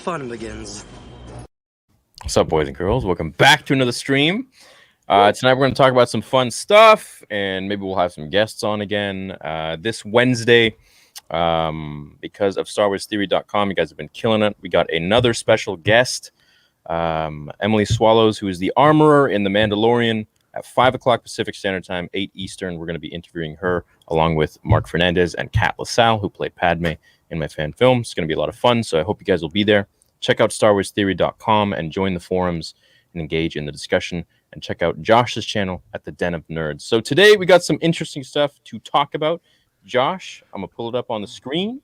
fun begins. What's up, boys and girls? Welcome back to another stream. Tonight we're going to talk about some fun stuff, and maybe we'll have some guests on again this Wednesday. Because of StarWarsTheory.com, you guys have been killing it. We got another special guest, Emily Swallows, who is the armorer in The Mandalorian. At 5 o'clock Pacific Standard Time, 8 Eastern, we're going to be interviewing her along with Mark Fernandez and Kat LaSalle, who played Padme in my fan film. It's going to be a lot of fun, so I hope you guys will be there. Check out StarWarsTheory.com and join the forums and engage in the discussion. And check out Josh's channel at the Den of Nerds. So today we got some interesting stuff to talk about. Josh, I'm going to pull it up on the screen.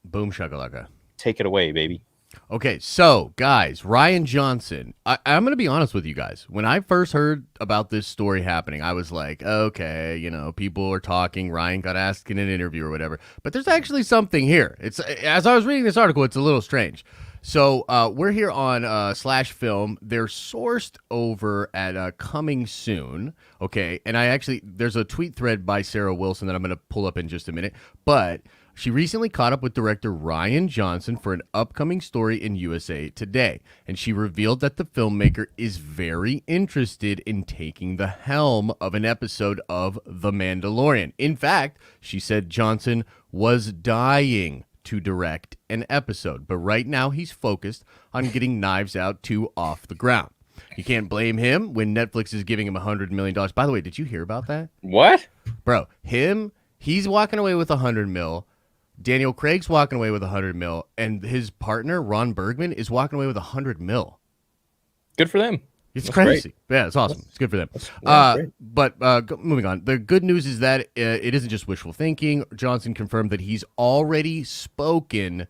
Boom shakalaka. Take it away, baby. Okay, so guys, Rian Johnson. I'm going to be honest with you guys. When I first heard about this story happening, I was like, okay, you know, people are talking. Rian got asked in an interview or whatever. But there's actually something here. It's as I was reading this article, it's a little strange. So we're here on Slash Film. They're sourced over at Coming Soon, okay? And there's a tweet thread by Sarah Wilson that I'm going to pull up in just a minute. But she recently caught up with director Rian Johnson for an upcoming story in USA Today. And she revealed that the filmmaker is very interested in taking the helm of an episode of The Mandalorian. In fact, she said Johnson was dying to direct an episode, but right now he's focused on getting Knives Out 2 off the ground. You can't blame him when Netflix is giving him $100 million. By the way, did you hear about that? What? Bro, he's walking away with $100 million. Daniel Craig's walking away with $100 million, and his partner, Ron Bergman, is walking away with $100 million. Good for them. It's That's crazy. great. Yeah, it's awesome. It's good for them. Great. Moving on. The good news is that it isn't just wishful thinking. Johnson confirmed that he's already spoken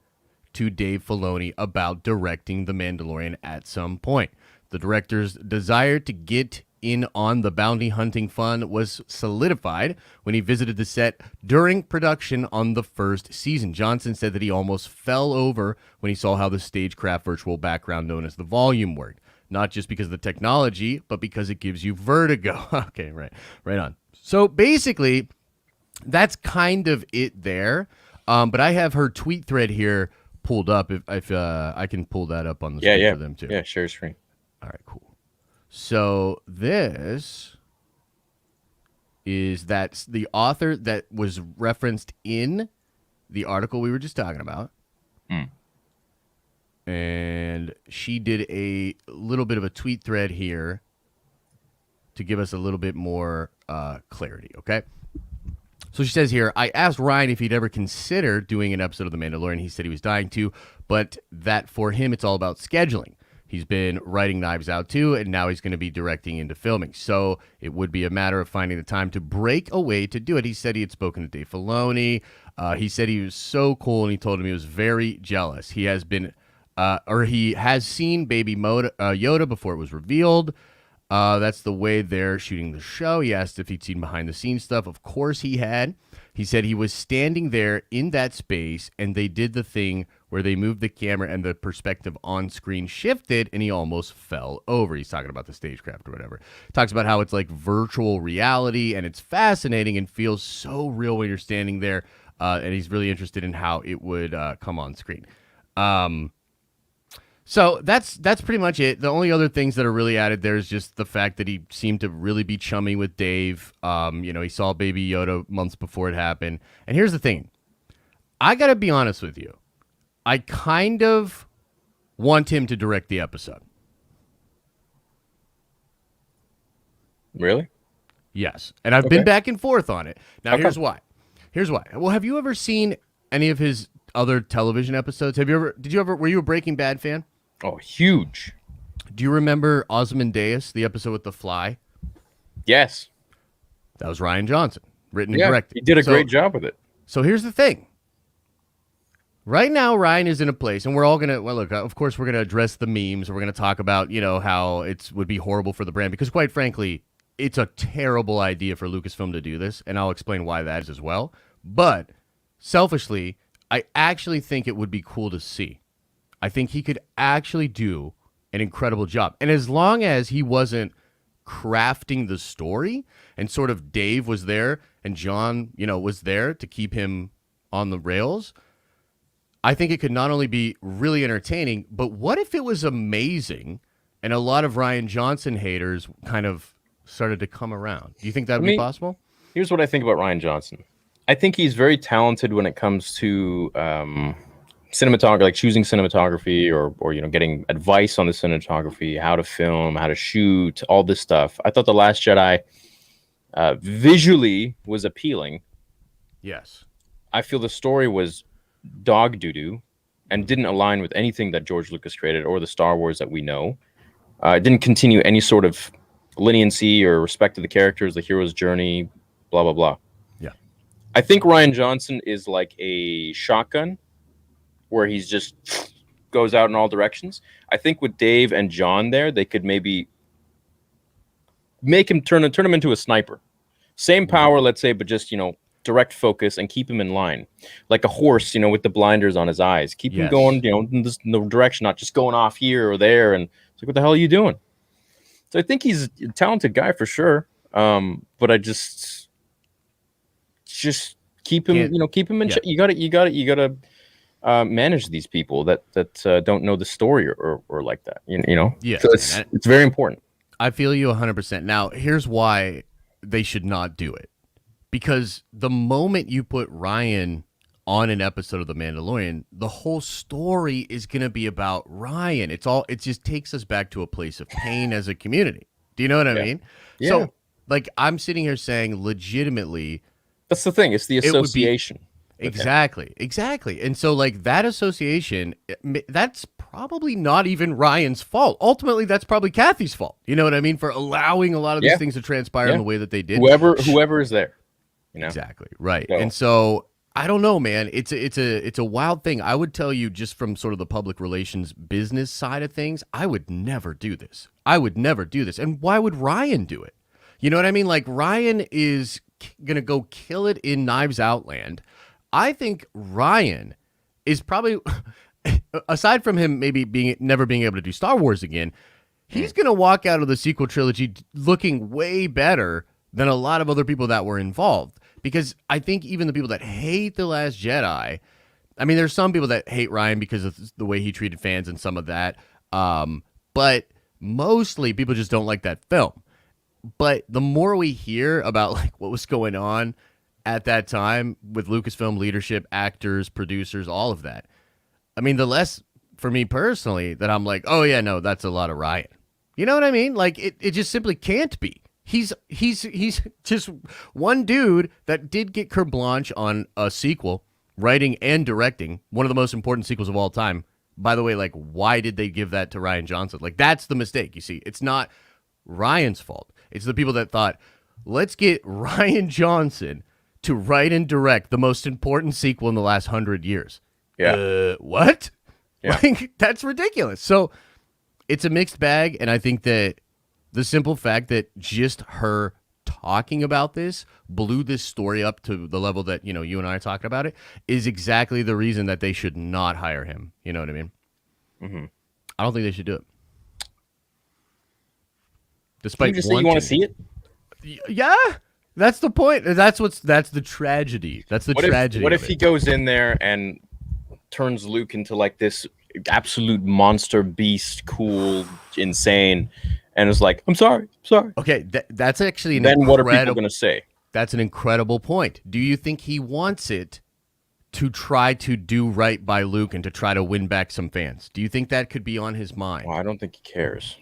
to Dave Filoni about directing The Mandalorian at some point. The director's desire to get in on the bounty hunting fun was solidified when he visited the set during production on the first season. Johnson said that he almost fell over when he saw how the stagecraft virtual background known as the volume worked. Not just because of the technology, but because it gives you vertigo. Okay, right on. So basically, that's kind of it there. But I have her tweet thread here pulled up. If I can pull that up on the screen for them too. Yeah, share screen. All right, cool. So this is that's the author that was referenced in the article we were just talking about. And she did a little bit of a tweet thread here to give us a little bit more clarity, okay? So she says here, I asked Rian if he'd ever consider doing an episode of The Mandalorian. He said he was dying to, but that for him, it's all about scheduling. He's been writing Knives Out too, and now he's going to be directing into filming. So it would be a matter of finding the time to break away to do it. He said he had spoken to Dave Filoni. He said he was so cool, and he told him he was very jealous. He has been... he has seen Baby Yoda before it was revealed. That's the way they're shooting the show. He asked if he'd seen behind-the-scenes stuff. Of course he had. He said he was standing there in that space, and they did the thing where they moved the camera and the perspective on screen shifted, and he almost fell over. He's talking about the stagecraft or whatever. Talks about how it's like virtual reality, and it's fascinating and feels so real when you're standing there, and he's really interested in how it would come on screen. So that's pretty much it. The only other things that are really added there is just the fact that he seemed to really be chummy with Dave. He saw Baby Yoda months before it happened. And here's the thing. I got to be honest with you. I kind of want him to direct the episode. Really? Yes. And I've been back and forth on it. Now, Okay. here's why. Well, have you ever seen any of his other television episodes? Were you a Breaking Bad fan? Oh, huge. Do you remember Ozymandias, the episode with the fly? Yes. That was Rian Johnson, written and directed. He did a great job with it. So here's the thing. Right now, Rian is in a place, and we're all going to, well, look, of course, we're going to address the memes. We're going to talk about, how it would be horrible for the brand, because quite frankly, it's a terrible idea for Lucasfilm to do this, and I'll explain why that is as well. But selfishly, I actually think it would be cool to see. I think he could actually do an incredible job. And as long as he wasn't crafting the story and sort of Dave was there and John, was there to keep him on the rails, I think it could not only be really entertaining, but what if it was amazing and a lot of Ryan Johnson haters kind of started to come around? Do you think that would be possible? Here's what I think about Ryan Johnson. I think he's very talented when it comes to cinematography, like choosing cinematography or getting advice on the cinematography, how to film, how to shoot, all this stuff. I thought The Last Jedi visually was appealing. Yes. I feel the story was dog doo-doo and didn't align with anything that George Lucas created or the Star Wars that we know. It didn't continue any sort of leniency or respect to the characters, the hero's journey, blah, blah, blah. Yeah. I think Ryan Johnson is like a shotgun where he's just goes out in all directions. I think with Dave and John there, they could maybe make him turn him into a sniper. Same power, let's say, but just, direct focus and keep him in line. Like a horse, with the blinders on his eyes. Keep him going, in the direction, not just going off here or there. And it's like, what the hell are you doing? So I think he's a talented guy for sure. But I just keep him, keep him in check. You gotta manage these people that don't know the story or like that. Yeah. So it's very important. I feel you 100%. Now, here's why they should not do it. Because the moment you put Ryan on an episode of The Mandalorian, the whole story is going to be about Ryan. It just takes us back to a place of pain as a community. Do you know what I mean? Yeah. So, like, I'm sitting here saying legitimately. That's the thing. It's the association. Exactly. And so, like, that association, that's probably not even Ryan's fault. Ultimately, that's probably Kathy's fault. You know what I mean? For allowing a lot of these things to transpire in the way that they did. Whoever is there. Exactly. Right. So. And so I don't know, man. It's a wild thing. I would tell you, just from sort of the public relations business side of things, I would never do this. And why would Ryan do it? You know what I mean? Like, Ryan is going to go kill it in Knives Out land. I think Ryan is probably, aside from him maybe never being able to do Star Wars again, he's going to walk out of the sequel trilogy looking way better than a lot of other people that were involved. Because I think even the people that hate The Last Jedi, I mean, there's some people that hate Ryan because of the way he treated fans and some of that. But mostly people just don't like that film. But the more we hear about like what was going on at that time with Lucasfilm leadership, actors, producers, all of that, I mean, the less for me personally that I'm like, oh yeah, no, that's a lot of Ryan. You know what I mean? Like it just simply can't be. He's just one dude that did get carte blanche on a sequel, writing and directing one of the most important sequels of all time. By the way, like, why did they give that to Ryan Johnson? Like, that's the mistake. You see, it's not Ryan's fault. It's the people that thought, let's get Ryan Johnson to write and direct the most important sequel in the last 100 years. Yeah. What? Yeah. Like, that's ridiculous. So it's a mixed bag, and I think that the simple fact that just her talking about this blew this story up to the level that, you and I are talking about it is exactly the reason that they should not hire him. You know what I mean? Mm-hmm. I don't think they should do it. Despite you just say you want to see it? Yeah. That's the point. That's the tragedy. That's the tragedy. What if he goes in there and turns Luke into like this absolute monster beast, cool, insane, and it's like, I'm sorry. Okay, that's actually then what are people going to say? That's an incredible point. Do you think he wants it to try to do right by Luke and to try to win back some fans? Do you think that could be on his mind? Well, I don't think he cares.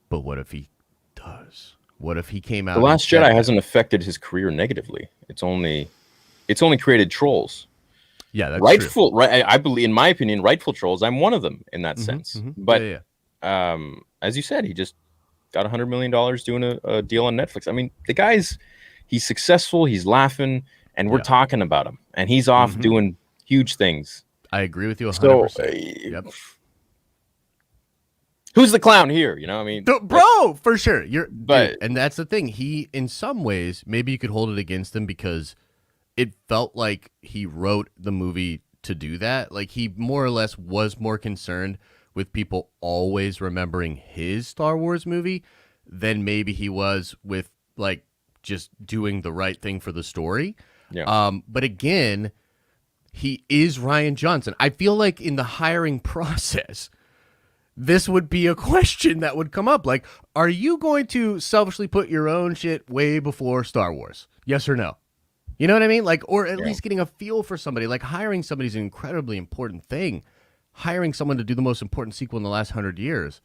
But what if he does? What if he came out? The Last Jedi hasn't affected his career negatively. It's only created trolls. Yeah, that's rightful. True. Right, I believe, in my opinion, rightful trolls. I'm one of them in that sense. Mm-hmm. But as you said, he just got $100 million doing a deal on Netflix. I mean, the guy's he's successful. He's laughing, and we're talking about him, and he's off doing huge things. I agree with you 100%. So, yep. Who's the clown here? I mean, bro, for sure. Dude, and that's the thing. He, in some ways, maybe you could hold it against him because it felt like he wrote the movie to do that. Like, he more or less was more concerned with people always remembering his Star Wars movie than maybe he was with like just doing the right thing for the story. Yeah. But again, he is Ryan Johnson. I feel like in the hiring process, this would be a question that would come up. Like, are you going to selfishly put your own shit way before Star Wars? Yes or no? You know what I mean? Like, or at least getting a feel for somebody. Like, hiring somebody is an incredibly important thing. Hiring someone to do the most important sequel in the last 100 years.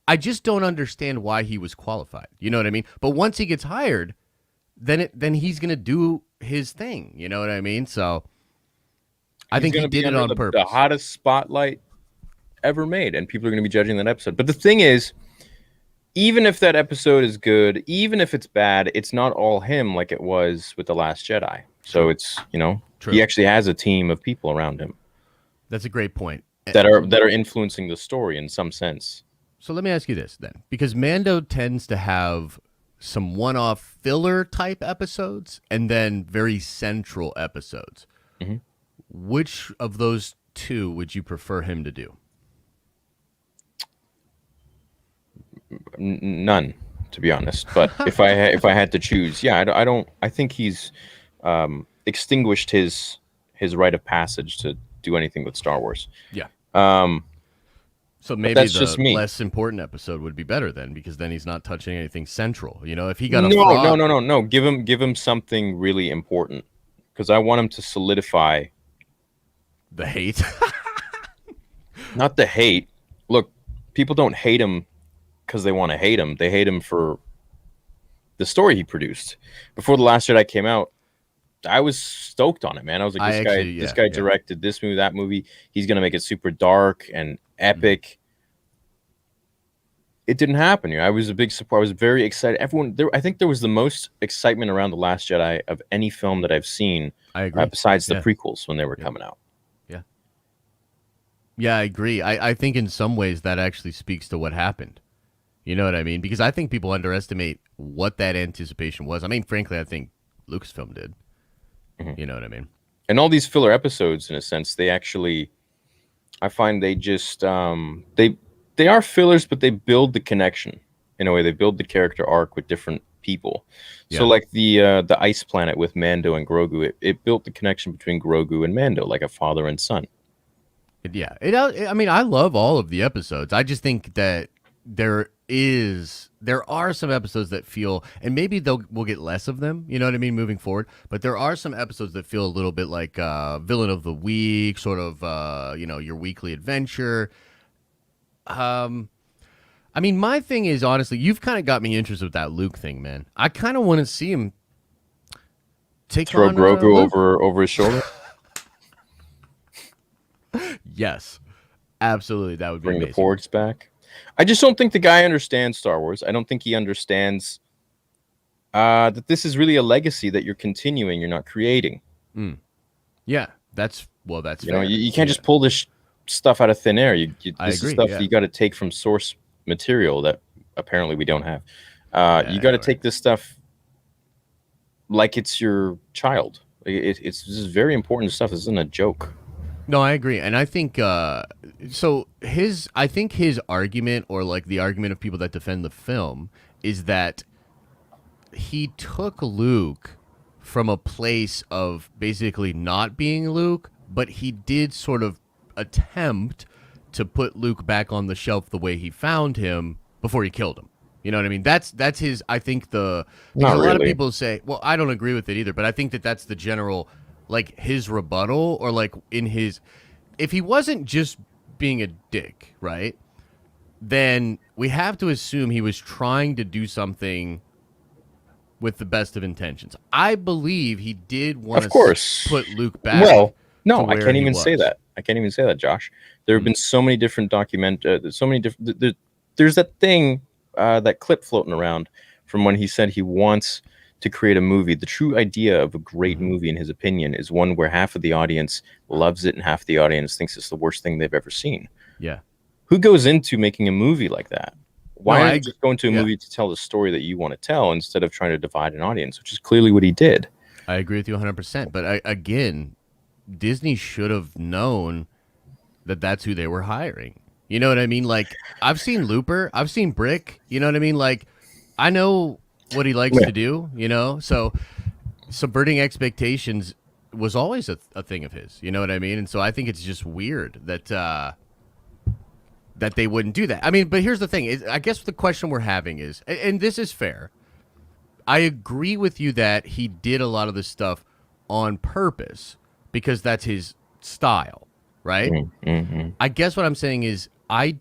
I just don't understand why he was qualified. You know what I mean? But once he gets hired, then he's going to do his thing. You know what I mean? So I think he did it on purpose. The hottest spotlight ever made, and people are going to be judging that episode. But the thing is, even if that episode is good, even if it's bad, it's not all him like it was with The Last Jedi. So it's, True. He actually has a team of people around him. That's a great point. That are influencing the story in some sense. So let me ask you this then, because Mando tends to have some one-off filler type episodes and then very central episodes. Mm-hmm. Which of those two would you prefer him to do? None, to be honest. But if I had to choose, I think he's extinguished his right of passage to do anything with Star Wars. Yeah. So maybe the less important episode would be better then, because then he's not touching anything central. If he got no. Give him something really important, because I want him to solidify the hate. Not the hate. Look, people don't hate him because they want to hate him. They hate him for the story he produced. Before The Last Jedi came out, I was stoked on it, man. I was like, this guy directed this movie, that movie. He's gonna make it super dark and epic. It didn't happen. I was a big support. I was very excited. I think there was the most excitement around The Last Jedi of any film that I've seen. I agree. Besides the prequels when they were coming out. Yeah, I agree. I think in some ways that actually speaks to what happened. You know what I mean? Because I think people underestimate what that anticipation was. I mean, frankly, I think Lucasfilm did. Mm-hmm. You know what I mean? And all these filler episodes, in a sense, they actually, I find they just, they are fillers, but they build the connection in a way. They build the character arc with different people. Yeah. So like the ice planet with Mando and Grogu, it built the connection between Grogu and Mando, like a father and son. Yeah. I mean, I love all of the episodes. I just think that there are some episodes that feel, and maybe we'll get less of them, you know what I mean, moving forward, but there are some episodes that feel a little bit like villain of the week, sort of your weekly adventure. I mean, my thing is, honestly, you've kind of got me interested with that Luke thing, man. I kind of want to see him throw Grogu over his shoulder. Yes, absolutely, that would be bring amazing. The Porgs back. I just don't think the guy understands Star Wars. I don't think he understands that this is really a legacy that you're continuing. You're not creating. Yeah, that's fair. You can't just pull this stuff out of thin air. This is stuff you got to take from source material that apparently we don't have. You got to take this stuff like it's your child. This is very important stuff. This isn't a joke. No, I agree, and I think I think his argument, or like the argument of people that defend the film, is that he took Luke from a place of basically not being Luke, but he did sort of attempt to put Luke back on the shelf the way he found him before he killed him. You know what I mean? That's his. I think a lot of people say, well, I don't agree with it either, but I think that's the general. Like his rebuttal, or like if he wasn't just being a dick, right? Then we have to assume he was trying to do something with the best of intentions. I believe he did want to put Luke back. Well, no, I can't even say that. I can't even say that, Josh. There have been so many different there's that thing, that clip floating around from when he said he wants to create a movie. The true idea of a great movie, in his opinion, is one where half of the audience loves it and half of the audience thinks it's the worst thing they've ever seen. Yeah. Who goes into making a movie like that? Why aren't you just going to a movie to tell the story that you want to tell, instead of trying to divide an audience, which is clearly what he did? I agree with you 100%. But again, Disney should have known that that's who they were hiring. You know what I mean? Like, I've seen Looper, I've seen Brick. You know what I mean? Like, I know what he likes to do, so subverting expectations was always a thing of his. You know what I mean? And so I think it's just weird that that they wouldn't do that. I mean, but here's the thing: I guess the question we're having is, and this is fair. I agree with you that he did a lot of this stuff on purpose because that's his style, right? Mm-hmm. I guess what I'm saying is I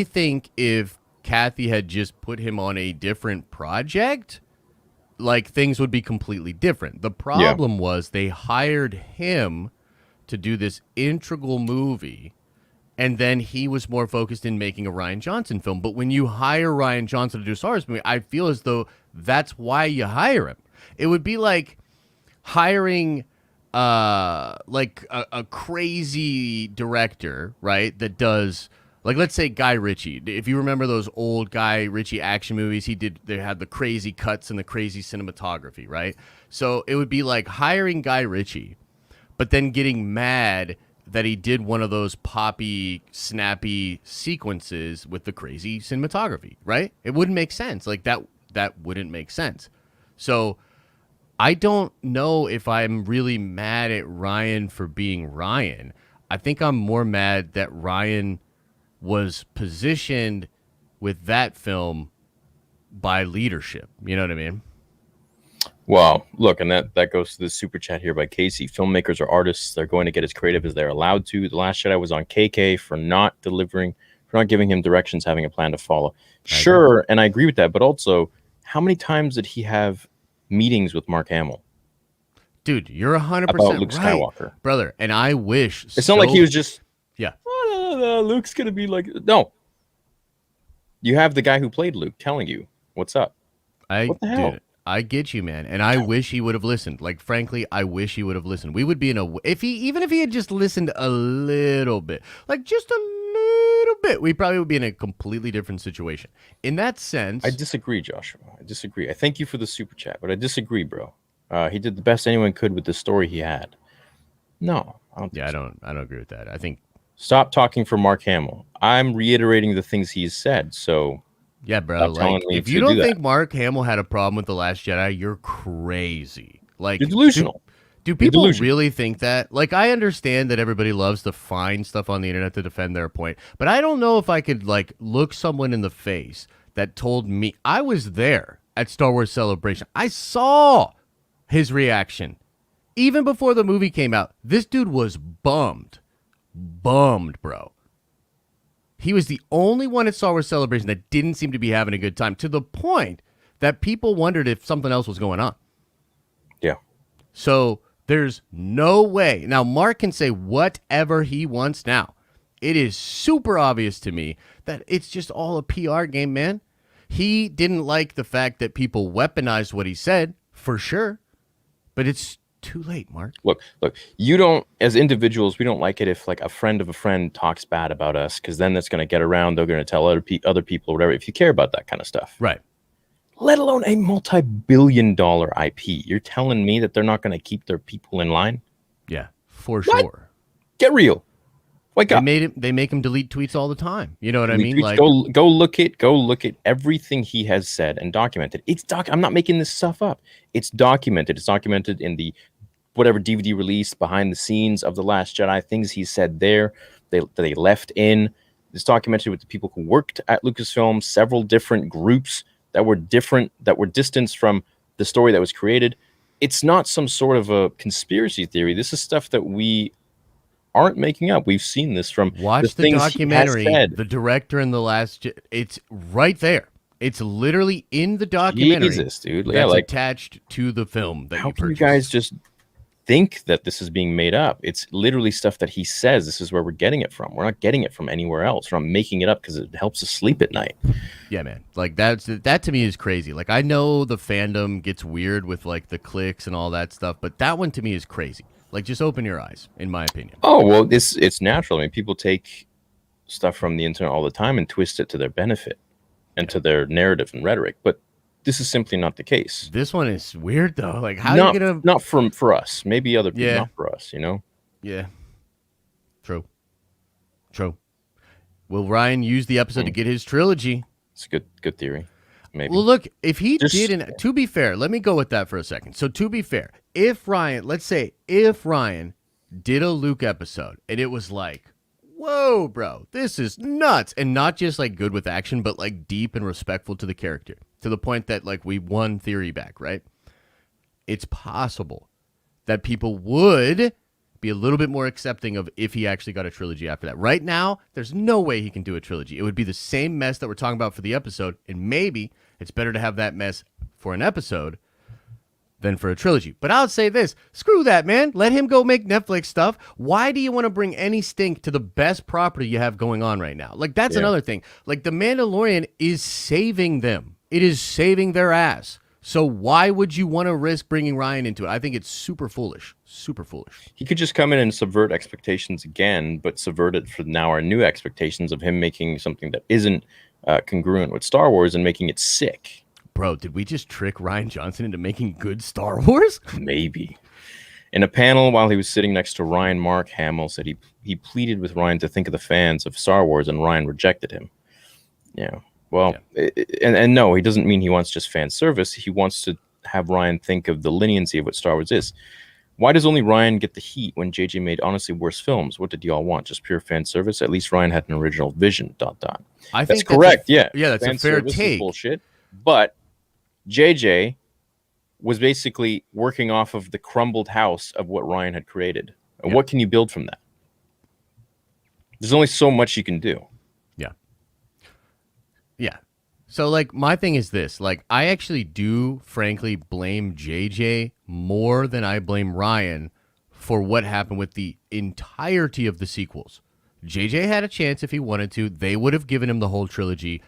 think if Kathy had just put him on a different project, like things would be completely different. The problem was they hired him to do this integral movie, and then he was more focused in making a Rian Johnson film. But when you hire Rian Johnson to do a Star Wars movie, I feel as though that's why you hire him. It would be like hiring like a crazy director, right? That does, like, let's say Guy Ritchie. If you remember those old Guy Ritchie action movies, they had the crazy cuts and the crazy cinematography, right? So it would be like hiring Guy Ritchie, but then getting mad that he did one of those poppy, snappy sequences with the crazy cinematography, right? It wouldn't make sense. Like that wouldn't make sense. So I don't know if I'm really mad at Rian for being Rian. I think I'm more mad that Rian was positioned with that film by leadership. You know what I mean? Well, look, and that goes to the super chat here by Casey. Filmmakers are artists. They're going to get as creative as they're allowed to. The Last Jedi was on KK for not giving him directions, having a plan to follow. Sure, and I agree with that. But also, how many times did he have meetings with Mark Hamill? Dude, you're 100% about Luke right, Skywalker, brother. And I wish it's not like he was just yeah. Luke's gonna be like no. You have the guy who played Luke telling you what's up. What the hell? Dude, I get you, man, and I wish he would have listened. Like, frankly, I wish he would have listened. We would be in a even if he had just listened a little bit, like just a little bit, we probably would be in a completely different situation. In that sense, I disagree, Joshua. I disagree. I thank you for the super chat, but I disagree, bro. He did the best anyone could with the story he had. No, I don't. I don't agree with that. I think stop talking for Mark Hamill. I'm reiterating the things he's said. So. Yeah, bro. Like, if you don't think Mark Hamill had a problem with The Last Jedi, you're crazy. Like, you're delusional. Do people really think that? Like, I understand that everybody loves to find stuff on the internet to defend their point, but I don't know if I could, like, look someone in the face that told me I was there at Star Wars Celebration. I saw his reaction. Even before the movie came out, this dude was bummed. Bummed, bro. He was the only one at Star Wars Celebration that didn't seem to be having a good time, to the point that people wondered if something else was going on. Yeah. So there's no way. Now, Mark can say whatever he wants now. It is super obvious to me that it's just all a PR game, man. He didn't like the fact that people weaponized what he said, for sure. But it's too late, Mark. Look, you don't, as individuals, we don't like it if like a friend of a friend talks bad about us, because then that's going to get around. They're going to tell other people or whatever, if you care about that kind of stuff. Right. Let alone a multi-billion-dollar IP. You're telling me that they're not going to keep their people in line? Yeah, for sure. Get real. Wake up. They make him delete tweets all the time. You know what I mean? Tweets, Like, go look at everything he has said and documented. I'm not making this stuff up. It's documented. It's documented in the whatever DVD release behind the scenes of The Last Jedi. Things he said there, they left in. It's documented with the people who worked at Lucasfilm, several different groups that were distanced from the story that was created. It's not some sort of a conspiracy theory. This is stuff that we aren't making up. We've seen this from watch the documentary. The director in The Last Jedi, it's right there. It's literally in the documentary. Jesus, dude. That's like attached to the film that how can you guys just think that this is being made up? It's literally stuff that he says. This is where we're getting it from. We're not getting it from anywhere else. We're not making it up because it helps us sleep at night. Yeah, man. Like that to me is crazy. Like, I know the fandom gets weird with like the clicks and all that stuff, but that one to me is crazy. Like, just open your eyes, in my opinion. Oh, well, it's natural. I mean, people take stuff from the internet all the time and twist it to their benefit and to their narrative and rhetoric. But this is simply not the case. This one is weird, though. Like, how are you going to... Not for us. Maybe other people, not for us, you know? Yeah. True. Will Rian use the episode to get his trilogy? It's a good theory. maybe. Well, look, if he Just- didn't, to be fair, let me go with that for a second. So, to be fair, if Ryan, let's say, if Ryan did a Luke episode and it was like, whoa, bro, this is nuts, and not just like good with action, but like deep and respectful to the character, to the point that like we won Theory back, right? It's possible that people would be a little bit more accepting of if he actually got a trilogy after that. Right now, there's no way he can do a trilogy. It would be the same mess that we're talking about for the episode, and maybe it's better to have that mess for an episode than for a trilogy. But I'll say this, screw that, man. Let him go make Netflix stuff. Why do you want to bring any stink to the best property you have going on right now? Like, that's another thing. Like, The Mandalorian is saving them. It is saving their ass. So why would you want to risk bringing Ryan into it? I think it's super foolish. Super foolish. He could just come in and subvert expectations again, but subvert it for now our new expectations of him making something that isn't congruent with Star Wars and making it sick. Bro, did we just trick Ryan Johnson into making good Star Wars? Maybe. In a panel while he was sitting next to Ryan, Mark Hamill said he pleaded with Ryan to think of the fans of Star Wars, and Ryan rejected him. Yeah. Well, and no, he doesn't mean he wants just fan service. He wants to have Ryan think of the leniency of what Star Wars is. Why does only Ryan get the heat when JJ made honestly worse films? What did y'all want? Just pure fan service? At least Ryan had an original vision. ... I That's think correct. Yeah, that's fan a fair service is take. bullshit. But JJ was basically working off of the crumbled house of what Ryan had created. And what can you build from that? There's only so much you can do. Yeah. So, like, my thing is this. Like, I actually do, frankly, blame JJ more than I blame Ryan for what happened with the entirety of the sequels. JJ had a chance if he wanted to. They would have given him the whole trilogy.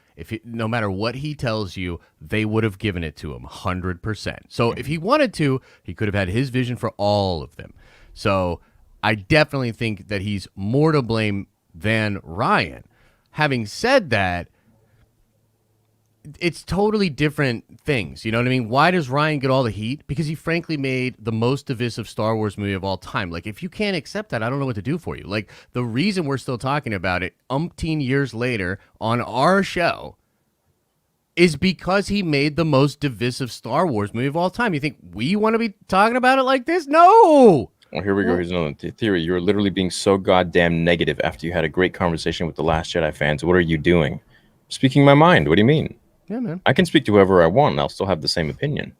No matter what he tells you, they would have given it to him 100%. So, if he wanted to, he could have had his vision for all of them. So, I definitely think that he's more to blame than Ryan. Having said that, it's totally different things. You know what I mean? Why does Ryan get all the heat? Because he frankly made the most divisive Star Wars movie of all time. Like, if you can't accept that, I don't know what to do for you. Like, the reason we're still talking about it umpteen years later on our show is because he made the most divisive Star Wars movie of all time. You think we want to be talking about it like this? No! Well, here we go. Here's another theory. You're literally being so goddamn negative after you had a great conversation with the Last Jedi fans. What are you doing? Speaking my mind. What do you mean? Yeah, man. I can speak to whoever I want, and I'll still have the same opinion.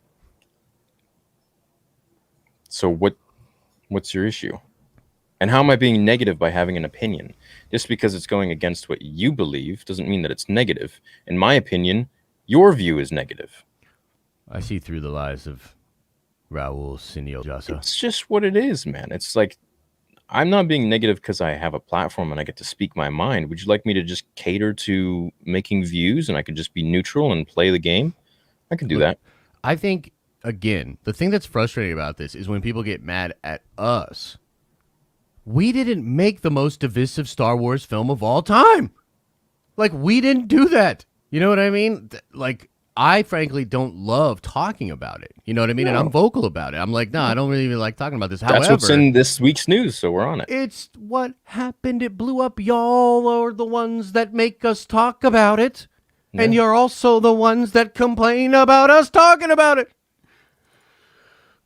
So what's your issue? And how am I being negative by having an opinion? Just because it's going against what you believe doesn't mean that it's negative. In my opinion, your view is negative. I see through the lies of Raul Sinio Jasa. It's just what it is, man. It's like, I'm not being negative because I have a platform and I get to speak my mind. Would you like me to just cater to making views and I could just be neutral and play the game? I can do that. I think, again, the thing that's frustrating about this is when people get mad at us. We didn't make the most divisive Star Wars film of all time. Like, we didn't do that. You know what I mean? Like, I frankly don't love talking about it. You know what I mean? No. And I'm vocal about it. I'm like, no, I don't really like talking about this. That's what's in this week's news, so we're on it. It's what happened. It blew up. Y'all are the ones that make us talk about it. Yeah. And you're also the ones that complain about us talking about it.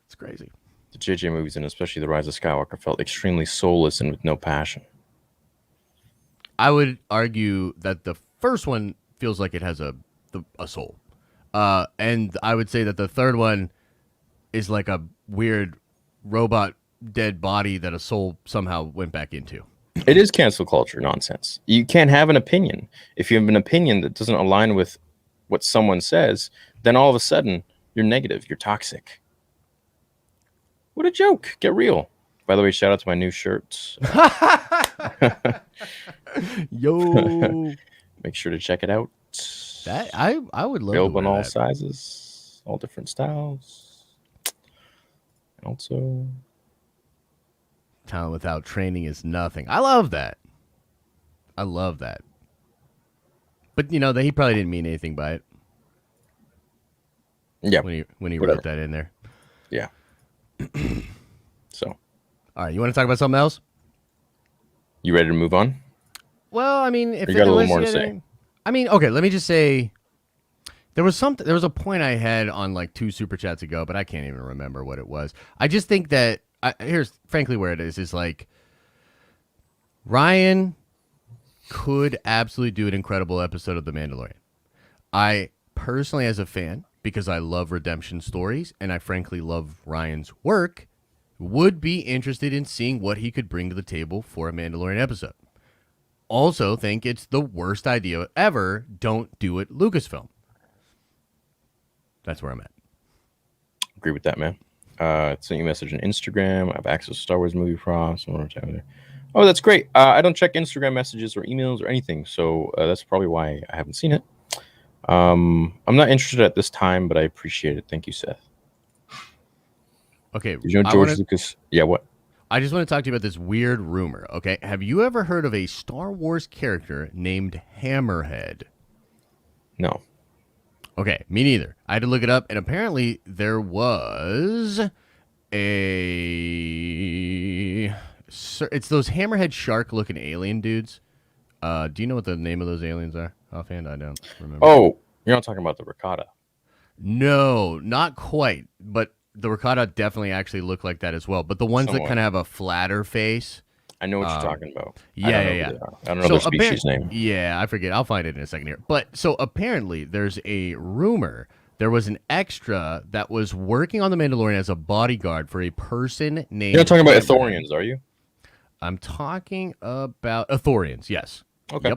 It's crazy. The JJ movies, and especially The Rise of Skywalker, felt extremely soulless and with no passion. I would argue that the first one feels like it has a soul. And I would say that the third one is like a weird robot dead body that a soul somehow went back into. It is cancel culture nonsense. You can't have an opinion. If you have an opinion that doesn't align with what someone says, then all of a sudden you're negative. You're toxic. What a joke. Get real. By the way, shout out to my new shirts. Yo. Make sure to check it out. That I would love available to in all that. sizes, all different styles. And also, talent without training is nothing. I love that. I love that. But you know that he probably didn't mean anything by it. Yeah. When he wrote that in there. Yeah. So. All right, you want to talk about something else? You ready to move on? Well, I mean, if you got a little more to say. I mean, okay, let me just say There was a point I had on like 2 super chats ago, but I can't even remember what it was. I just think that here's frankly where it is like Ryan could absolutely do an incredible episode of The Mandalorian. I personally, as a fan, because I love redemption stories and I frankly love Ryan's work, would be interested in seeing what he could bring to the table for a Mandalorian episode. Also think it's the worst idea ever. Don't do it, Lucasfilm. That's where I'm at. Agree with that, man. Sent you a message on Instagram. I have access to Star Wars movie props. Oh, that's great. I don't check Instagram messages or emails or anything, so that's probably why I haven't seen it. I'm not interested at this time, but I appreciate it. Thank you, Seth. Okay. Did you know George Lucas? Yeah, what? I just want to talk to you about this weird rumor, okay? Have you ever heard of a Star Wars character named Hammerhead? No. Okay, me neither. I had to look it up, and apparently there was it's those hammerhead shark-looking alien dudes. Do you know what the name of those aliens are? Offhand, I don't remember. Oh, you're not talking about the Ricotta. No, not quite. But the Ricotta definitely actually look like that as well. But the ones that kind of have a flatter face. I know what you're talking about. Yeah. I don't know their species name. Yeah, I forget. I'll find it in a second here. But so apparently there's a rumor. There was an extra that was working on The Mandalorian as a bodyguard for a person named... You're not talking about Ithorians, are you? I'm talking about Ithorians, yes. Okay.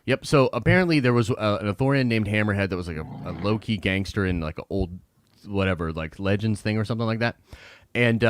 Yep. So apparently there was an Ithorian named Hammerhead that was like a low-key gangster in like an old, whatever, like Legends thing or something like that. And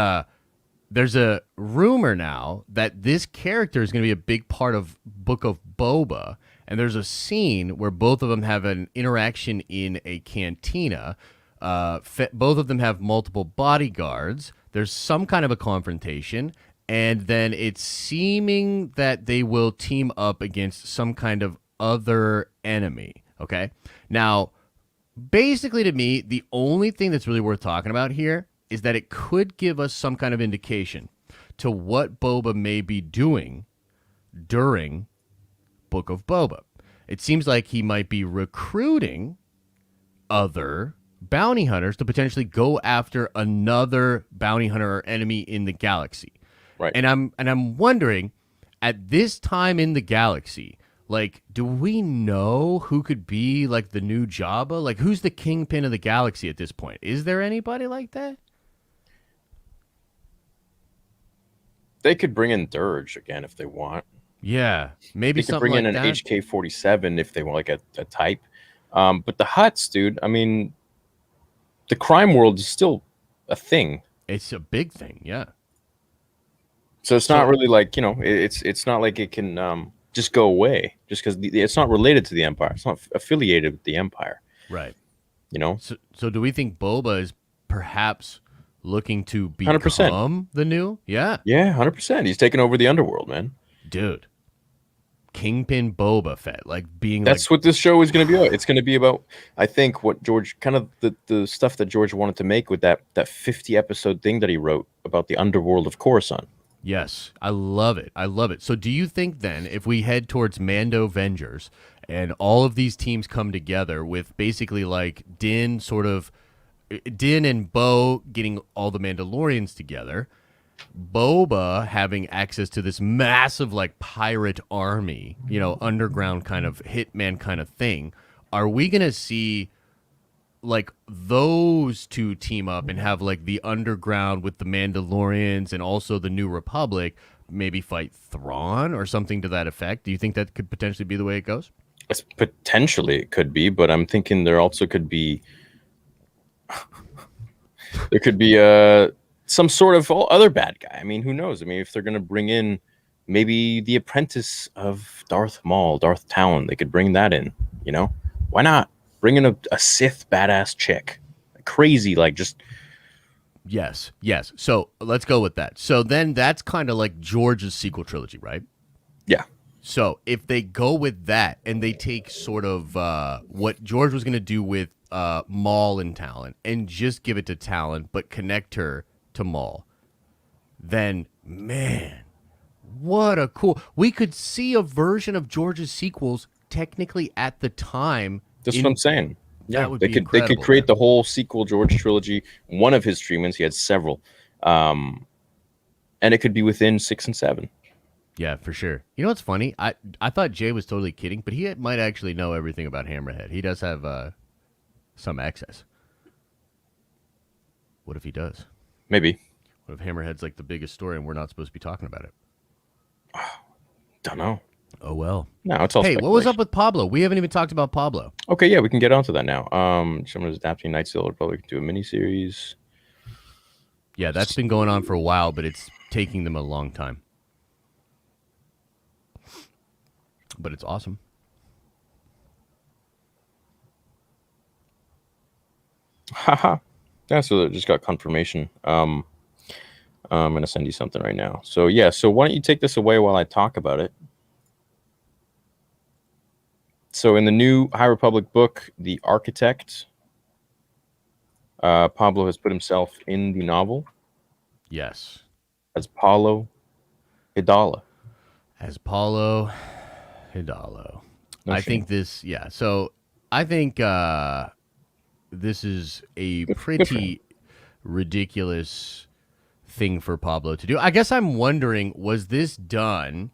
there's a rumor now that this character is going to be a big part of Book of Boba. And there's a scene where both of them have an interaction in a cantina. Both of them have multiple bodyguards. There's some kind of a confrontation. And then it's seeming that they will team up against some kind of other enemy. Okay? Now, basically to me, the only thing that's really worth talking about here is that it could give us some kind of indication to what Boba may be doing during Book of Boba. It seems like he might be recruiting other bounty hunters to potentially go after another bounty hunter or enemy in the galaxy. Right. And I'm wondering, at this time in the galaxy, like, do we know who could be like the new Jabba? Like, who's the kingpin of the galaxy at this point? Is there anybody like that? They could bring in Dirge again if they want. Yeah, maybe they could something bring in like an that. HK-47 if they want, like a type. But the Hutts, dude, I mean, the crime world is still a thing. It's a big thing, yeah. So it's not really like, it's not like it can just go away just because it's not related to the Empire. It's not affiliated with the Empire. Right. So do we think Boba is perhaps looking to become 100%. the new? Yeah. Yeah, 100%. He's taking over the underworld, man. Dude. Kingpin Boba Fett, like being That's what this show is going to be about. It's going to be about, I think, what George, kind of the stuff that George wanted to make with that 50 episode thing that he wrote about the underworld of Coruscant. Yes, I love it. I love it. So do you think then, if we head towards Mando Vengers and all of these teams come together with basically like Din and Bo getting all the Mandalorians together, Boba having access to this massive like pirate army, underground kind of hitman kind of thing, are we going to see like those two team up and have like the underground with the Mandalorians and also the New Republic maybe fight Thrawn or something to that effect? Do you think that could potentially be the way it goes? Potentially it could be, but I'm thinking there also could be some sort of other bad guy. I mean, who knows? I mean, if they're going to bring in maybe the apprentice of Darth Maul, Darth Talon, they could bring that in, Why not? Bring in a Sith badass chick. Crazy, like just... Yes. So let's go with that. So then that's kind of like George's sequel trilogy, right? Yeah. So if they go with that and they take sort of what George was going to do with Maul and Talon and just give it to Talon, but connect her to Maul, then, man, what a cool... We could see a version of George's sequels technically at the time. That's what I'm saying. Yeah, That would they be could incredible, create man. the whole sequel George trilogy. One of his treatments, he had several, and it could be within 6 and 7. Yeah, for sure. You know what's funny? I thought Jay was totally kidding, but he might actually know everything about Hammerhead. He does have some access. What if he does? Maybe. What if Hammerhead's like the biggest story and we're not supposed to be talking about it? Don't know. Oh well. No, it's all Hey, what was speculation. up with Pablo? We haven't even talked about Pablo. Okay, yeah, we can get onto that now. Someone's adapting Night Stealer, probably do a miniseries. Yeah, that's been going on for a while, but it's taking them a long time. But it's awesome. Haha. Yeah, so I just got confirmation. I'm gonna send you something right now. So yeah, so why don't you take this away while I talk about it? So in the new High Republic book, The Architect, Pablo has put himself in the novel Yes. as Paulo Hidala. As Paulo Hidalgo. No I shame. think this, yeah. So I think this is a Good for pretty ridiculous thing for Pablo to do. I guess I'm wondering, was this done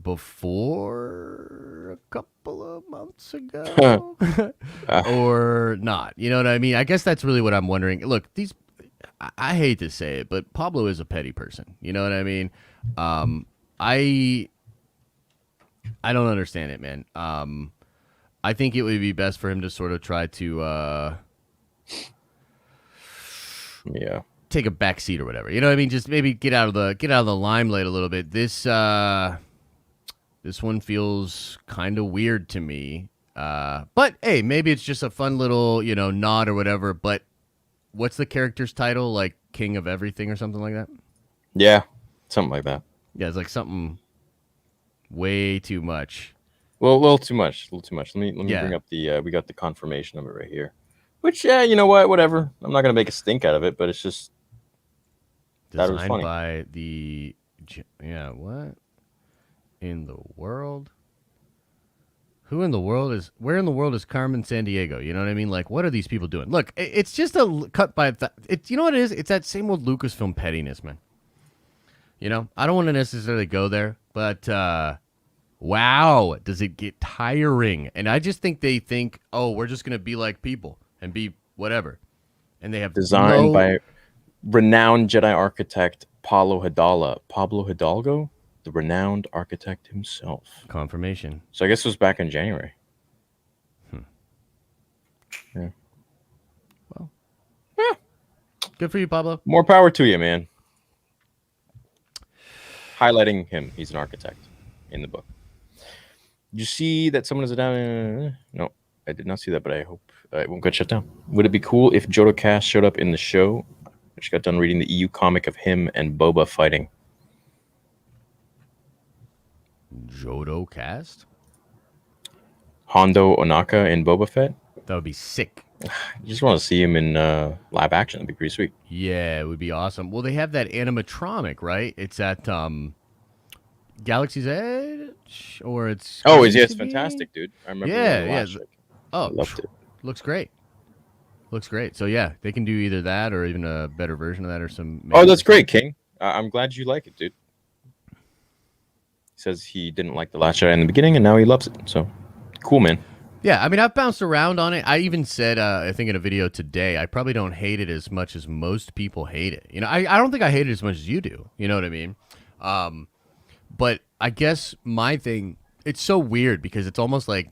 before a couple of months ago or not? You know what I mean? I guess that's really what I'm wondering. Look, I hate to say it, but Pablo is a petty person. You know what I mean? I don't understand it, man. I think it would be best for him to sort of try to Yeah. take a back seat or whatever. You know what I mean? Just maybe get out of the limelight a little bit. This one feels kind of weird to me. But hey, maybe it's just a fun little, nod or whatever. But what's the character's title? Like King of Everything or something like that? Yeah. Something like that. Yeah, it's like something way too much. Well, a little too much. A little too much. Let me Yeah. bring up the we got the confirmation of it right here. Which, yeah, you know what? Whatever. I'm not gonna make a stink out of it, but it's just that was Designed funny. by what in the world? Where in the world is Carmen Sandiego? You know what I mean? Like, what are these people doing? Look, it's just a cut by it's, you know what it is? It's that same old Lucasfilm pettiness, man. I don't want to necessarily go there, but wow, does it get tiring? And I just think they think, oh, we're just gonna be like people and be whatever, and they have Designed by renowned Jedi architect Pablo Hidalgo, the renowned architect himself. confirmation. So I guess it was back in January. Yeah. Well, yeah. Good for you, Pablo. More power to you, man. Highlighting him, he's an architect in the book. You see that someone is down? No, I did not see that, but I hope it won't get shut down. Would it be cool if Jodo Cast showed up in the show? I just got done reading the EU comic of him and Boba fighting. Jodo Cast? Hondo Onaka and Boba Fett? That would be sick. I just want to see him in live action. That'd be pretty sweet. Yeah, it would be awesome. Well, they have that animatronic, right? It's at Galaxy's Edge, or it's It's fantastic, dude. I remember. Yeah. I loved it. Looks great. So yeah, they can do either that or even a better version of that or some. Oh, that's great, King. I'm glad you like it, dude. He says he didn't like The Last Jedi in the beginning, and now he loves it. So, cool, man. Yeah, I mean, I've bounced around on it. I even said, I think in a video today, I probably don't hate it as much as most people hate it. I don't think I hate it as much as you do. You know what I mean? But I guess my thing, it's so weird because it's almost like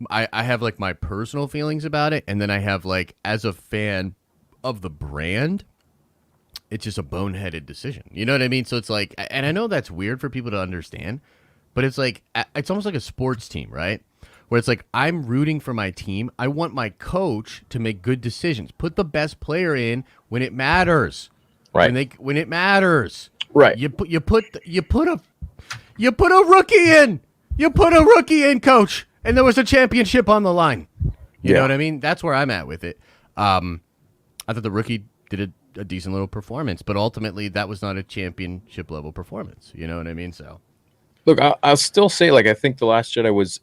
I have like my personal feelings about it, and then I have like, as a fan of the brand, it's just a boneheaded decision. You know what I mean? So it's like, and I know that's weird for people to understand, but it's like, it's almost like a sports team, right? Where it's like, I'm rooting for my team. I want my coach to make good decisions. Put the best player in when it matters. Right. When it matters. Right. You put a rookie in. You put a rookie in, coach. And there was a championship on the line. You know what I mean? That's where I'm at with it. I thought the rookie did a decent little performance, but ultimately that was not a championship level performance. You know what I mean? So, look, I'll still say, like, I think The Last Jedi was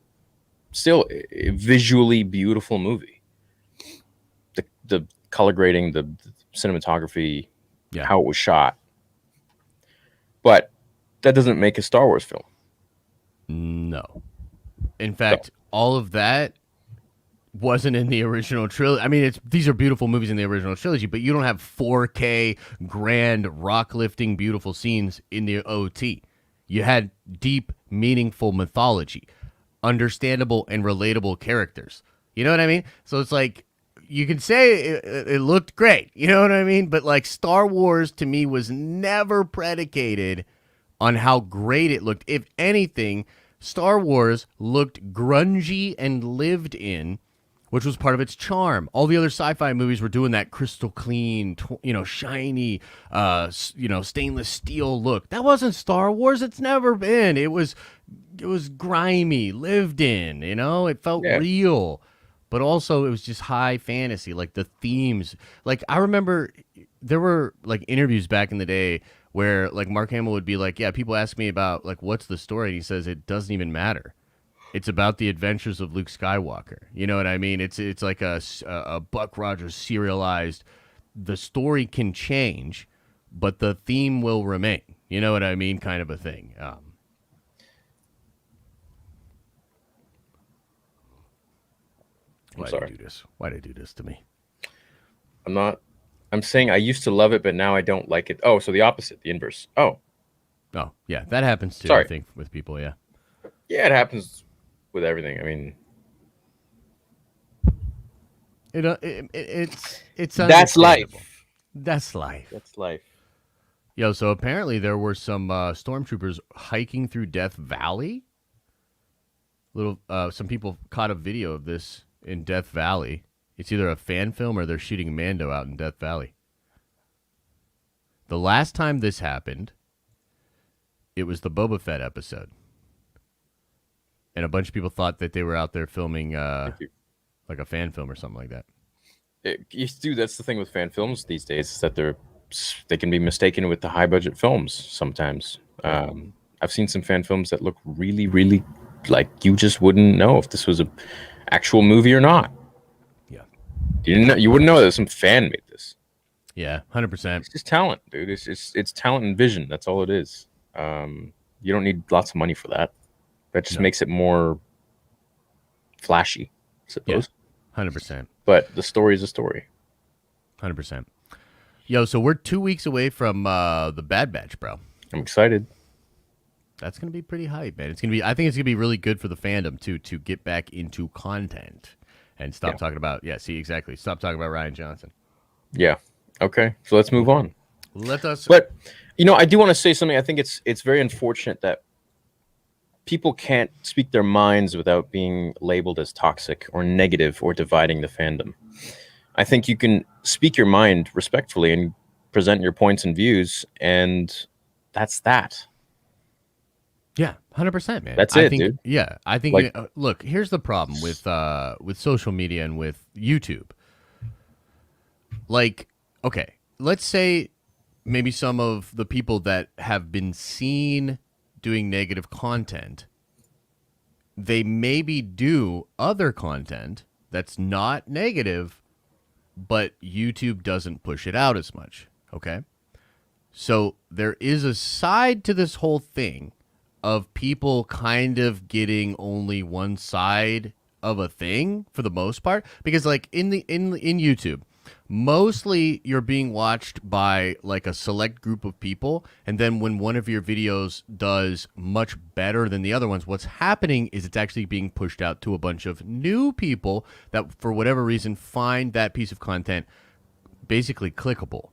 still a visually beautiful movie. The color grading, the cinematography, Yeah. how it was shot. But that doesn't make a Star Wars film. No. In fact, all of that wasn't in the original trilogy. I mean, these are beautiful movies in the original trilogy, but you don't have 4K grand rock lifting beautiful scenes in the OT. You had deep, meaningful mythology, understandable and relatable characters. You know what I mean? So it's like you can say it looked great. You know what I mean? But like Star Wars to me was never predicated on how great it looked. If anything, Star Wars looked grungy and lived in, which was part of its charm. All the other sci-fi movies were doing that crystal clean, shiny, stainless steel look. That wasn't Star Wars. It's never been. It was grimy, lived in. It felt real, but also it was just high fantasy. Like the themes. Like I remember there were like interviews back in the day where like Mark Hamill would be like, "Yeah, people ask me about like what's the story," and he says it doesn't even matter. It's about the adventures of Luke Skywalker. You know what I mean? It's like a Buck Rogers serialized. The story can change, but the theme will remain. You know what I mean? Kind of a thing. Why did I do this? Why did I do this to me? I'm saying I used to love it, but now I don't like it. Oh, so the opposite, the inverse. Oh, yeah, that happens too. Sorry. I think with people, yeah. Yeah, it happens with everything. I mean, it's that's life. That's life. That's life. Yo, so apparently there were some stormtroopers hiking through Death Valley. Some people caught a video of this in Death Valley. It's either a fan film or they're shooting Mando out in Death Valley. The last time this happened, it was the Boba Fett episode. And a bunch of people thought that they were out there filming like a fan film or something like that. That's the thing with fan films these days, is that they can be mistaken with the high budget films sometimes. I've seen some fan films that look really, really like you just wouldn't know if this was an actual movie or not. Yeah. You wouldn't know that some fan made this. Yeah, 100%. It's just talent, dude. It's talent and vision. That's all it is. You don't need lots of money for that. That just makes it more flashy, I suppose. Yeah, 100%. But the story is a story. 100%. Yo, so we're 2 weeks away from the Bad Batch, bro. I'm excited. That's gonna be pretty hype, man. I think it's gonna be really good for the fandom too, to get back into content and stop talking about. Yeah, see, exactly. Stop talking about Rian Johnson. Yeah. Okay. So let's move on. But I do want to say something. I think it's very unfortunate that people can't speak their minds without being labeled as toxic or negative or dividing the fandom. I think you can speak your mind respectfully and present your points and views, and that's that. Yeah, 100%, man. That's it, dude. Yeah, I think. Look, here's the problem with social media and with YouTube. Like, okay, let's say maybe some of the people that have been seen doing negative content, they maybe do other content that's not negative, but YouTube doesn't push it out as much. Okay, so there is a side to this whole thing of people kind of getting only one side of a thing for the most part, because like in YouTube, mostly you're being watched by like a select group of people, and then when one of your videos does much better than the other ones, what's happening is it's actually being pushed out to a bunch of new people that for whatever reason find that piece of content basically clickable.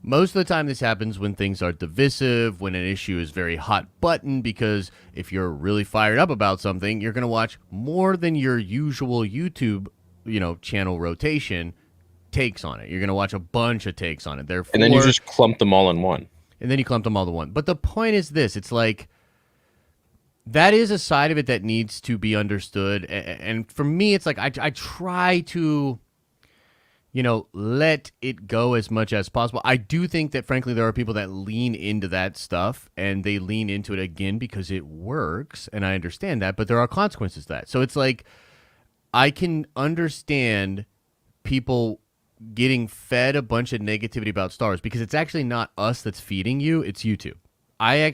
Most of the time this happens when things are divisive, when an issue is very hot button, because if you're really fired up about something, you're going to watch more than your usual YouTube, channel rotation takes on it. You're going to watch a bunch of takes on it. Therefore, and then you just clump them all in one. But the point is this. It's like, that is a side of it that needs to be understood. And for me, it's like I try to let it go as much as possible. I do think that, frankly, there are people that lean into that stuff and they lean into it again because it works. And I understand that, but there are consequences to that. So it's like, I can understand people getting fed a bunch of negativity about Star Wars because it's actually not us that's feeding you, it's YouTube. I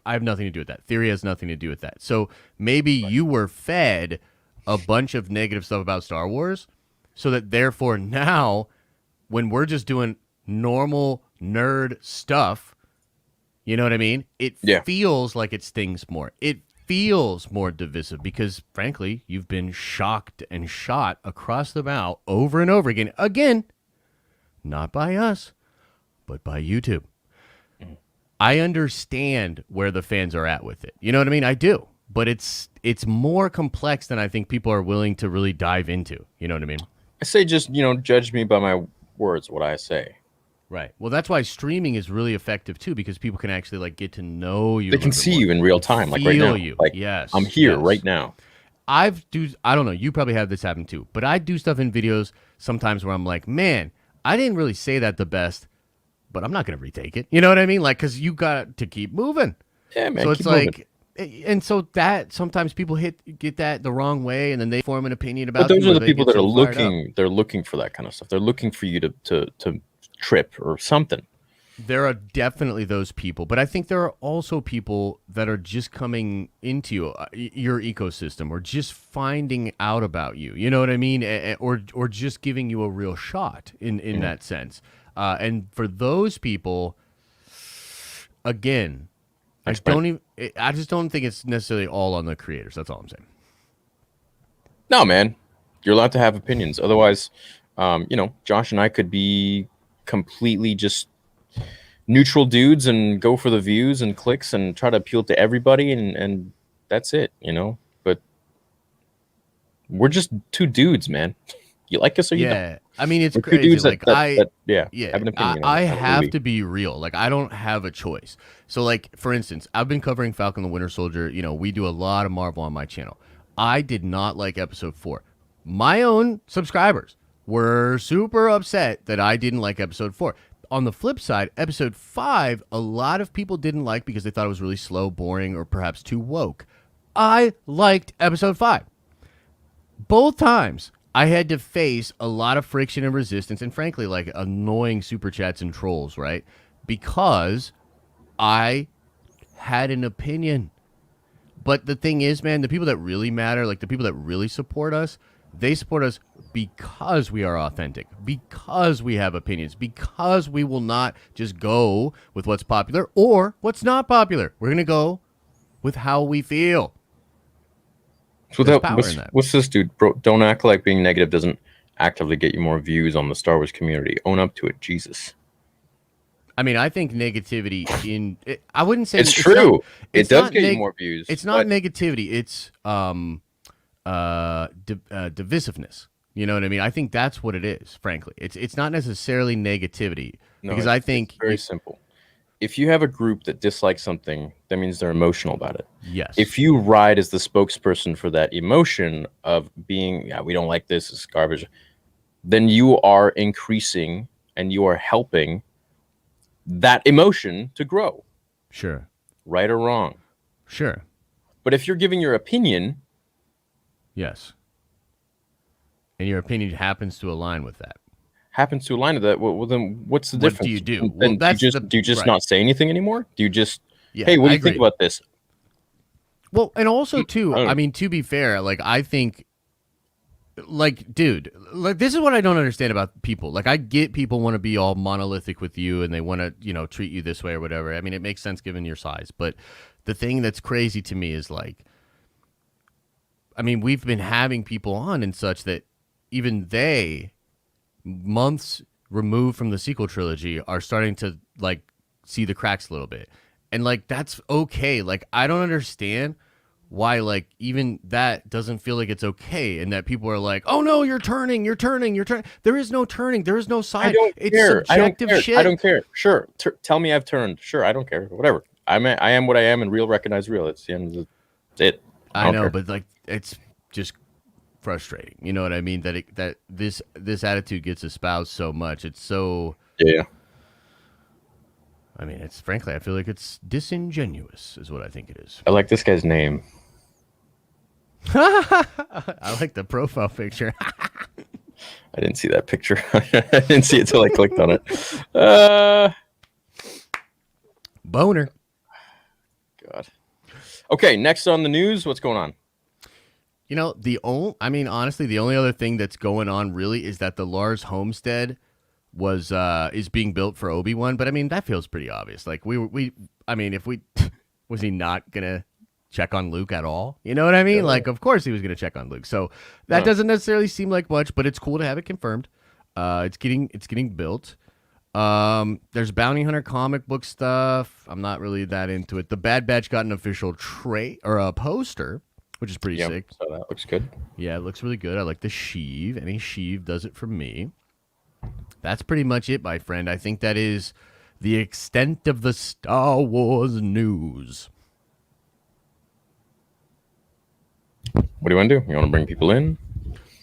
have nothing to do with that. Theory has nothing to do with that. So maybe you were fed a bunch of negative stuff about Star Wars, so that therefore now, when we're just doing normal nerd stuff, you know what I mean? It feels like it stings more. It feels more divisive because, frankly, you've been shocked and shot across the bow over and over again. Again, not by us, but by YouTube. I understand where the fans are at with it. You know what I mean? I do. But it's more complex than I think people are willing to really dive into. You know what I mean? I say just, judge me by my words, what I say. Right. Well, that's why streaming is really effective too, because people can actually get to know you. They can see you in real time, like right now. You. Like, yes. I'm here right now. I don't know. You probably have this happen too, but I do stuff in videos sometimes where I'm like, man, I didn't really say that the best, but I'm not going to retake it. You know what I mean? Like, because you got to keep moving. Yeah, man. So it's like, and so that sometimes people get that the wrong way, and then they form an opinion about. But those are the people that are looking. They're looking for that kind of stuff. They're looking for you to trip or something. There are definitely those people, but I think there are also people that are just coming into your ecosystem or just finding out about you. You know what I mean? Or just giving you a real shot in that sense. And for those people, again, I just don't think it's necessarily all on the creators. That's all I'm saying. No, man, you're allowed to have opinions. Otherwise, Josh and I could be completely just neutral dudes and go for the views and clicks and try to appeal to everybody, and that's it, But we're just two dudes, man. You like us or you don't? I mean, it's we're crazy. Dudes have an opinion. I have to be real. Like, I don't have a choice. So, like, for instance, I've been covering Falcon the Winter Soldier. We do a lot of Marvel on my channel. I did not like episode 4. My own subscribers were super upset that I didn't like episode 4. On the flip side, episode 5, a lot of people didn't like because they thought it was really slow, boring, or perhaps too woke. I liked episode 5. Both times, I had to face a lot of friction and resistance and, frankly, like annoying super chats and trolls, right? Because I had an opinion. But the thing is, man, the people that really matter, like the people that really support us, they support us because we are authentic, because we have opinions, because we will not just go with what's popular or what's not popular. We're going to go with how we feel. So what's this, dude? Bro, don't act like being negative doesn't actively get you more views on the Star Wars community. Own up to it, Jesus. I mean, I think negativity I wouldn't say it's true. It does get you more views. It's not negativity. It's divisiveness. You know what I mean? I think that's what it is, frankly. It's not necessarily negativity, because I think it's very simple. If you have a group that dislikes something, that means they're emotional about it. Yes. If you ride as the spokesperson for that emotion of being, we don't like this, it's garbage, then you are increasing and you are helping that emotion to grow. Sure. Right or wrong. Sure. But if you're giving your opinion. Yes. And your opinion happens to align with that. Happens to align with that. Well, then what's the difference? What do you do? Then do you just not say anything anymore? Do you just, hey, what do you think about this? Well, and also too, I mean, to be fair, like, I think, like, dude, like, this is what I don't understand about people. Like, I get people want to be all monolithic with you and they want to, treat you this way or whatever. I mean, it makes sense given your size. But the thing that's crazy to me is, like, I mean, we've been having people on and such that even they, months removed from the sequel trilogy, are starting to, like, see the cracks a little bit. And, like, that's okay. Like, I don't understand why, like, even that doesn't feel like it's okay, and that people are like, oh no, you're turning. There is no turning. There is no side. I don't care. Subjective shit. I don't care. Sure. Tell me I've turned. Sure. I don't care. Whatever. I am what I am, and real recognize real. It's the end of it. I know, but, like, it's just frustrating. You know what I mean? That this attitude gets espoused so much. It's so. Yeah. I mean, it's frankly, I feel like it's disingenuous, is what I think it is. I like this guy's name. I like the profile picture. I didn't see that picture. I didn't see it till I clicked on it. Boner. God. Okay, next on the news, what's going on? You know, honestly, the only other thing that's going on really is that the Lars homestead is being built for Obi-Wan, but I mean, that feels pretty obvious. Like if we was he not gonna check on Luke at all? You know what I mean? Yeah. Like, of course he was gonna check on Luke. So that doesn't necessarily seem like much, but it's cool to have it confirmed. It's getting built. There's Bounty Hunter comic book stuff. I'm not really that into it. The Bad Batch got an official a poster, which is pretty sick. So that looks good. Yeah, it looks really good. I like the sheave. Any sheave does it for me. That's pretty much it, my friend. I think that is the extent of the Star Wars news. What do you want to do? You want to bring people in?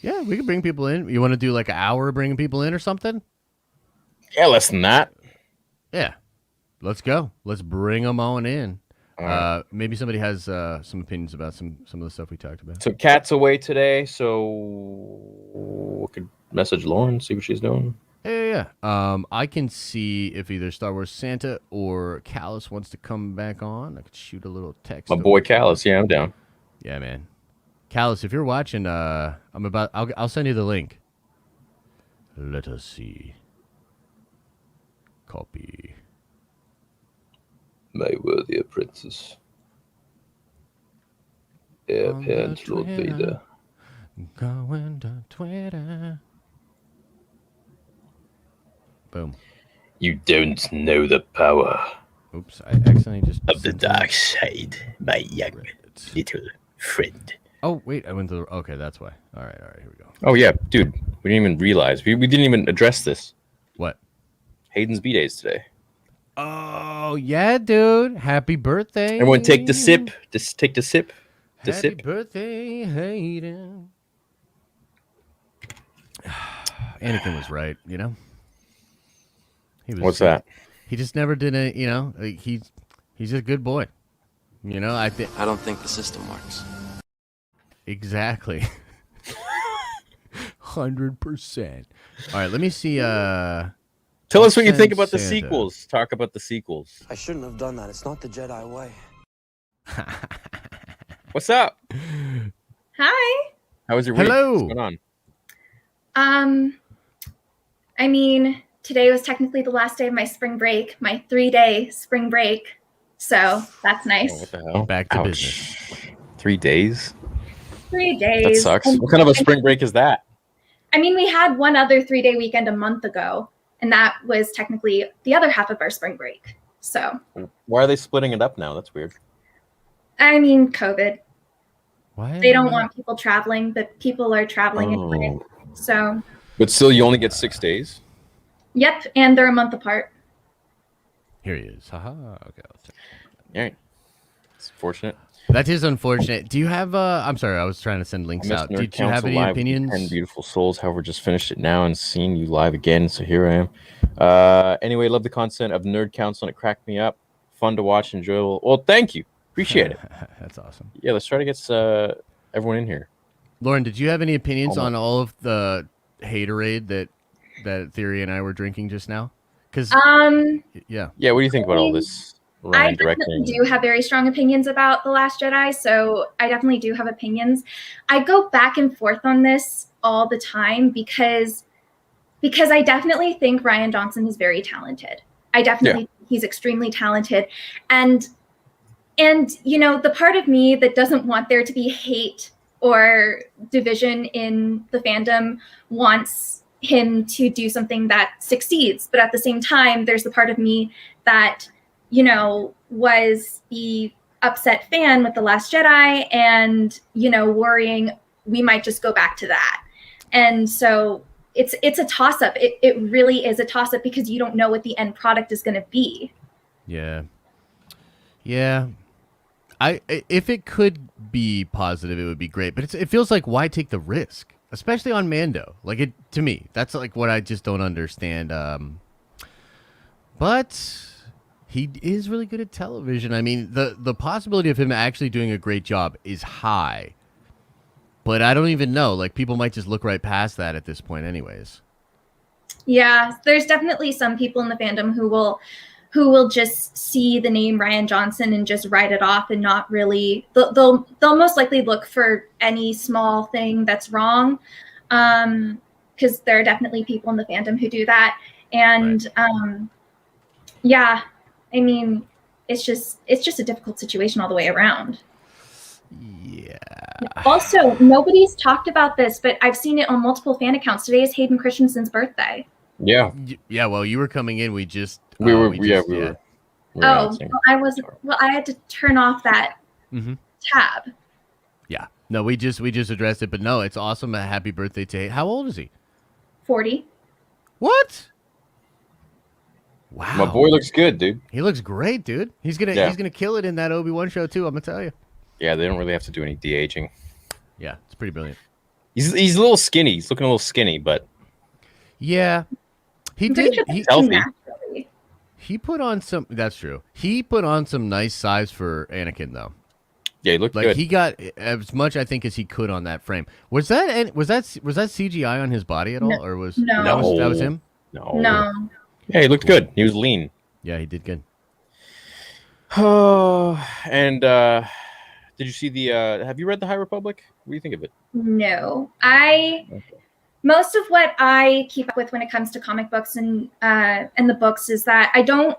Yeah, we can bring people in. You want to do like an hour bringing people in or something? Yeah, less than that. Yeah. Let's go. Let's bring them on in. Right. Maybe somebody has some opinions about some of the stuff we talked about. So Kat's away today, so we could message Lauren, see what she's doing. Yeah. I can see if either Star Wars Santa or Callus wants to come back on. I could shoot a little text. My boy Callus, yeah, I'm down. Yeah, man. Callus, if you're watching, I'll send you the link. Let us see. Copy. My worthy apprentice. Heir apparent Lord Vader. Going to Twitter. Boom. You don't know the power Oops, I accidentally just of the sent dark side, my young it. little friend. Oh, wait, I went to the... Okay, that's why. All right, here we go. Oh, yeah, dude. We didn't even realize. We didn't even address this. What? Hayden's B-Days today. Oh, yeah, dude. Happy birthday. Everyone take the sip. Just take the sip. The Happy sip. birthday, Hayden. Anakin was right, you know? What's that? He just never did it, you know? Like, he's a good boy. You know, I don't think the system works. Exactly. 100%. All right, let me see. Tell us what you think about the Santa. sequels. Talk about the sequels. I shouldn't have done that. It's not the Jedi way. What's up? Hi. How was your week? Hello. What's going I mean, today was technically the last day of my spring break, my 3-day spring break. So that's on? nice. Oh, what the hell? Back to Ouch. business. 3 days? 3 days. That sucks. What kind of a spring break is that? I mean, we had one other 3-day weekend a month ago, and that was technically the other half of our spring break. So, Why are they splitting it up now? That's weird. I mean, COVID. Why? They don't want people traveling, but people are traveling anyway. So, But still, you only get 6 days? yep, and they're a month apart. Here he is. Haha. Okay. All right. It's fortunate. That is unfortunate. Do you have? I'm sorry. I was trying to send I links missed out. Nerd Did you have Council any live with opinions? 10 beautiful souls. However, just finished it now and seeing you live again. So here I am. Anyway, love the content of Nerd Council and it cracked me up. Fun to watch, enjoyable. Well, thank you. Appreciate it. That's awesome. Yeah, let's try to get everyone in here. Lauren, did you have any opinions Hold on all of the haterade that Theory and I were drinking just now? Because yeah, Yeah, what do you think about all this? I Ryan definitely directing. do have very strong opinions about The Last Jedi, so I definitely do have opinions. I go back and forth on this all the time because I definitely think Rian Johnson is very talented. I definitely think he's extremely talented. And you know, the part of me that doesn't want there to be hate or division in the fandom wants him to do something that succeeds. But at the same time, there's the part of me that, you know, was the upset fan with The Last Jedi and, you know, worrying we might just go back to that. And so it's a toss-up. It really is a toss-up because you don't know what the end product is going to be. yeah. If it could be positive, it would be great. But it feels like why take the risk, especially on Mando? Like it to me, that's like what I just don't understand. But he is really good at television. I mean, the possibility of him actually doing a great job is high. But I don't even know. Like people might just look right past that at this point, anyways. Yeah, there's definitely some people in the fandom who will just see the name Rian Johnson and just write it off and not really. They'll most likely look for any small thing that's wrong, because there are definitely people in the fandom who do that. And yeah, I mean, it's just a difficult situation all the way around. Yeah. Also, nobody's talked about this, but I've seen it on multiple fan accounts. Today is Hayden Christensen's birthday. Yeah, Yeah. Well, you were coming in. We were. Yeah. Oh, well, I had to turn off that tab. Yeah. No, we just addressed it, but no, it's awesome. Happy birthday to Hayden. How old is he? 40. What? Wow. my boy looks good, dude. He looks great, dude. He's gonna kill it in that Obi-Wan show too. I'm gonna tell you. Yeah, they don't really have to do any de-aging. Yeah, it's pretty brilliant. He's a little skinny. He's looking a little skinny, but Yeah, he I'm pretty did. sure He, that's too healthy. naturally. he put on some. That's true. He put on some nice size for Anakin, though. yeah, he looked Like good. he got as much, I think, as he could on that frame. Was that CGI on his body at all, or was No. that was him? No. Yeah, he looked good. He was lean. Yeah, he did good. And did you see the? Have you read the High Republic? What do you think of it? No. Most of what I keep up with when it comes to comic books and the books is that I don't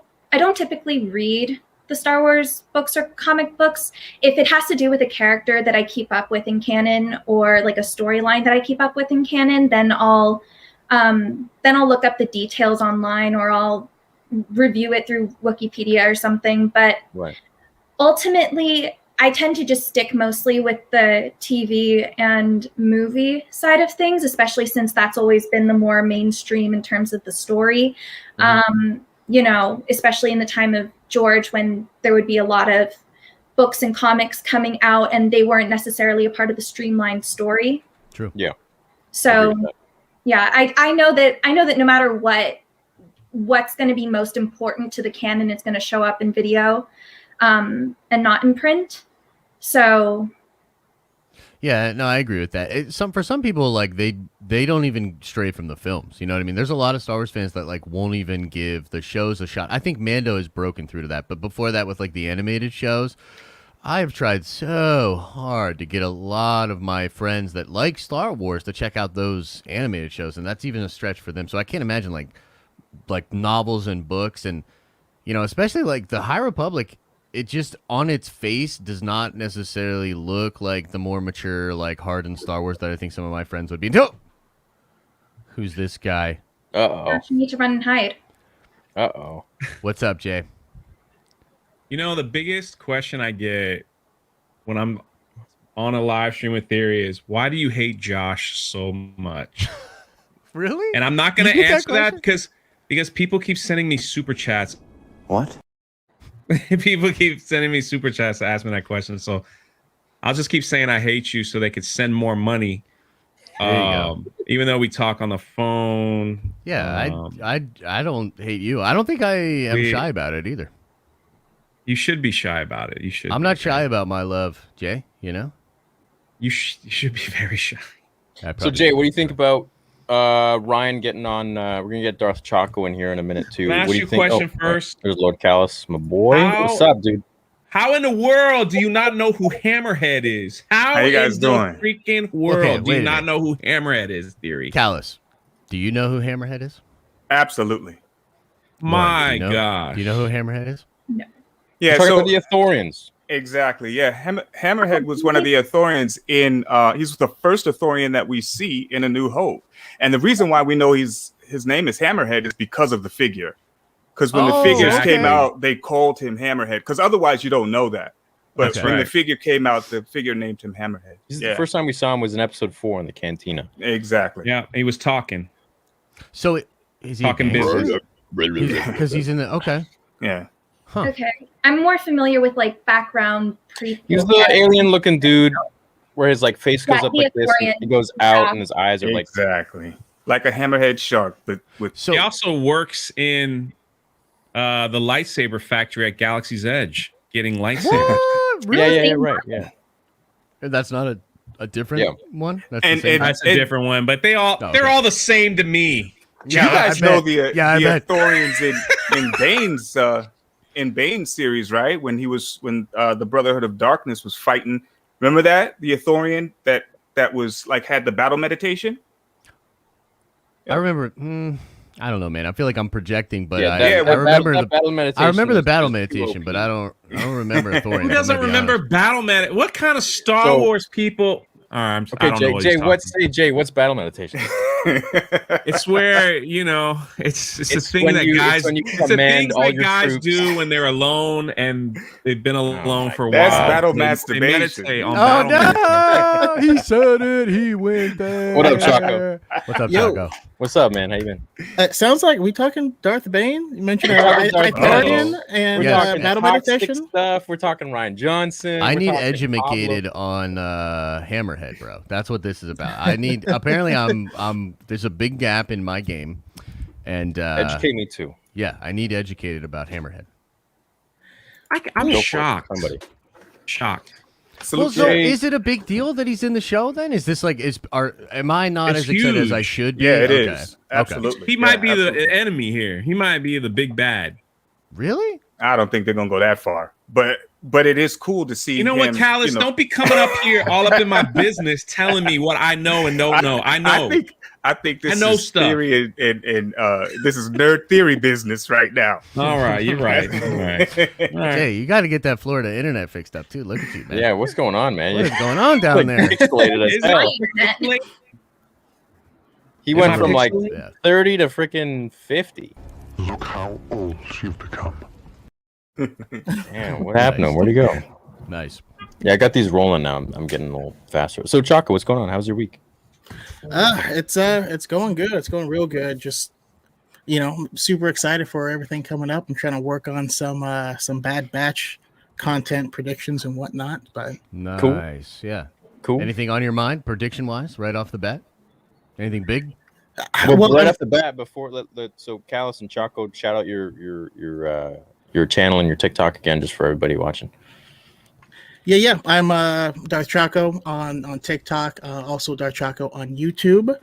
typically read the Star Wars books or comic books. If it has to do with a character that I keep up with in canon or like a storyline that I keep up with in canon, then I'll look up the details online or I'll review it through Wikipedia or something. But Right. ultimately, I tend to just stick mostly with the TV and movie side of things, especially since that's always been the more mainstream in terms of the story. Especially in the time of George, when there would be a lot of books and comics coming out and they weren't necessarily a part of the streamlined story. True. Yeah. So yeah, I know that no matter what's going to be most important to the canon, it's going to show up in video and not in print. So Yeah, no, I agree with that. For some people, like they don't even stray from the films. You know what I mean? There's a lot of Star Wars fans that like won't even give the shows a shot. I think Mando has broken through to that, but before that, with like the animated shows, I have tried so hard to get a lot of my friends that like Star Wars to check out those animated shows, and that's even a stretch for them. So I can't imagine like novels and books, and especially like the High Republic. It just on its face does not necessarily look like the more mature, like hardened Star Wars that I think some of my friends would be. No, who's this guy? Uh you need to run and hide. oh. What's up, Jay? The biggest question I get when I'm on a live stream with Theory is, why do you hate Josh so much? Really? And I'm not going You to get that answer that question? because people keep sending me super chats. What? People keep sending me super chats to ask me that question. So I'll just keep saying I hate you so they could send more money. There you go. Even though we talk on the phone. Yeah, I don't hate you. I don't think I am shy about it either. You should be shy about it. You should. I'm not shy about my love, Jay. You should be very shy. So Jay, what do you think about Ryan getting on? We're gonna get Darth Chaco in here in a minute too. Can I ask What do you you a think? question first? There's Lord Callus, my boy. What's up, dude? How in the world do you not know who Hammerhead is? How you guys in doing? the freaking world Okay, do wait you a not minute. know who Hammerhead is, Theory? Callus, do you know who Hammerhead is? Absolutely. My Lauren, do you know- God. Do you know who Hammerhead is? Yeah. Talking So about the Ithorians. exactly. Yeah. Hammerhead was one of the Ithorians in. He's the first Ithorian that we see in A New Hope, and the reason why we know his name is Hammerhead is because of the figure. Because when the figures okay. came out, they called him Hammerhead. Because otherwise, you don't know that. But Okay. when the Right. figure came out, the figure named him Hammerhead. The first time we saw him was in episode 4 in the cantina. Exactly. Yeah, he was talking. So is he Talking business. Because he's in the okay. Yeah. Huh. Okay, I'm more familiar with like background prequel. He's the alien-looking dude where his like face goes Yeah, up the like this. And Ithorian. he goes out, Yeah. and his eyes are like. Exactly. Like a hammerhead shark, but with So He also works in the lightsaber factory at Galaxy's Edge, getting lightsabers. what? Really? Yeah, right, yeah. That's not a different one. That's And- the same. and- That's a different one, but they're okay. all the same to me. you guys I know bet. the I bet. Ithorians in Bane's series, right? When the Brotherhood of Darkness was fighting. Remember that? The Ithorian that was like had the battle meditation? I remember. I don't know, man. I feel like I'm projecting, but Yeah, I remember that battle meditation. I remember the is battle just meditation, OP. but I don't remember Thorian. Who doesn't remember Battle Med? What kind of Star So- Wars people? All right, I Okay, don't Jay. know what Jay, he's what's battle meditation? It's where it's the It's thing when that you- it's guys when you it's the command things all that your guys troops. do when they're alone and they've been alone for a That's while. battle They masturbation. meditate on Oh battle no! He said it. He went there. What up, Chaco? What's up, Yo. Chaco? What's up, man? How you been? Sounds like we talking Darth Bane. You mentioned We're talking Darth Ithorian Bane. and We're talking battle toxic meditation. stuff. We're talking Ryan Johnson. I We're need talking educated on Hammerhead, bro. That's what this is about. I need. Apparently, I'm. There's a big gap in my game, and Pablo. Educate me too. yeah, I need educated about Hammerhead. I'm Go for it, shocked. Somebody. Shocked. Well, Salute so Jay. is it a big deal that he's in the show? Then is this like am I not It's as excited as I huge. should be? Yeah, it Okay. is. Okay. Absolutely. He might Yeah, be absolutely. the enemy here. He might be the big bad. Really? I don't think they're gonna go that far, but it is cool to see. You know what, him, Callis? you know- Don't be coming up here all up in my business telling me what I know and don't know. I know. I think this I know is stuff. theory and this is nerd theory business right now. All right, you're right. All right. All right. Hey, you got to get that Florida internet fixed up too. Look at you, man. Yeah, what's going on, man? What is going on down there? Pixelated as Is hell. it- He Is went it from like pixelated? Yeah. 30 to freaking 50. Look how old you've become. Damn, what happened to him? Where'd he go? Nice. Yeah, I got these rolling now. I'm getting a little faster. So, Chaco, what's going on? How's your week? It's going good. It's going real good. Just super excited for everything coming up. I'm trying to work on some Bad Batch content predictions and whatnot. But Nice. Yeah. Cool. Anything on your mind, prediction wise, right off the bat? Anything big? Well, right off the bat, before so Callis and Chaco, shout out your channel and your TikTok again, just for everybody watching. Yeah. I'm Darth Chaco on TikTok, also Darth Chaco on YouTube.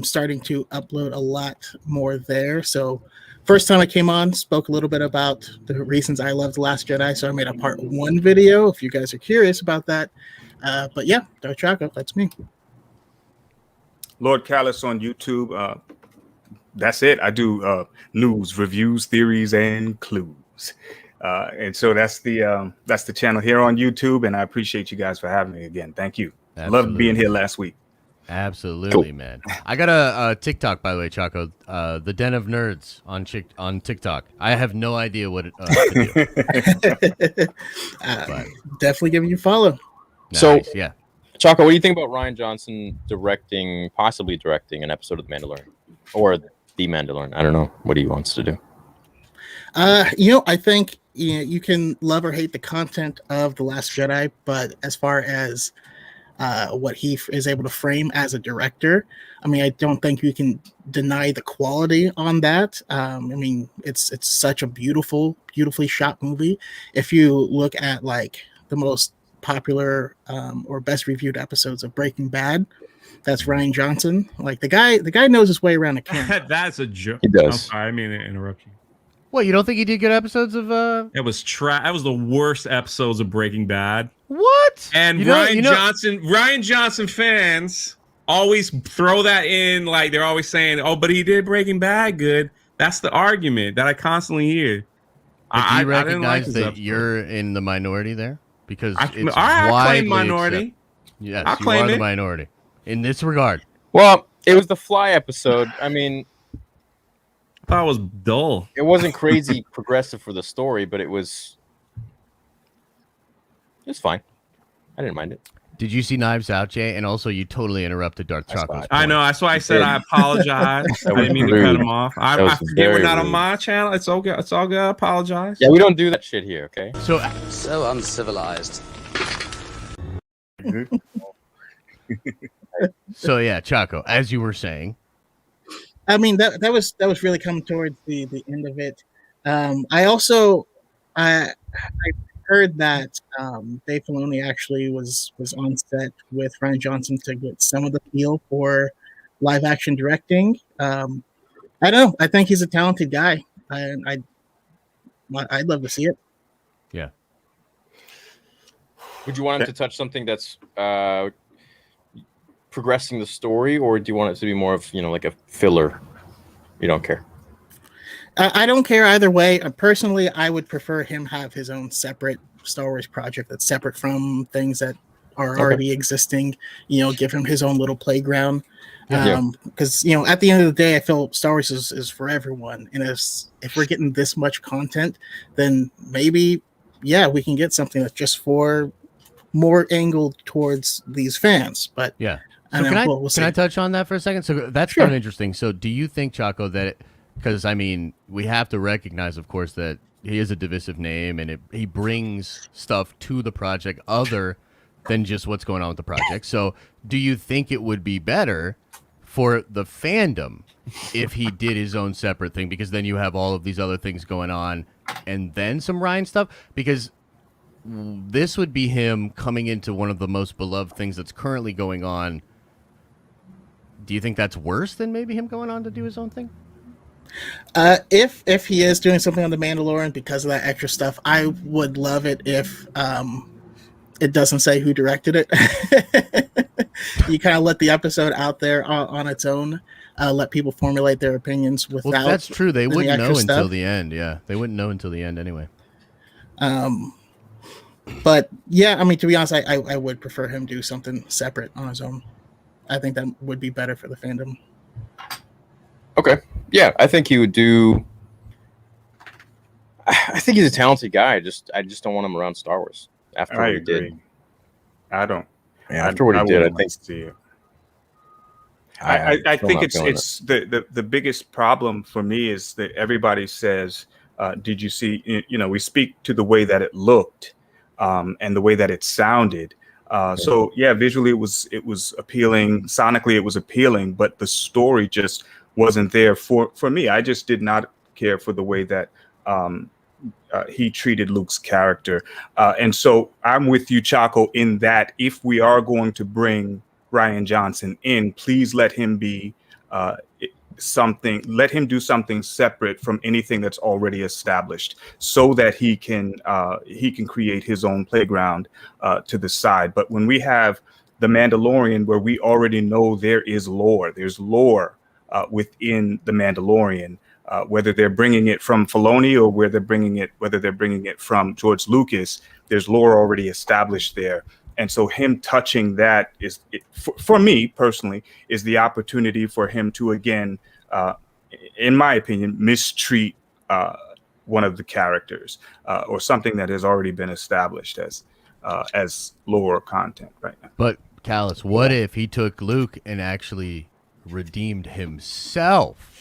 Starting to upload a lot more there. So first time I came on, spoke a little bit about the reasons I love The Last Jedi. So I made a part 1 video if you guys are curious about that. But yeah, Darth Chaco, that's me. Lord Callis on YouTube. That's it. I do news, reviews, theories, and clues. And so that's the channel here on YouTube, and I appreciate you guys for having me again. Thank you. Loved being here last week. Absolutely, man. I got a TikTok, by the way, Chaco. The Den of Nerds on TikTok. I have no idea what it to do. Definitely giving you a follow. So- Nice, yeah. Chaco, what do you think about Ryan Johnson possibly directing an episode of The Mandalorian? Or The Mandalorian? I don't know what he wants to do. I think you can love or hate the content of The Last Jedi, but as far as what he is able to frame as a director, I mean, I don't think you can deny the quality on that. I mean, it's such a beautifully shot movie. If you look at like the most popular or best reviewed episodes of Breaking Bad, that's Ryan Johnson. Like the guy knows his way around a camera. That's a joke. He does. I'm sorry, I mean to interrupt you. What, you don't think he did good episodes of That was That was the worst episodes of Breaking Bad. what? And Ryan Johnson fans always throw that in, like they're always saying, "Oh, but he did Breaking Bad good." That's the argument that I constantly hear. But do you I didn't like recognize his that episode. you're in the minority there? Because I it's claim widely minority. Yes, I you claim are the it. minority in this regard. Well, it was the Fly episode. I mean, I thought it was dull. it wasn't crazy progressive for the story, but it was fine. I didn't mind it. Did you see Knives Out, Jay? And also, you totally interrupted Darth That's Chaco's fine. I know. That's why I said I apologize. I didn't mean to cut him off. I was forget we're very not on rude. my channel. It's okay. It's all good. I apologize. Yeah, we don't do that shit here, okay? So, So uncivilized. so yeah, Chaco, as you were saying, I mean that was really coming towards the end of it. I also I heard that Dave Filoni actually was on set with Ryan Johnson to get some of the feel for live action directing. I don't know. I think he's a talented guy. I'd love to see it. yeah. Would you want him to touch something that's progressing the story, or do you want it to be more of, like a filler? You don't care. I don't care either way. Personally, I would prefer him have his own separate Star Wars project that's separate from things that are already existing. Give him his own little playground. Because at the end of the day, I feel Star Wars is for everyone, and if we're getting this much content, then maybe we can get something that's just for more angled towards these fans. But Yeah. So can I touch on that for a second? So that's kind of interesting. So do you think, Chaco, that because I mean we have to recognize, of course, that he is a divisive name and he brings stuff to the project other than just what's going on with the project. So do you think it would be better for the fandom if he did his own separate thing, because then you have all of these other things going on and then some Ryan stuff? Because this would be him coming into one of the most beloved things that's currently going on. Do you think that's worse than maybe him going on to do his own thing? If he is doing something on The Mandalorian because of that extra stuff, I would love it if it doesn't say who directed it. You kind of let the episode out there on its own, let people formulate their opinions without. Well, that's true. They wouldn't know stuff. until the end. Yeah, they wouldn't know until the end anyway. But yeah, I mean, to be honest, I would prefer him do something separate on his own. I think that would be better for the fandom. Okay. Yeah, I think he would do. I think he's a talented guy. I just don't want him around Star Wars after I what he agree. did. I don't. Yeah, after what he did, I wouldn't think. see it. I'm I still think not feeling it's the biggest problem for me is that everybody says, "Did you see?" We speak to the way that it looked, and the way that it sounded. So yeah, visually it was appealing. Sonically, it was appealing, but the story just wasn't there for me. I just did not care for the way that he treated Luke's character, and so I'm with you, Chaco, in that if we are going to bring Ryan Johnson in, please let him be something. Let him do something separate from anything that's already established, so that he can create his own playground to the side. But when we have The Mandalorian, where we already know there's lore within The Mandalorian, whether they're bringing it from Filoni or whether they're bringing it from George Lucas, there's lore already established there. And so him touching that for me personally, is the opportunity for him to, again, in my opinion, mistreat one of the characters or something that has already been established as lore content right now. But Callus, what if he took Luke and actually redeemed himself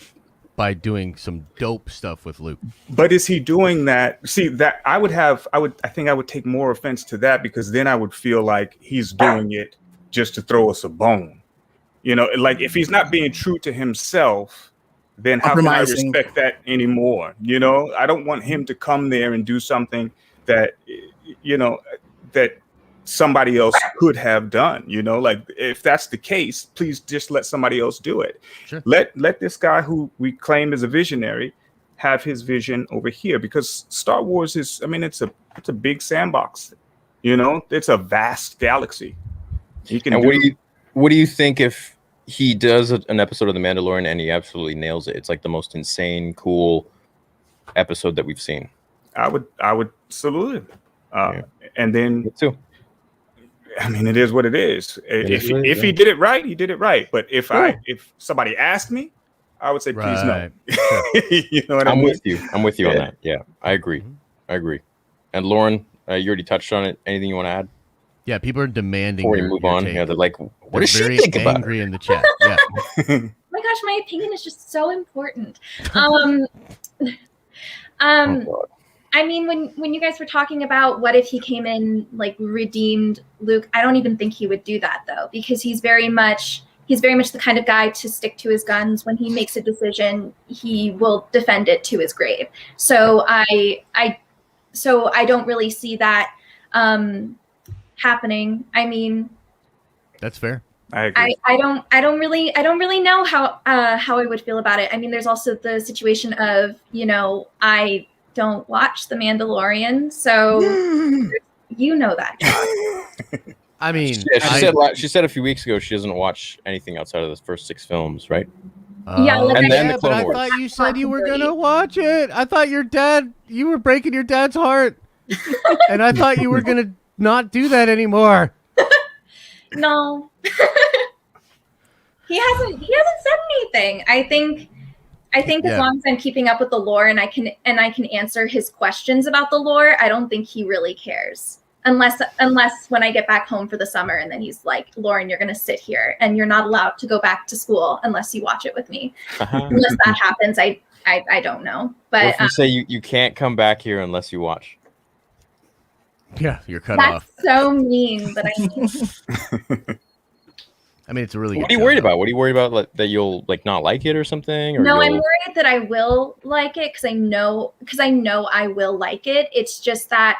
by doing some dope stuff with Luke? But is he doing that? See, that I think I would take more offense to that, because then I would feel like he's doing it just to throw us a bone. Like if he's not being true to himself, then how can I respect that anymore? I don't want him to come there and do something that, that somebody else could have done. Like if that's the case, please just let somebody else do it. Sure. Let this guy who we claim is a visionary have his vision over here, because Star Wars is, it's a big sandbox. It's a vast galaxy. He can. And what do you think if he does an episode of The Mandalorian and he absolutely nails it? It's like the most insane, cool episode that we've seen. I would salute him. And then Me too. it is what it is. If he did it right, he did it right. But if somebody asked me, I would say, please no. You know what I mean? I'm with you on that. Yeah, I agree. And Lauren, you already touched on it. Anything you want to add? Yeah, people are demanding. Before we move on, take. yeah, they're like, what They're does she very think about it? angry in the chat. Yeah. Oh my gosh, my opinion is just so important. Oh, God. I mean, when you guys were talking about what if he came in like redeemed Luke, I don't even think he would do that though, because he's very much the kind of guy to stick to his guns. When he makes a decision, he will defend it to his grave. So I don't really see that happening. I mean, That's fair. I agree. I don't really know how I would feel about it. I mean, there's also the situation of, I don't watch The Mandalorian, so you know that, Josh. I mean, Yeah, she said a few weeks ago she doesn't watch anything outside of the first 6 films, right? Yeah, like And then yeah, the but Clone I Wars. thought you said you were gonna watch it. I thought you were breaking your dad's heart, and I thought you were gonna not do that anymore. No. He hasn't said anything. I think as Yeah. long as I'm keeping up with the lore and I can answer his questions about the lore, I don't think he really cares. Unless when I get back home for the summer and then he's like, Lauren, you're gonna sit here and you're not allowed to go back to school unless you watch it with me. Unless that happens, I don't know. What But if you say you can't come back here unless you watch? Yeah, you're cut that's off. so mean. But I mean, I mean, it's a really. What are good you show, worried though. about? What are you worried about? Like, that you'll like not like it or something? Or no, I'm you'll- worried that I will like it because I know I will like it. It's just that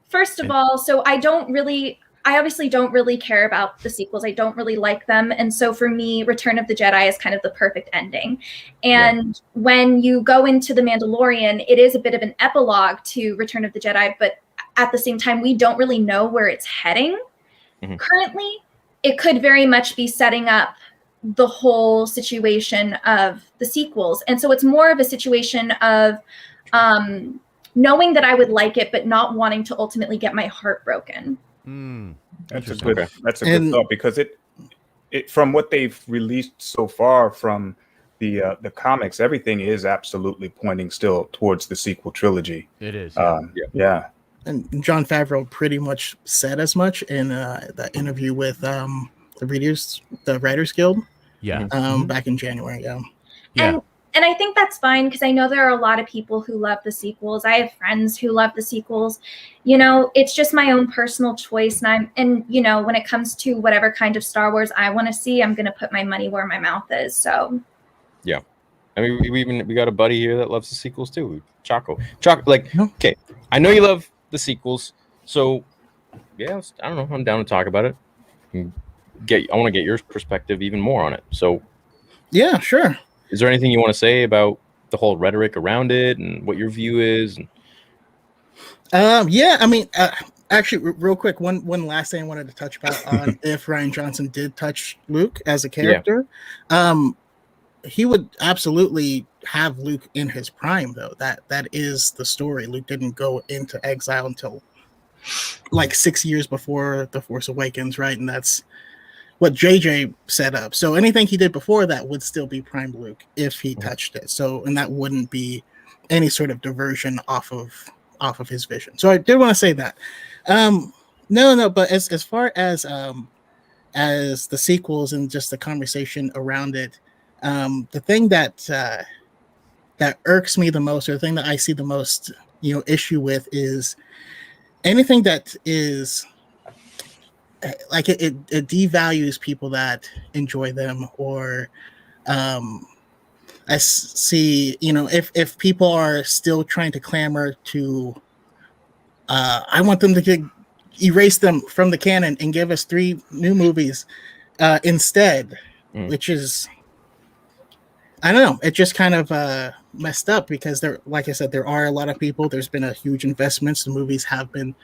first of all, so I obviously don't really care about the sequels. I don't really like them. And so for me, Return of the Jedi is kind of the perfect ending. And when you go into The Mandalorian, it is a bit of an epilogue to Return of the Jedi, but at the same time, we don't really know where it's heading. Mhm. Currently, it could very much be setting up the whole situation of the sequels. And so it's more of a situation of knowing that I would like it, but not wanting to ultimately get my heart broken. That's a Interesting. good. That's a good And- thought because it from what they've released so far from the comics, everything is absolutely pointing still towards the sequel trilogy. It is. Yeah. And John Favreau pretty much said as much in that interview with the Writers Guild Yeah. back in January. Yeah. Yeah. And I think that's fine because I know there are a lot of people who love the sequels. I have friends who love the sequels. It's just my own personal choice. And when it comes to whatever kind of Star Wars I want to see, I'm going to put my money where my mouth is. So I mean, we got a buddy here that loves the sequels too. Choco. Like, No. okay, I know you love the sequels, so yeah, I don't know. I'm down to talk about it. I want to get your perspective even more on it. So, Yeah, sure. is there anything you want to say about the whole rhetoric around it and what your view is? Yeah, I mean, actually, real quick, one last thing I wanted to touch about on if Rian Johnson did touch Luke as a character, he would absolutely have Luke in his prime, though. That is the story. Luke didn't go into exile until like 6 years before The Force Awakens, right? And that's what JJ set up. So anything he did before that would still be prime Luke if he touched it. So, and that wouldn't be any sort of diversion off of his vision. So I did want to say that. No, but as far as the sequels and just the conversation around it, the thing that irks me the most, or the thing that I see the most, issue with, is anything that is like it devalues people that enjoy them, or I see, if people are still trying to clamor to, I want them to erase them from the canon and give us 3 new movies instead, which is, I don't know, it just kind of messed up because like I said, there are a lot of people. There's been a huge investments. The movies have been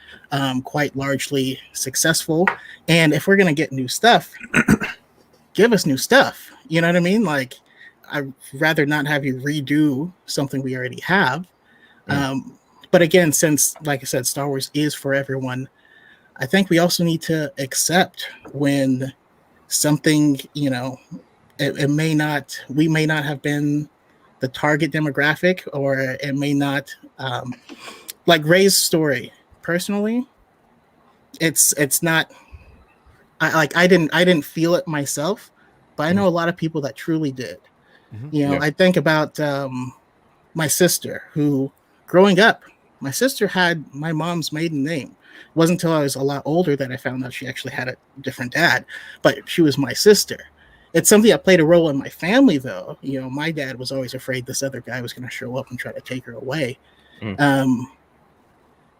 quite largely successful, and if we're gonna get new stuff, give us new stuff. You know what I mean? Like, I'd rather not have you redo something we already have. But again, since, like I said, Star Wars is for everyone, I think we also need to accept when something, we may not have been the target demographic, or it may not, like Rey's story personally, it's not. I didn't feel it myself, but I know a lot of people that truly did. You know, Yeah. I think about my sister, who growing up, my sister had my mom's maiden name. It wasn't until I was a lot older that I found out she actually had a different dad, but she was my sister. It's something that played a role in my family, though. You know, my dad was always afraid this other guy was going to show up and try to take her away.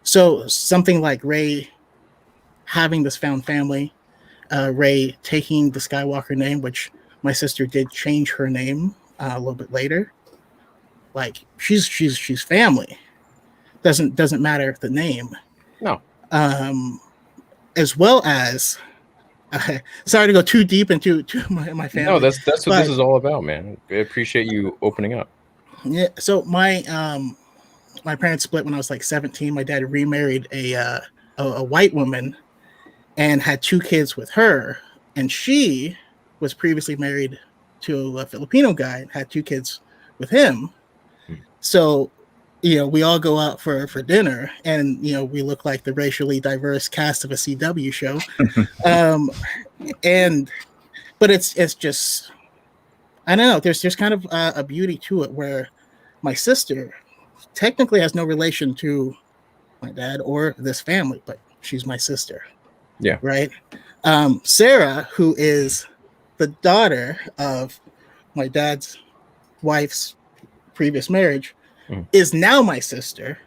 So something like Rey having this found family, Rey taking the Skywalker name, which my sister did change her name a little bit later. Like she's family. Doesn't matter the name. No. As well as, sorry to go too deep into my family. No, that's what this is all about, man. I appreciate you opening up. Yeah. So my parents split when I was like 17. My dad remarried a white woman and had 2 kids with her, and she was previously married to a Filipino guy and had 2 kids with him. So, you know, we all go out for dinner, and you know, we look like the racially diverse cast of a CW show. But it's just, I don't know. There's kind of a beauty to it where my sister technically has no relation to my dad or this family, but she's my sister. Yeah. Right. Sarah, who is the daughter of my dad's wife's previous marriage, is now my sister.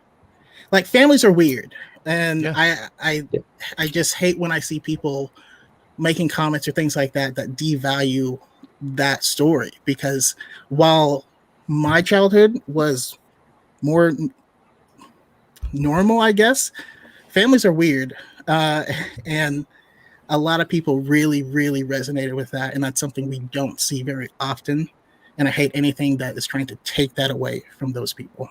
Like, families are weird, and Yeah. I just hate when I see people making comments or things like that devalue that story, because while my childhood was more normal, I guess, families are weird, and a lot of people really resonated with that, and that's something we don't see very often. And I hate anything that is trying to take that away from those people.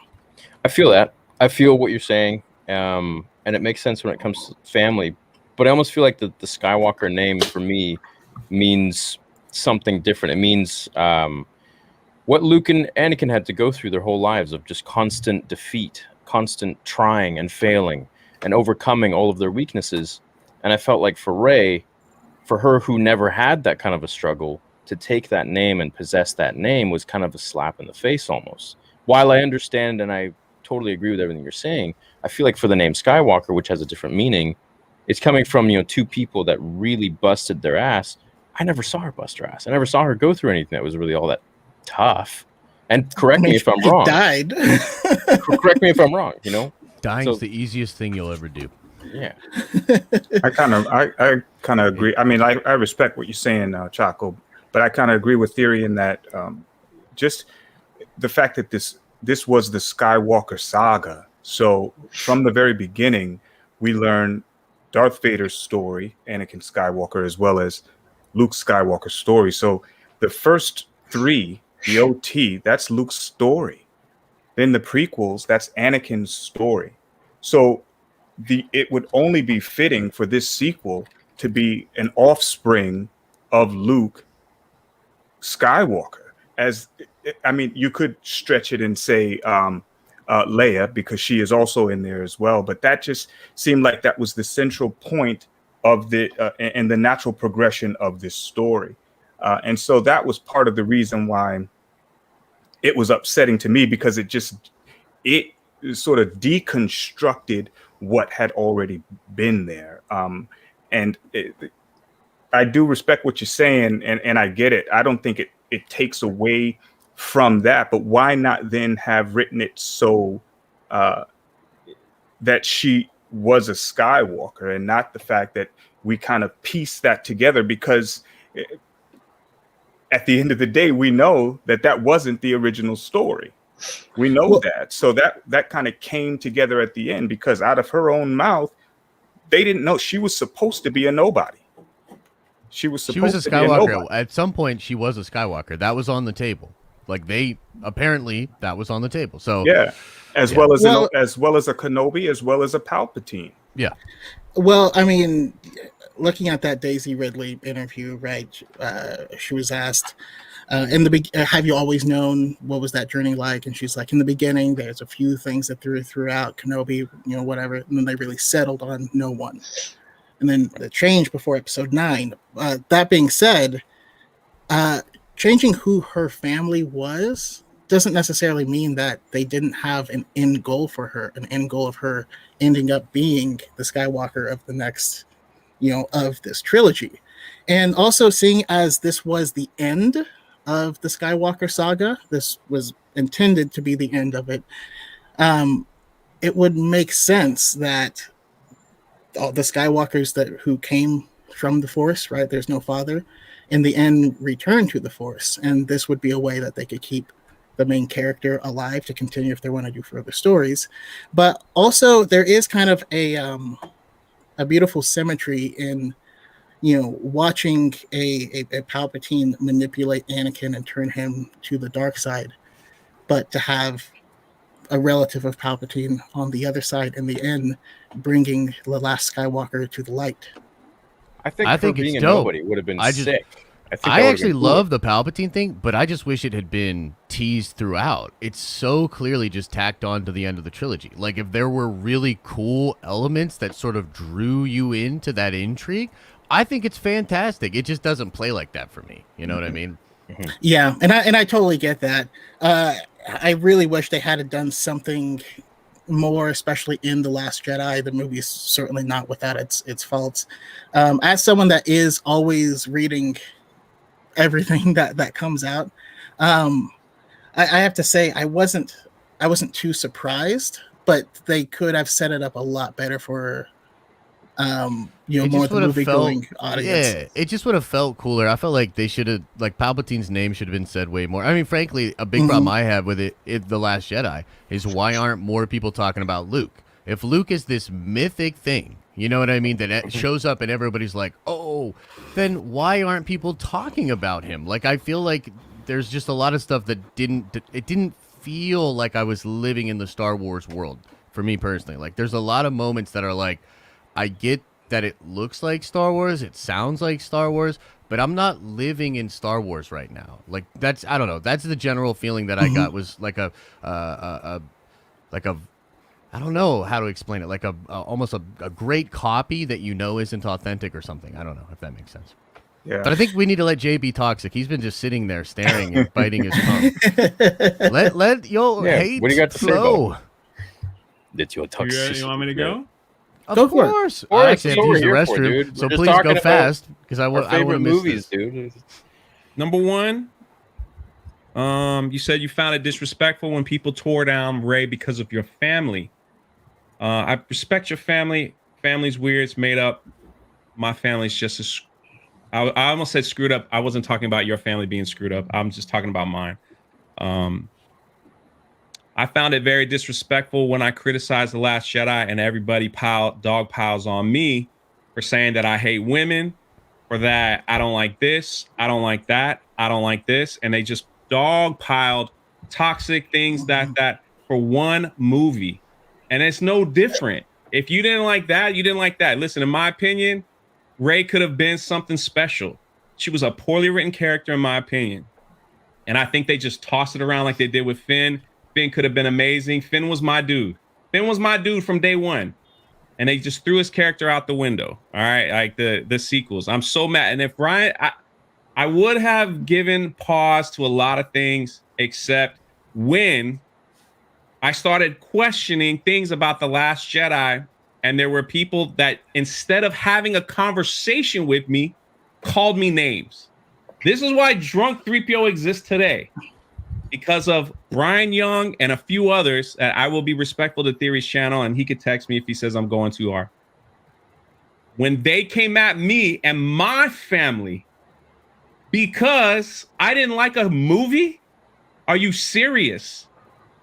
I feel that. I feel what you're saying, and it makes sense when it comes to family. But I almost feel like the Skywalker name for me means something different. It means what Luke and Anakin had to go through their whole lives of just constant defeat, constant trying and failing, and overcoming all of their weaknesses. And I felt like for Rey, for her who never had that kind of a struggle, to take that name and possess that name was kind of a slap in the face almost. While I understand and I totally agree with everything you're saying, I feel like for the name Skywalker, which has a different meaning, it's coming from, you know, 2 people that really busted their ass. I never saw her bust her ass. I never saw her go through anything that was really all that tough. And correct me if I'm She wrong. died. Correct me if I'm wrong, you know? Dying's the easiest thing you'll ever do. Yeah. I kind of agree. I mean, I respect what you're saying, Chaco, but I kind of agree with Theory in that just the fact that this was the Skywalker saga. So from the very beginning, we learn Darth Vader's story, Anakin Skywalker, as well as Luke Skywalker's story. So the first 3, the OT, that's Luke's story. Then the prequels, that's Anakin's story. So it would only be fitting for this sequel to be an offspring of Luke Skywalker. I mean, you could stretch it and say Leia, because she is also in there as well. But that just seemed like that was the central point of and the natural progression of this story. And so that was part of the reason why it was upsetting to me, because it sort of deconstructed what had already been there. I do respect what you're saying, and I get it. I don't think it takes away from that, but why not then have written it so that she was a Skywalker, and not the fact that we kind of piece that together, because at the end of the day, we know that wasn't the original story. We know that. So that kind of came together at the end, because out of her own mouth, they didn't know she was supposed to be a nobody. She was a Skywalker. At some point, she was a Skywalker. That was on the table. Like, apparently that was on the table. So yeah, as well as a Kenobi, as well as a Palpatine. Yeah. Well, I mean, looking at that Daisy Ridley interview, right? She was asked, have you always known, what was that journey like? And she's like, in the beginning, there's a few things that threw out Kenobi, whatever, and then they really settled on no one. And then the change before episode 9. That being said, changing who her family was doesn't necessarily mean that they didn't have an end goal for her, an end goal of her ending up being the Skywalker of the next, of this trilogy. And also, seeing as this was the end of the Skywalker saga, this was intended to be the end of it, it would make sense that all the Skywalkers who came from the Force, right, there's no father, in the end return to the Force. And this would be a way that they could keep the main character alive to continue if they want to do further stories. But also there is kind of a beautiful symmetry in watching a Palpatine manipulate Anakin and turn him to the dark side, but to have a relative of Palpatine on the other side in the end, bringing the last Skywalker to the light. I think it's being a dope. nobody would have been I sick. I actually love the Palpatine thing, but I just wish it had been teased throughout. It's so clearly just tacked on to the end of the trilogy. Like, if there were really cool elements that sort of drew you into that intrigue, I think it's fantastic. It just doesn't play like that for me. You know what I mean? Yeah, and I totally get that. I really wish they had done something more, especially in The Last Jedi. The movie is certainly not without its faults. As someone that is always reading everything that comes out, I have to say I wasn't too surprised, but they could have set it up a lot better for more the movie going audience. Yeah, it just would have felt cooler. I felt like they should have, like, Palpatine's name should have been said way more. I mean, frankly, a big problem I have with it, The Last Jedi, is why aren't more people talking about Luke? If Luke is this mythic thing, you know what I mean, that it shows up and everybody's like, oh, then why aren't people talking about him? Like, I feel like there's just a lot of stuff that didn't feel like I was living in the Star Wars world for me personally. Like, there's a lot of moments that are like, I get that it looks like Star Wars, it sounds like Star Wars, but I'm not living in Star Wars right now. Like, I don't know. That's the general feeling that I got, was like a I don't know how to explain it. Like almost a great copy that isn't authentic or something. I don't know if that makes sense. Yeah. But I think we need to let Jay be toxic. He's been just sitting there staring and biting his tongue. Let your hate what do you got to say flow. about It's your toxicity. You want me to go? Of course. I actually have to use the restroom, so please go fast because I want to miss movies, this. dude. Number one, you said you found it disrespectful when people tore down Rey because of your family. I respect your family. Family's weird. It's made up. My family's just as... I almost said screwed up. I wasn't talking about your family being screwed up. I'm just talking about mine. I found it very disrespectful when I criticized The Last Jedi and everybody dog piles on me for saying that I hate women, or that I don't like this, I don't like that, I don't like this. And they just dog piled toxic things that for one movie. And it's no different. If you didn't like that, you didn't like that. Listen, in my opinion, Rey could have been something special. She was a poorly written character, in my opinion. And I think they just tossed it around like they did with Finn. Finn could have been amazing. Finn was my dude. Finn was my dude from day one. And they just threw his character out the window. All right, like the sequels. I'm so mad. And if Ryan, I would have given pause to a lot of things, except when I started questioning things about The Last Jedi, and there were people that, instead of having a conversation with me, called me names. This is why Drunk 3PO exists today. Because of Brian Young and a few others, I will be respectful to Theory's channel, and he could text me if he says I'm going too hard. When they came at me and my family because I didn't like a movie, are you serious?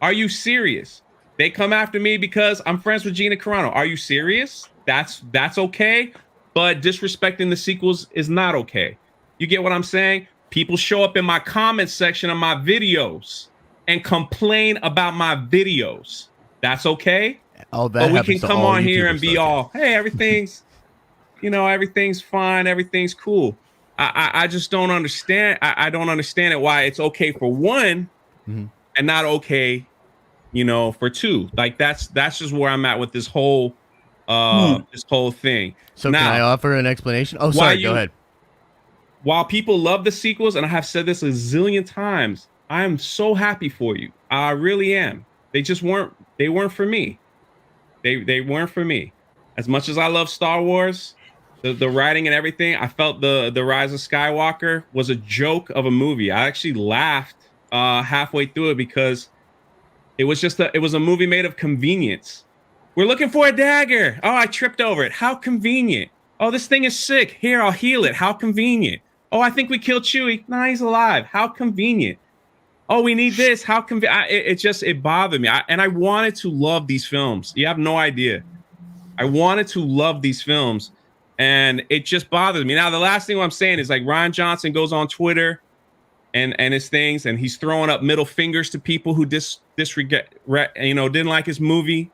Are you serious? They come after me because I'm friends with Gina Carano. Are you serious? That's okay, but disrespecting the sequels is not okay. You get what I'm saying? People show up in my comment section of my videos and complain about my videos. That's okay. Oh, that but we can happens to come all on here YouTubers, and be though. all, hey, everything's, everything's fine, everything's cool. I just don't understand. I don't understand it why it's okay for one Mhm. and not okay, for two. Like that's just where I'm at with this whole thing. So can I Now, offer an explanation? Oh, why sorry. Go you- ahead. while people love the sequels, and I have said this a zillion times, I am so happy for you. I really am. They just weren't. They weren't for me. They weren't for me. As much as I love Star Wars, the writing and everything, I felt the Rise of Skywalker was a joke of a movie. I actually laughed halfway through it because it was a movie made of convenience. We're looking for a dagger. Oh, I tripped over it. How convenient. Oh, this thing is sick. Here, I'll heal it. How convenient. Oh, I think we killed Chewie. Nah, he's alive. How convenient. Oh, we need this. How convenient. It bothered me. And I wanted to love these films. You have no idea. I wanted to love these films, and it just bothered me. Now, the last thing I'm saying is like Rian Johnson goes on Twitter and his things, and he's throwing up middle fingers to people who disregard, didn't like his movie,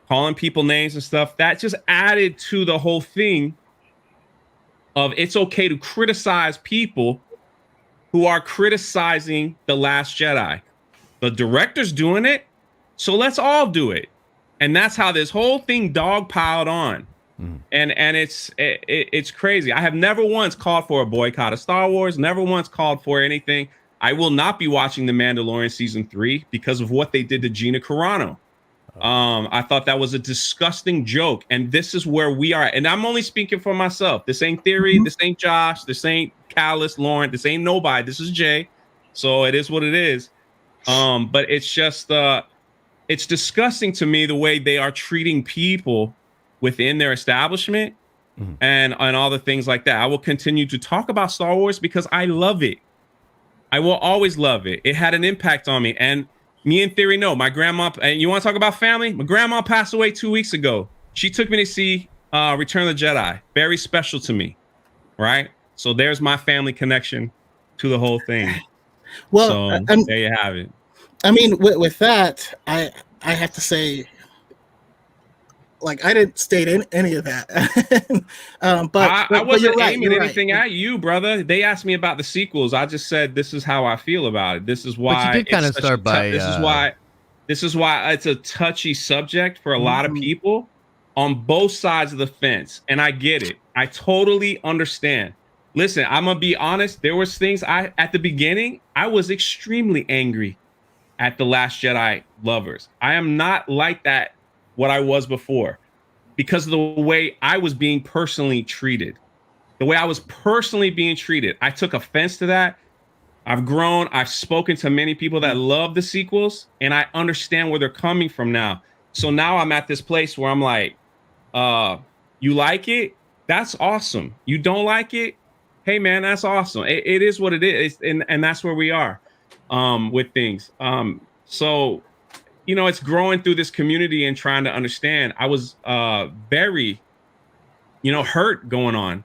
calling people names and stuff. That just added to the whole thing of it's okay to criticize people who are criticizing The Last Jedi. The director's doing it, so let's all do it. And that's how this whole thing dogpiled on. And it's crazy. I have never once called for a boycott of Star Wars, never once called for anything. I will not be watching The Mandalorian season 3 because of what they did to Gina Carano. I thought that was a disgusting joke, and this is where we are. And I'm only speaking for myself. This ain't Theory. This ain't Josh. This ain't Callus, Lauren. This ain't nobody. This is Jay. So it is what it is. But it's just it's disgusting to me the way they are treating people within their establishment and all the things like that. I will continue to talk about Star Wars because I love it. I will always love it. It had an impact on me, and me and Theory know my grandma. And you want to talk about family? My grandma passed away 2 weeks ago. She took me to see Return of the Jedi. Very special to me, right? So there's my family connection to the whole thing. Well, so there you have it. I mean, with that, I have to say, like, I didn't state any of that. but I wasn't right, aiming anything right. at you, brother. They asked me about the sequels. I just said this is how I feel about it. This is why. But you did kind of start by. This is why it's a touchy subject for a lot of people on both sides of the fence, and I get it. I totally understand. Listen, I'm gonna be honest. There was things at the beginning I was extremely angry at The Last Jedi lovers. I am not like that what I was before because of the way I was being personally treated. The way I was personally being treated. I took offense to that. I've grown. I've spoken to many people that love the sequels, and I understand where they're coming from now. So now I'm at this place where I'm like, you like it? That's awesome. You don't like it? Hey, man, that's awesome. It is what it is. And that's where we are with things. So, it's growing through this community and trying to understand. I was very, hurt going on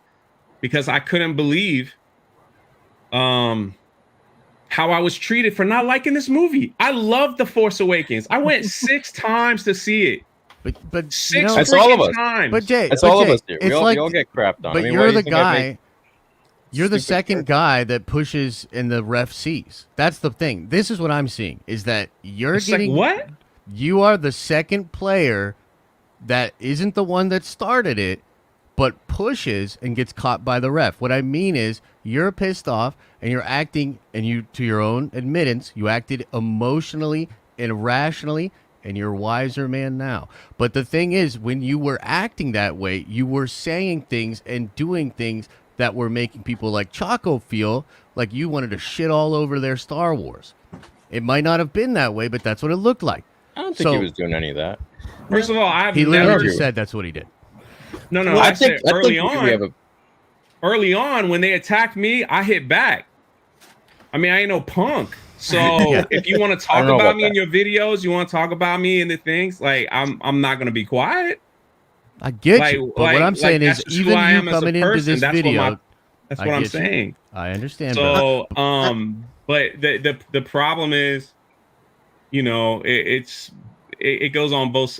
because I couldn't believe how I was treated for not liking this movie. I loved The Force Awakens. I went 6 times to see it. But Six That's all of us. times. But Jay, That's but all Jay, of us here. We all get crapped on. But I mean, you're why do the you think I make guy. You're the stupid second crap? guy that pushes and the ref sees. That's the thing. This is what I'm seeing is that you're It's like, getting what? You are the second player that isn't the one that started it, but pushes and gets caught by the ref. What I mean is you're pissed off and you're acting, and you, to your own admittance, you acted emotionally and irrationally, and you're a wiser man now. But the thing is, when you were acting that way, you were saying things and doing things that were making people like Chaco feel like you wanted to shit all over their Star Wars. It might not have been that way, but that's what it looked like. I don't think he was doing any of that. First of all, I've He never literally just said that's what he did. No, Well, I said early we have on. Early on, when they attacked me, I hit back. I mean, I ain't no punk. So if you want to talk about me in your videos, you want to talk about me in the things, like I'm not gonna be quiet. I get you, but what I'm saying is, that's just even who I you am as a coming into person. this That's video, that's I what I'm get you. saying. I understand. Bro. So, but the problem is, it's it goes on both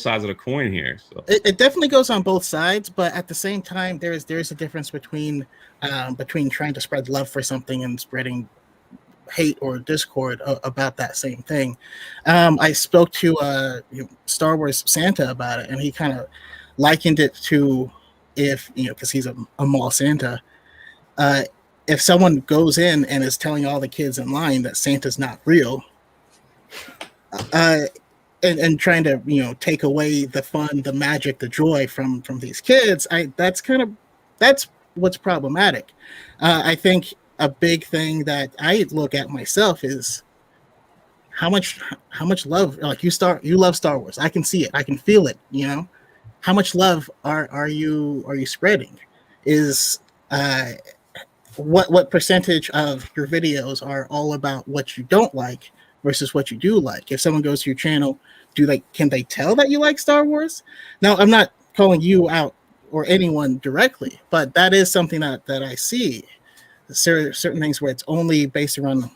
sides of the coin here. So It definitely goes on both sides, but at the same time, there's a difference between trying to spread love for something and spreading hate or discord about that same thing. I spoke to Star Wars Santa about it, and he kind of likened it to if because he's a mall Santa. If someone goes in and is telling all the kids in line that Santa's not real, and trying to take away the fun, the magic, the joy from these kids, that's what's problematic. I think a big thing that I look at myself is how much love, like you love Star Wars. I can see it, I can feel it. How much love are you spreading? Is what percentage of your videos are all about what you don't like versus what you do like? If someone goes to your channel, can they tell that you like Star Wars? Now, I'm not calling you out or anyone directly, but that is something that I see. Certain things where it's only based around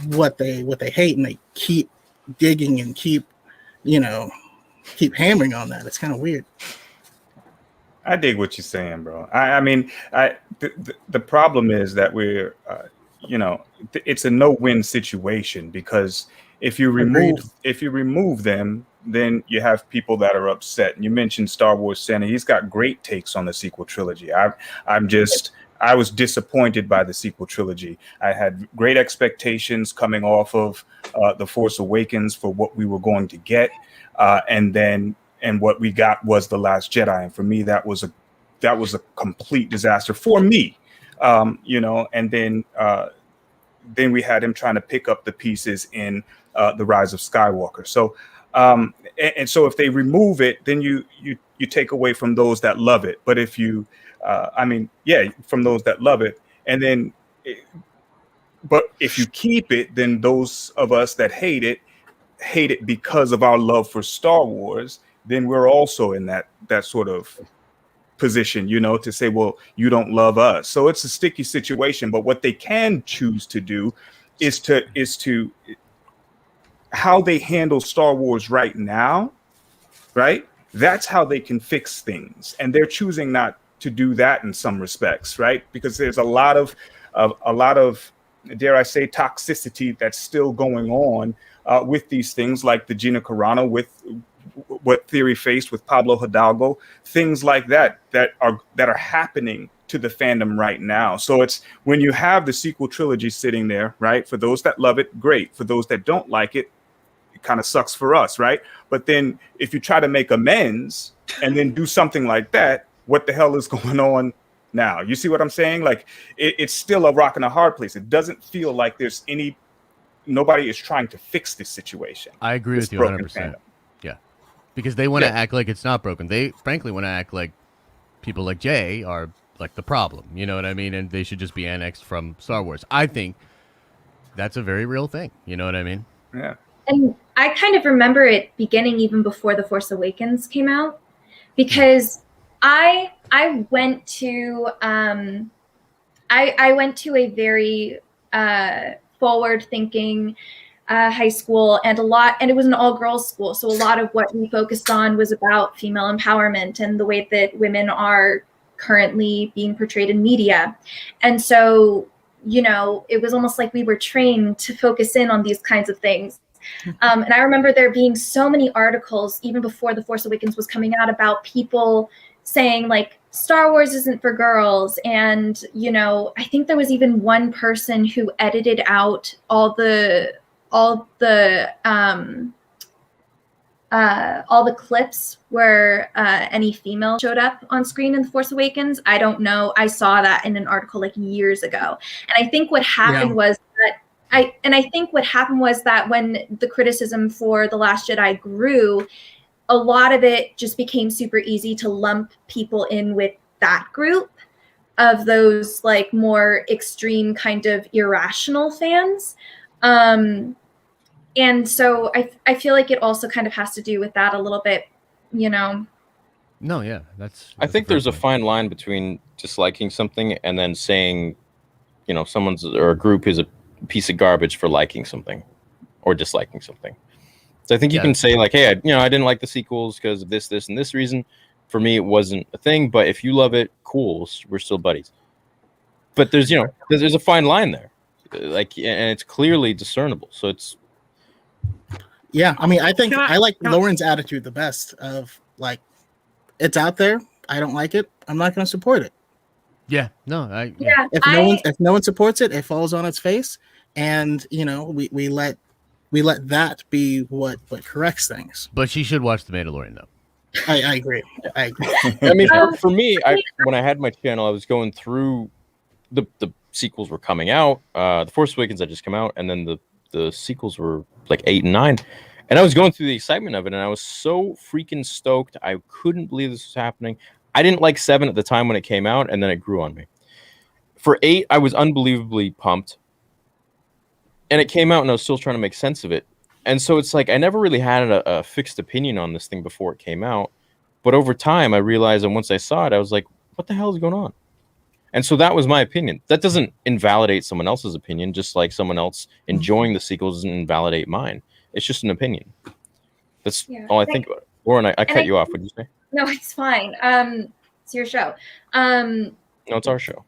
what they hate, and they keep digging and keep hammering on that. It's kind of weird. I dig what you're saying, bro. I mean, the problem is that we're, it's a no-win situation, because if you remove them, then you have people that are upset. And you mentioned Star Wars Santa. He's got great takes on the sequel trilogy. I was disappointed by the sequel trilogy. I had great expectations coming off of The Force Awakens for what we were going to get, and what we got was The Last Jedi. And for me, that was a complete disaster for me. And then we had him trying to pick up the pieces in The Rise of Skywalker. So and so if they remove it, then you take away from those that love it. But if you from those that love it, and then but if you keep it, then those of us that hate it because of our love for Star Wars, then we're also in that sort of position, to say, well, you don't love us. So it's a sticky situation. But what they can choose to do is to how they handle Star Wars right now, right? That's how they can fix things. And they're choosing not to do that in some respects, right? Because there's a lot of dare I say, toxicity that's still going on with these things, like the Gina Carano, with what Theory faced with Pablo Hidalgo, things like that are happening to the fandom right now. So it's when you have the sequel trilogy sitting there, right? For those that love it, great. For those that don't like it, it kind of sucks for us, right? But then if you try to make amends and then do something like that, what the hell is going on now? You see what I'm saying? Like it's still a rock and a hard place. It doesn't feel like nobody is trying to fix this situation. I agree with you 100%. Yeah, because they want to act like it's not broken. They frankly want to act like people like Jay are like the problem. You know what I mean? And they should just be annexed from Star Wars. I think that's a very real thing. You know what I mean? Yeah. And I kind of remember it beginning even before The Force Awakens came out, because I went to I went to a very forward-thinking high school, and it was an all-girls school. So a lot of what we focused on was about female empowerment and the way that women are currently being portrayed in media. And so, it was almost like we were trained to focus in on these kinds of things. And I remember there being so many articles, even before The Force Awakens was coming out, about people saying like Star Wars isn't for girls. And, I think there was even one person who edited out all the clips where any female showed up on screen in The Force Awakens. I don't know. I saw that in an article like years ago. And I think what happened was that when the criticism for The Last Jedi grew, a lot of it just became super easy to lump people in with that group of those like more extreme kind of irrational fans. And so I feel like it also kind of has to do with that a little bit, No, yeah, I think there's a fine line between disliking something and then saying, someone's or a group is a piece of garbage for liking something or disliking something. So I think you Yeah. can say like, hey, I didn't like the sequels because of this, this, and this reason. For me, it wasn't a thing. But if you love it, cool. We're still buddies. But there's a fine line there, like, and it's clearly discernible. So it's Yeah, I mean, I think Can I- I like can I- Lauren's attitude the best. Of like, it's out there. I don't like it. I'm not going to support it. Yeah, no, Yeah, If no one supports it, it falls on its face, and we let that be what corrects things. But she should watch The Mandalorian, though. I agree. I agree. I mean, for me, when I had my channel, I was going through the sequels were coming out. The Force Awakens had just come out, and then the sequels were like 8 and 9, and I was going through the excitement of it, and I was so freaking stoked. I couldn't believe this was happening. I didn't like 7 at the time when it came out, and then it grew on me. For 8, I was unbelievably pumped, and it came out, and I was still trying to make sense of it. And so it's like I never really had a fixed opinion on this thing before it came out, but over time I realized, and once I saw it, I was like, what the hell is going on? And so that was my opinion. That doesn't invalidate someone else's opinion, just like someone else enjoying the sequels doesn't invalidate mine. It's just an opinion. That's all I think about it. Lauren, I cut you off. What did you say? No, it's fine. It's your show. No, it's our show.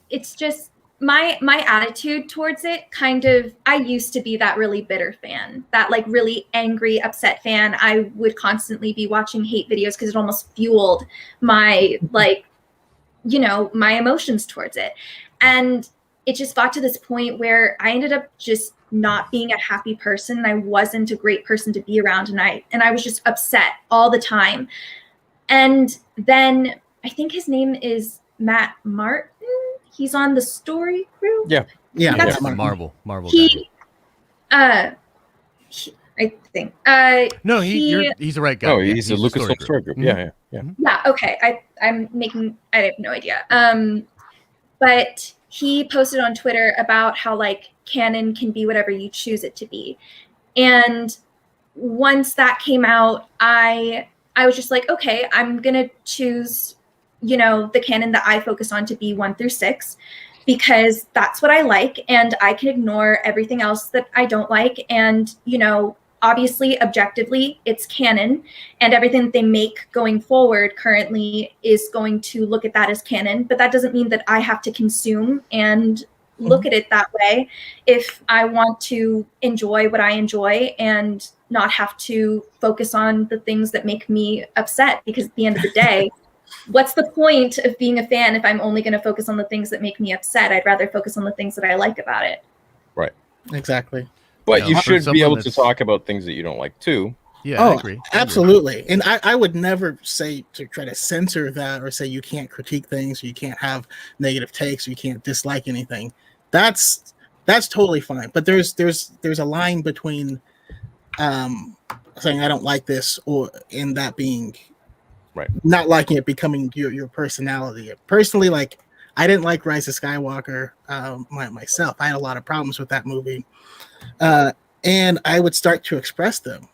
It's just my attitude towards it kind of, I used to be that really bitter fan, that like really angry, upset fan. I would constantly be watching hate videos because it almost fueled my my emotions towards it. And it just got to this point where I ended up just not being a happy person. I wasn't a great person to be around, and I was just upset all the time. And then I think his name is Matt Martin. He's on the Story Crew. Yeah. That's Marvel. I think. No, he's the right guy. Oh, he's a Lucasfilm Story Group. Mhm. Yeah. Yeah. Okay. I have no idea. But he posted on Twitter about how like canon can be whatever you choose it to be, and once that came out, I was just like, okay, I'm gonna choose the canon that I focus on to be 1 through 6, because that's what I like, and I can ignore everything else that I don't like. And obviously, objectively, it's canon, and everything that they make going forward currently is going to look at that as canon. But that doesn't mean that I have to consume and look at it that way if I want to enjoy what I enjoy and not have to focus on the things that make me upset. Because at the end of the day, what's the point of being a fan if I'm only going to focus on the things that make me upset? I'd rather focus on the things that I like about it. Right. Exactly. But you for should be able to that's- talk about things that you don't like too. Yeah, I Oh, agree. absolutely. And I would never say to try to censor that or say you can't critique things, or you can't have negative takes, or you can't dislike anything. That's totally fine. But there's a line between saying I don't like this, or in that being right, not liking it becoming your personality. Personally, like, I didn't like Rise of Skywalker myself. I had a lot of problems with that movie. And I would start to express them.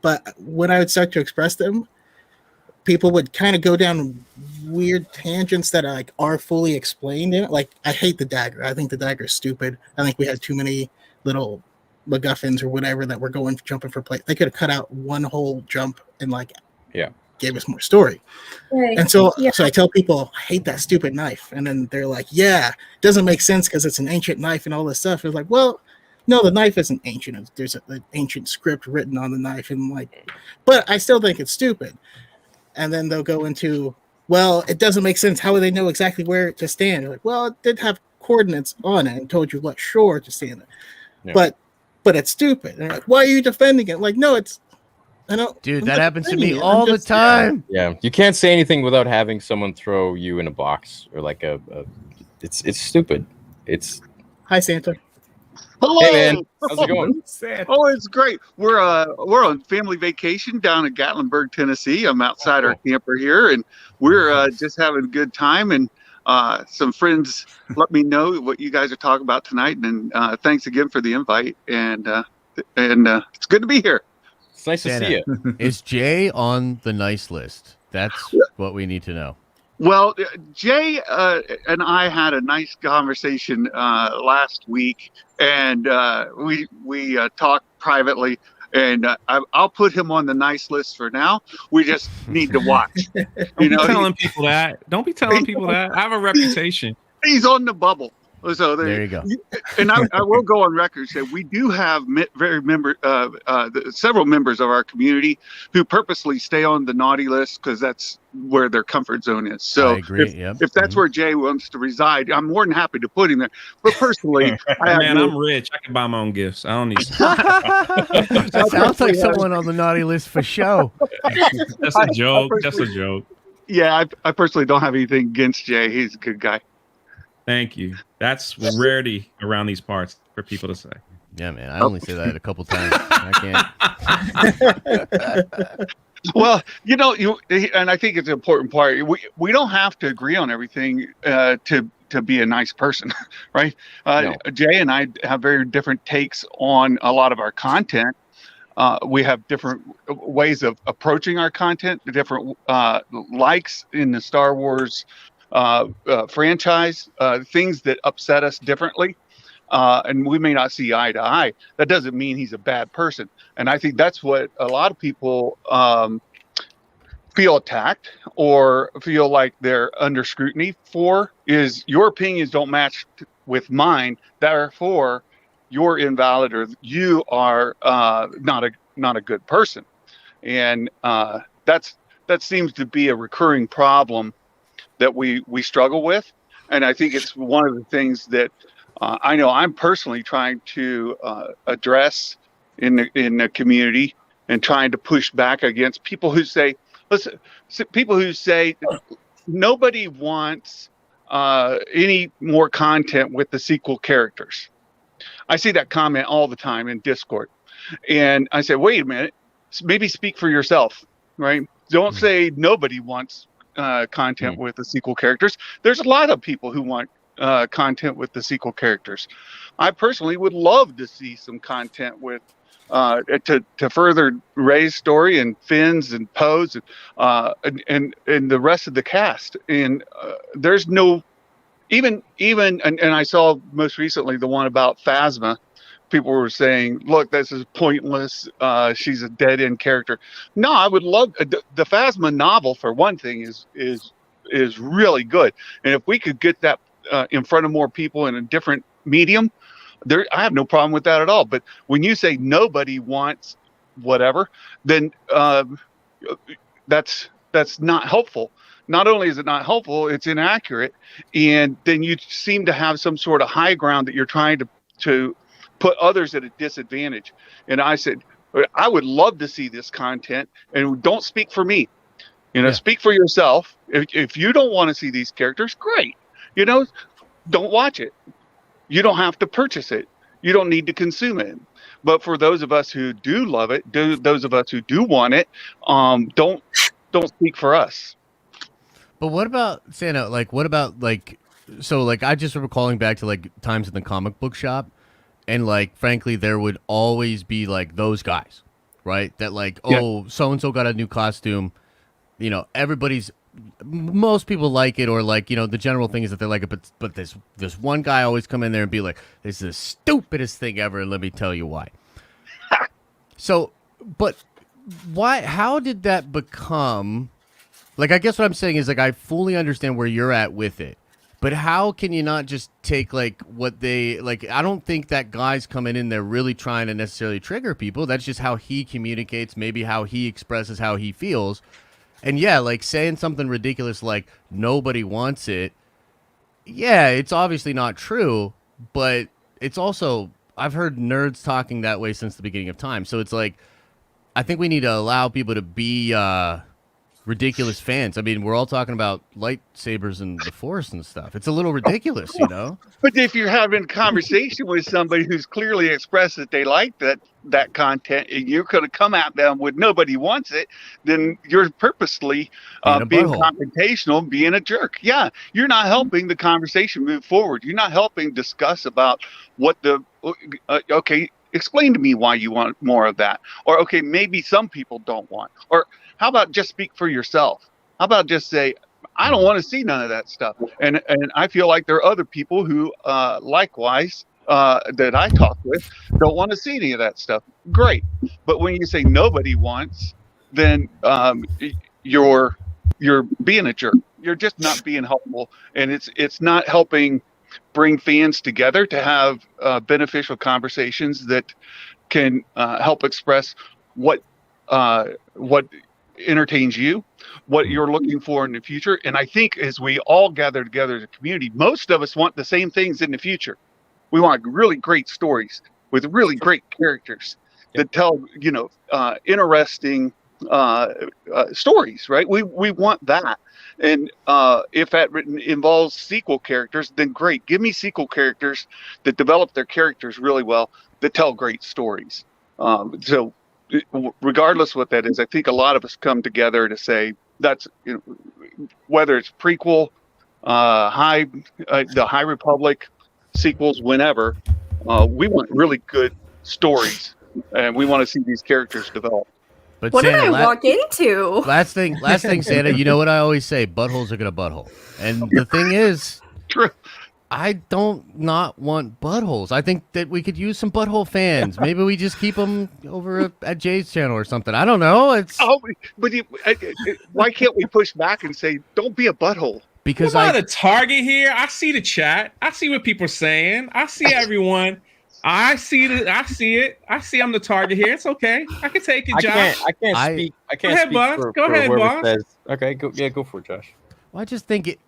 But when I would start to express them, people would kind of go down weird tangents that are fully explained in it. Like, I hate the dagger. I think the dagger is stupid. I think we had too many little MacGuffins or whatever that were jumping for play. They could have cut out one whole jump and gave us more story. Right. And so Yeah. I tell people, I hate that stupid knife. And then they're like, yeah, it doesn't make sense because it's an ancient knife and all this stuff. It's like, well, no, the knife isn't ancient. There's an ancient script written on the knife. And but I still think it's stupid. And then they'll go into, well, it doesn't make sense. How would they know exactly where to stand? Like, well, it did have coordinates on it and told you what shore to stand at. Yeah. But it's stupid. And they're like, why are you defending it? Like, no, I don't. Dude, I'm that not happens to defending me it. all I'm the just- time. Yeah. You can't say anything without having someone throw you in a box or like it's stupid. It's Hi, Santa. Hello. Hey man, how's it going? Sad. Oh, it's great. We're on family vacation down in Gatlinburg, Tennessee. I'm outside our camper here, and we're just having a good time. And some friends let me know what you guys are talking about tonight. And thanks again for the invite. And it's good to be here. It's nice to Santa. see you. Is Jay on the nice list? That's what we need to know. Well, Jay and I had a nice conversation last week, and we talked privately. And I'll put him on the nice list for now. We just need to watch. Don't be telling people that. Don't be telling people that. I have a reputation. He's on the bubble. So There you go. And I will go on record and say we do have several members of our community who purposely stay on the naughty list because that's where their comfort zone is. So I agree. if that's where Jay wants to reside, I'm more than happy to put him there. But personally, I'm rich. I can buy my own gifts. I don't need. That sounds like someone on the naughty list for show. That's a joke. That's a joke. Yeah, I personally don't have anything against Jay. He's a good guy. Thank you. That's rarity around these parts for people to say. Yeah, man. I only say that a couple times. I can't. Well, and I think it's an important part. We don't have to agree on everything to be a nice person, right? No. Jay and I have very different takes on a lot of our content. We have different ways of approaching our content, the different likes in the Star Wars franchise, things that upset us differently. And we may not see eye to eye. That doesn't mean he's a bad person. And I think that's what a lot of people feel attacked or feel like they're under scrutiny for is your opinions don't match with mine. Therefore, you're invalid or you are not a good person. And that seems to be a recurring problem that we struggle with. And I think it's one of the things that I know I'm personally trying to address in the community and trying to push back against people who say, listen, people who say nobody wants any more content with the sequel characters. I see that comment all the time in Discord. And I say, wait a minute, maybe speak for yourself, right? Don't say nobody wants content with the sequel characters. There's a lot of people who want content with the sequel characters. I personally would love to see some content with to further Rey's story and Finn's and Poe's and the rest of the cast. And there's no even and I saw most recently the one about Phasma. People were saying, look, this is pointless. She's a dead end character. No, I would love the Phasma novel for one thing is really good. And if we could get that in front of more people in a different medium, I have no problem with that at all. But when you say nobody wants whatever, then that's not helpful. Not only is it not helpful, it's inaccurate. And then you seem to have some sort of high ground that you're trying to put others at a disadvantage. And I said, I would love to see this content, and don't speak for me. Speak for yourself. If you don't want to see these characters, great. Don't watch it. You don't have to purchase it. You don't need to consume it. But for those of us who do love it, those of us who do want it, don't speak for us. But what about Santa? So I just remember calling back to times in the comic book shop, and frankly, there would always be those guys, right? That so and so got a new costume. Most people like it, or the general thing is that they like it, but this one guy always come in there and be like, this is the stupidest thing ever, and let me tell you why. So, but why? How did that become? I guess what I'm saying is I fully understand where you're at with it, but how can you not just take what they I don't think that guy's coming in there really trying to necessarily trigger people. That's just how he communicates, maybe how he expresses how he feels. And yeah, saying something ridiculous like nobody wants it. Yeah, it's obviously not true, but it's also, I've heard nerds talking that way since the beginning of time. So it's I think we need to allow people to be ridiculous fans. I mean, we're all talking about lightsabers and the Force and stuff. It's a little ridiculous, But if you're having a conversation with somebody who's clearly expressed that they like that content, and you're going to come at them with nobody wants it, then you're purposely being confrontational, being a jerk. Yeah, you're not helping the conversation move forward. You're not helping discuss about what okay, explain to me why you want more of that. Or, okay, maybe some people don't want. Or how about just speak for yourself? How about just say, I don't want to see none of that stuff. And I feel like there are other people who likewise that I talk with don't want to see any of that stuff. Great. But when you say nobody wants, then you're being a jerk. You're just not being helpful, and it's not helping bring fans together to have beneficial conversations that can help express what entertains you, what you're looking for in the future. And I think as we all gather together as a community, most of us want the same things in the future. We want really great stories with really great characters that tell, interesting stories, right? We want that. And if that involves sequel characters, then great. Give me sequel characters that develop their characters really well, that tell great stories. So regardless of what that is, I think a lot of us come together to say that's, whether it's prequel, the High Republic, sequels, whenever, we want really good stories, and we want to see these characters develop. But What Santa, did I walk into? last thing, Santa, you know what I always say? Buttholes are going to butthole. And the thing is, True. I don't not want buttholes. I think that we could use some butthole fans. Maybe we just keep them over at Jay's channel or something. I don't know. It's But why can't we push back and say, don't be a butthole? because Am I the target here? I see the chat. I see what people are saying. I see everyone. I see it. I see I'm the target here. It's okay. I can take it, Josh. I can't I- speak. I Go can't ahead, speak boss. for, Go for ahead, whoever boss. says. Okay, go for it, Josh. I just think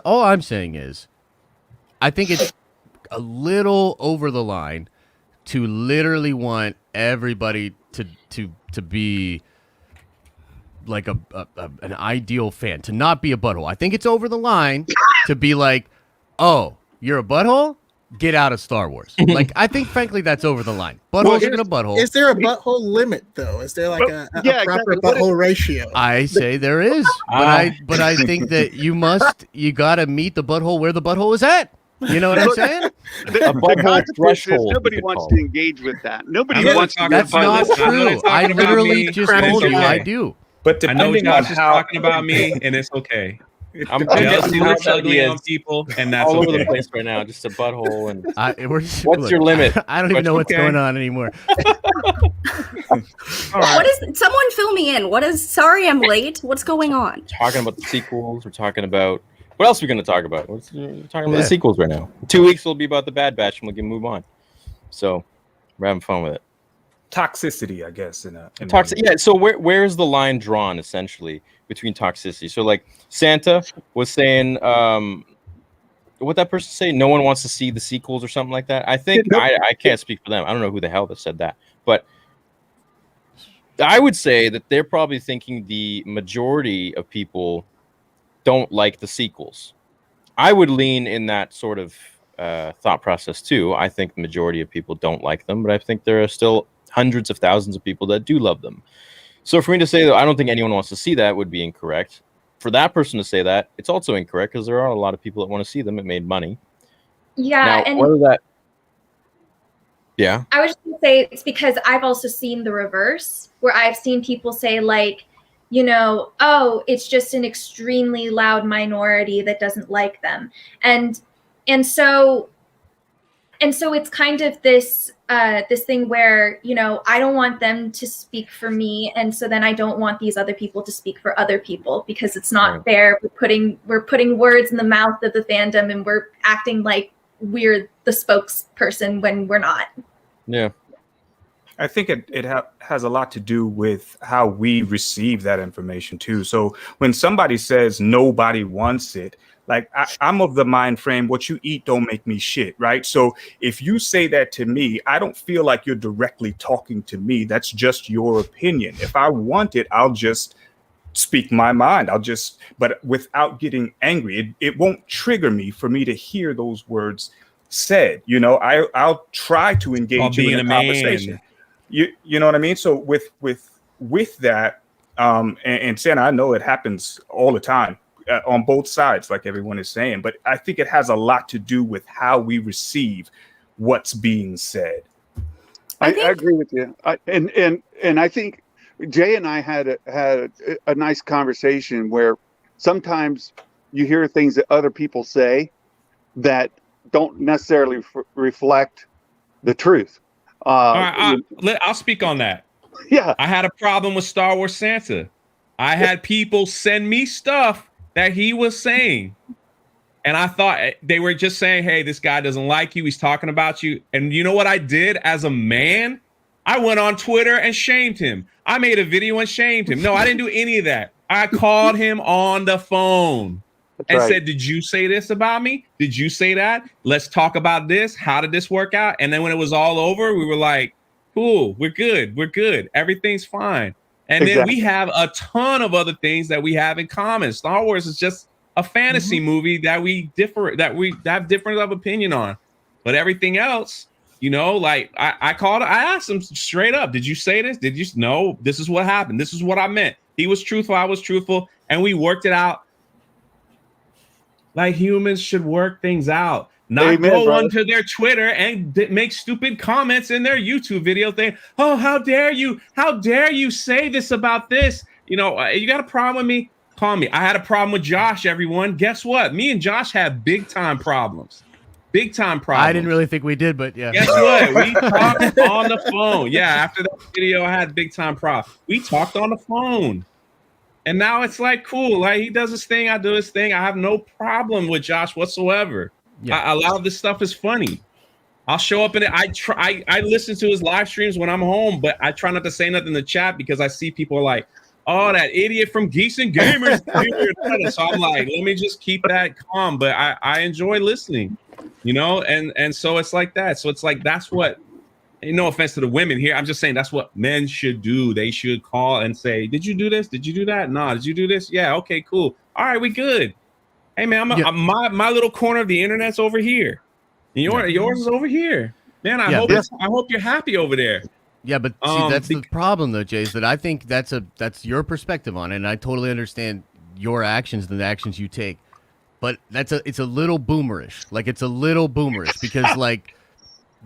all I'm saying is, I think it's a little over the line to literally want everybody to be like an ideal fan, to not be a butthole. I think it's over the line to be like, oh, you're a butthole? Get out of Star Wars. Like, I think, frankly, that's over the line. Buttholes are gonna butthole. Is there a butthole limit though? Is there like a proper exactly. butthole ratio? I say there is, but I think that you gotta meet the butthole where the butthole is at. You know what I'm saying? The butthole consequence is threshold, you nobody could wants call to it. engage with that. I Nobody know wants they're to. That's talking about not this. I know they're true. I talking about literally me. just It's told you okay. I do. But I know depending on Josh is how talking about me, and it's okay. I'm Jealousy getting looks lots of ugly on ideas people, and that's all over okay. the place right now. Just a butthole and What's your limit? I don't even know what's Okay. going on anymore. All right. What is? Someone fill me in. What is? Sorry, I'm late. What's going on? talking about the sequels. We're talking about what else are we going to talk about? We're talking about Yeah. the sequels right now. 2 weeks will be about the Bad Batch, and we can move on. So we're having fun with it. toxicity, I guess, in a Toxic. Yeah. So where is the line drawn essentially between toxicity? So like Santa was saying, what that person say? No one wants to see the sequels or something like that. I think I can't speak for them. I don't know who the hell that said that, but I would say that they're probably thinking the majority of people don't like the sequels. I would lean in that sort of thought process too. I think the majority of people don't like them, but I think there are still hundreds of thousands of people that do love them. So for me to say that I don't think anyone wants to see that would be incorrect. For that person to say that, it's also incorrect because there are a lot of people that want to see them. It made money. Yeah, Now, and whether that, yeah, I was just gonna say it's because I've also seen the reverse, where I've seen people say like, oh, it's just an extremely loud minority that doesn't like them, and so it's kind of this this thing where I don't want them to speak for me, and so then I don't want these other people to speak for other people because it's not Right. fair. We're putting words in the mouth of the fandom, and we're acting like we're the spokesperson when we're not. yeah. I think it has a lot to do with how we receive that information too. So when somebody says nobody wants it, like I'm of the mind frame, what you eat don't make me shit, right? So if you say that to me, I don't feel like you're directly talking to me. That's just your opinion. If I want it, I'll just speak my mind. But without getting angry, it won't trigger me for me to hear those words said. I'll try to engage you being in a a man. conversation. You know what I mean? So with that, and Santa, I know it happens all the time on both sides, like everyone is saying, but I think it has a lot to do with how we receive what's being said. I agree with you. And I think Jay and I had a nice conversation where sometimes you hear things that other people say that don't necessarily reflect the truth. All right, I'll speak on that. Yeah. I had a problem with Star Wars Santa. I had people send me stuff that he was saying. And I thought they were just saying, hey, this guy doesn't like you. He's talking about you. And you know what I did as a man? I went on Twitter and shamed him. I made a video and shamed him. No, I didn't do any of that. I called him on the phone and said, did you say this about me? Did you say that? Let's talk about this. How did this work out? And then when it was all over, we were like, cool, we're good. We're good. Everything's fine. And then we have a ton of other things that we have in common. Star Wars is just a fantasy movie that we have different of opinion on. But everything else, you know, like I asked him straight up, did you say this? Did you? No, this is what happened. This is what I meant. He was truthful. I was truthful. And we worked it out. Like humans should work things out. Not go onto their Twitter and make stupid comments in their YouTube video thing. Oh, how dare you? How dare you say this about this? You know, you got a problem with me? Call me. I had a problem with Josh, everyone. Guess what? Me and Josh had big time problems. Big time problems. I didn't really think we did, but yeah. Guess what? We talked on the phone. Yeah, after that video, I had big time problems. We talked on the phone. And now it's like, cool. Like he does his thing, I do his thing. I have no problem with Josh whatsoever. Yeah. A lot of this stuff is funny. I'll show up in it. I listen to his live streams when I'm home, but I try not to say nothing in the chat because I see people like, oh, that idiot from Geeks and Gamers. So I'm like, let me just keep that calm. But I enjoy listening, you know, and so it's like that. So it's like that's what, no offense to the women here. I'm just saying that's what men should do. They should call and say, did you do this? Did you do that? No, did you do this? Yeah, okay, cool. All right, we good. Hey man, my little corner of the internet's over here. And yours is over here. Man, I hope you're happy over there. Yeah, but see, that's the problem though, Jay, is that I think that's your perspective on it, and I totally understand your actions and the actions you take. But it's a little boomerish. Like it's a little boomerish because like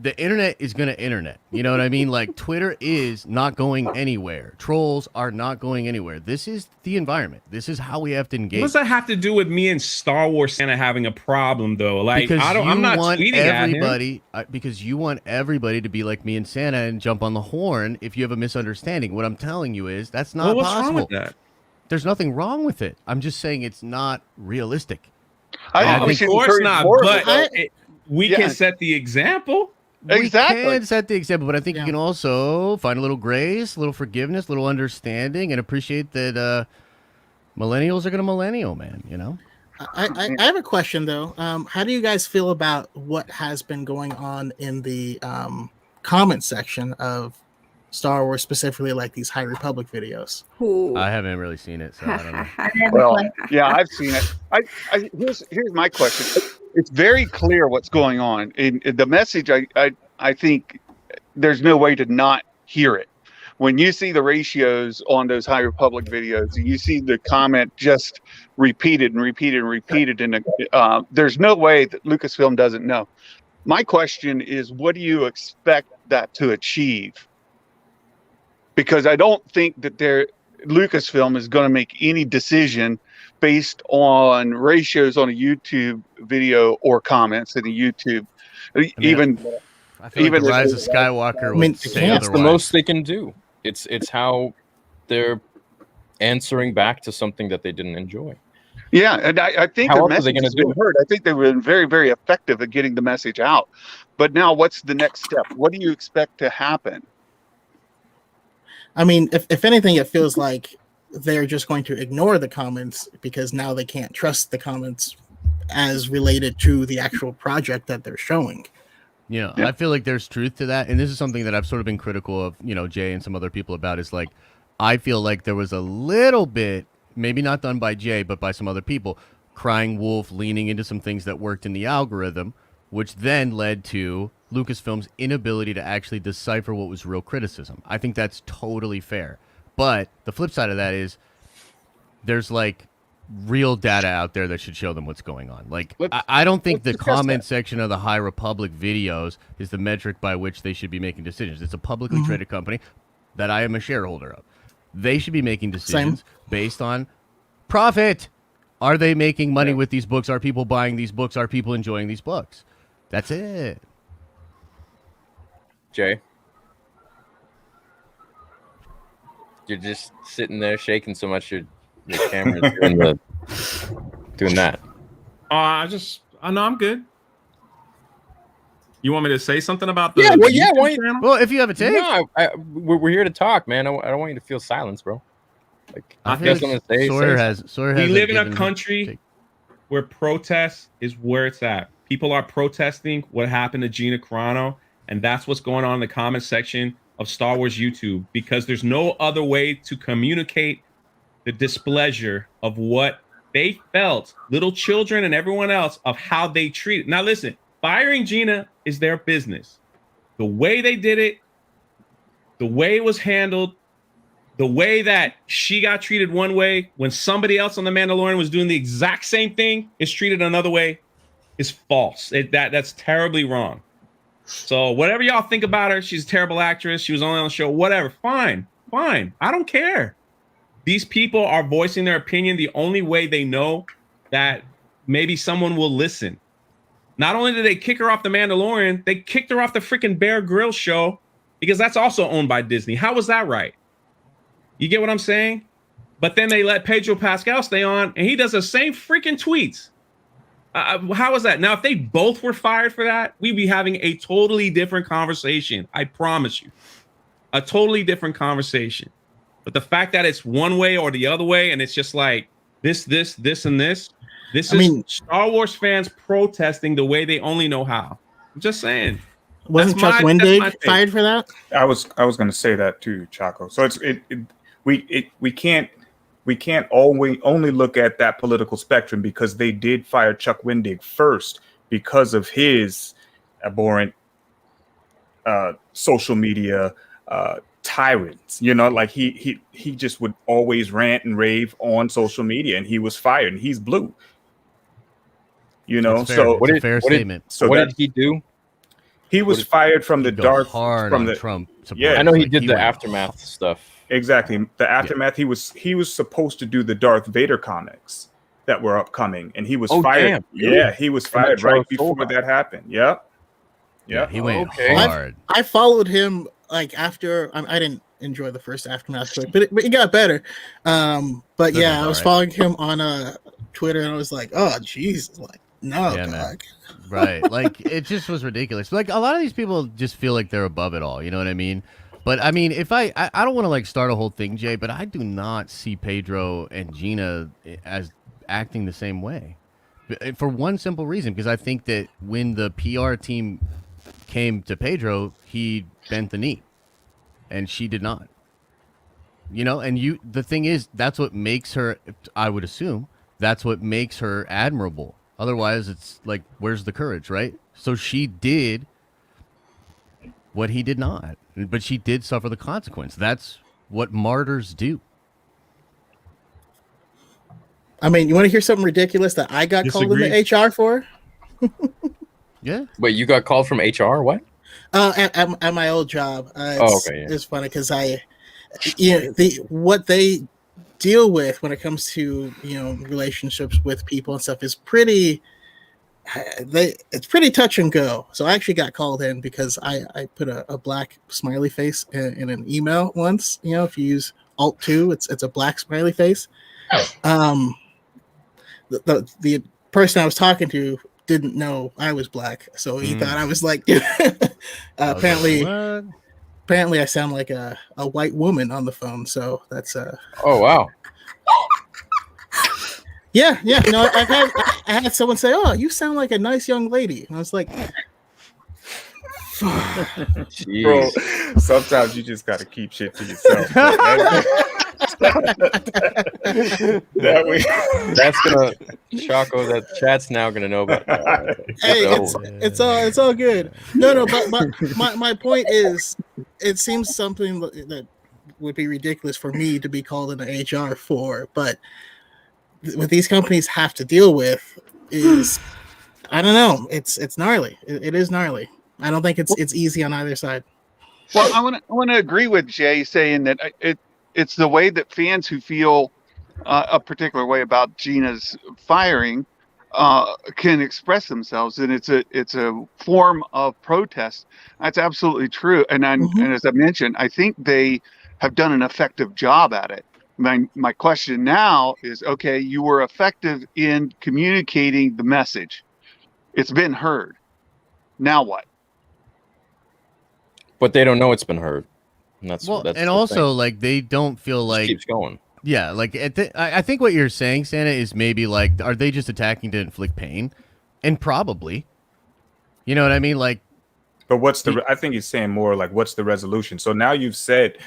the internet is going to internet. You know what I mean? Like Twitter is not going anywhere. Trolls are not going anywhere. This is the environment. This is how we have to engage. What does that have to do with me and Star Wars Santa having a problem though? Like I'm not tweeting at him. Because you want everybody to be like me and Santa and jump on the horn if you have a misunderstanding. What I'm telling you is that's not what's possible. Wrong with that? There's nothing wrong with it. I'm just saying it's not realistic. Of course not, but we can set the example. Exactly. We can set the example, but I think you can also find a little grace, a little forgiveness, a little understanding, and appreciate that millennials are going to millennial, man, you know? I have a question, though. How do you guys feel about what has been going on in the comment section of Star Wars, specifically like these High Republic videos? Ooh. I haven't really seen it, so I don't know. Well, yeah, I've seen it. Here's my question. It's very clear what's going on. In the message, I think there's no way to not hear it. When you see the ratios on those High Republic videos, you see the comment just repeated and repeated and repeated, and there's no way that Lucasfilm doesn't know. My question is, what do you expect that to achieve? Because I don't think that Lucasfilm is going to make any decision based on ratios on a YouTube video or comments in a YouTube. I feel like the Rise of Skywalker would say it's otherwise. the most they can do. It's how they're answering back to something that they didn't enjoy. Yeah, and I think the message has been heard. I think they've been very, very effective at getting the message out. But now what's the next step? What do you expect to happen? I mean, if anything, it feels like they're just going to ignore the comments because now they can't trust the comments as related to the actual project that they're showing. Yeah, I feel like there's truth to that. And this is something that I've sort of been critical of, you know, Jay and some other people about is like, I feel like there was a little bit, maybe not done by Jay, but by some other people, crying wolf, leaning into some things that worked in the algorithm, which then led to Lucasfilm's inability to actually decipher what was real criticism. I think that's totally fair. But the flip side of that is there's like real data out there that should show them what's going on. Like, I don't think the comment section of the High Republic videos is the metric by which they should be making decisions. It's a publicly traded company that I am a shareholder of. They should be making decisions based on profit. Are they making money with these books? Are people buying these books? Are people enjoying these books? That's it. Jay, you're just sitting there shaking so much your camera's doing that. I know I'm good. You want me to say something about the why YouTube channel? Well, if you have a take. No, we're here to talk, man. I don't want you to feel silence, bro. Like, I if you have something to say, Sawyer say has. Sawyer We has live in a given country take. where protest is where it's at. People are protesting what happened to Gina Carano, and that's what's going on in the comment section of Star Wars YouTube, because there's no other way to communicate the displeasure of what they felt, little children and everyone else, of how they treated. Now, listen, firing Gina is their business. The way they did it, the way it was handled, the way that she got treated one way when somebody else on The Mandalorian was doing the exact same thing is treated another way is false. That's terribly wrong. So whatever y'all think about her, she's a terrible actress. She was only on the show, whatever. Fine. I don't care. These people are voicing their opinion the only way they know that maybe someone will listen. Not only did they kick her off The Mandalorian, they kicked her off the freaking Bear Grylls show because that's also owned by Disney. How was that right? You get what I'm saying? But then they let Pedro Pascal stay on, and he does the same freaking tweets. How is that? Now, if they both were fired for that, we'd be having a totally different conversation. I promise you. A totally different conversation. But the fact that it's one way or the other way, and it's just like this, and this. This is Star Wars fans protesting the way they only know how. I'm just saying. Wasn't Chuck Wendig fired for that? I was going to say that too, Chaco. So we can't always only look at that political spectrum, because they did fire Chuck Wendig first because of his abhorrent social media tyrants. You know, like he just would always rant and rave on social media, and he was fired, and he's blue. You know, so what did he do? He was fired from the dark from the Trump. Yeah, I know he did the aftermath stuff. Exactly, the aftermath. Yeah. He was supposed to do the Darth Vader comics that were upcoming, and he was fired. Damn. Yeah, he was fired right before that happened. Yep. Yeah, he went hard. I followed him like after. I didn't enjoy the first aftermath, but it got better. But yeah, I was following him on Twitter, and I was like, oh Jesus, like no, yeah, man. Right, like it just was ridiculous. Like a lot of these people just feel like they're above it all. You know what I mean? But I mean, if I don't want to like start a whole thing, Jay, but I do not see Pedro and Gina as acting the same way, for one simple reason, because I think that when the PR team came to Pedro, he bent the knee, and she did not. You know, and the thing is, that's what makes her, I would assume, that's what makes her admirable. Otherwise, it's like, where's the courage, right? So she did what he did not, but she did suffer the consequence. That's what martyrs do. I mean, you want to hear something ridiculous that I got called into HR for? Yeah. Wait, you got called from HR? What? At my old job. It's funny because what they deal with when it comes to relationships with people and stuff is it's pretty touch and go. So I actually got called in because I put a black smiley face in an email once. You know, if you use Alt-2, it's a black smiley face. The person I was talking to didn't know I was black, so he thought I was like apparently I sound like a white woman on the phone, so that's oh wow. Yeah. No, I had someone say, "Oh, you sound like a nice young lady," and I was like, "Bro, sometimes you just gotta keep shit to yourself." That's gonna Chaco. That chat's now gonna know about that. Hey, it's all good. No, but my point is, it seems something that would be ridiculous for me to be called into HR for, but what these companies have to deal with is, I don't know, it's gnarly. It is gnarly. I don't think it's easy on either side. Well, I want to agree with Jay saying that it's the way that fans who feel a particular way about Gina's firing can express themselves, and it's a form of protest. That's absolutely true. And as I mentioned, I think they have done an effective job at it. My question now is, okay, you were effective in communicating the message. It's been heard. Now what? But they don't know it's been heard. And that's Well, that's and the also thing. like they don't feel Just like keeps going. yeah, like I think what you're saying, Santa, is maybe like, are they just attacking to inflict pain? And probably, you know what I mean? Like, But I think he's saying more like, what's the resolution? So now we've said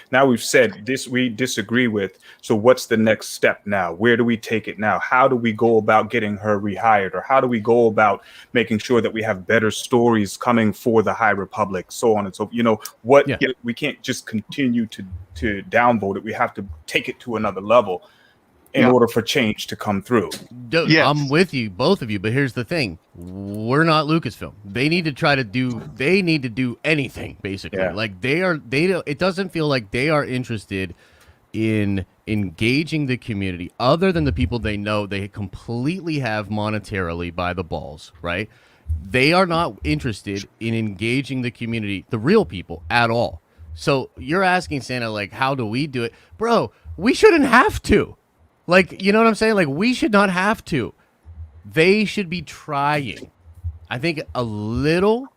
this we disagree with. So what's the next step now? Where do we take it now? How do we go about getting her rehired? Or how do we go about making sure that we have better stories coming for the High Republic, so on and so forth? We can't just continue to downvote it. We have to take it to another level in order for change to come through. Yes. I'm with you, both of you, but here's the thing. We're not Lucasfilm. They need to do anything, basically. Yeah. Like it doesn't feel like they are interested in engaging the community other than the people they know they completely have monetarily by the balls, right? They are not interested in engaging the community, the real people, at all. So you're asking Santa, like, how do we do it? Bro, we shouldn't have to. Like, you know what I'm saying? Like, we should not have to. They should be trying. I think a little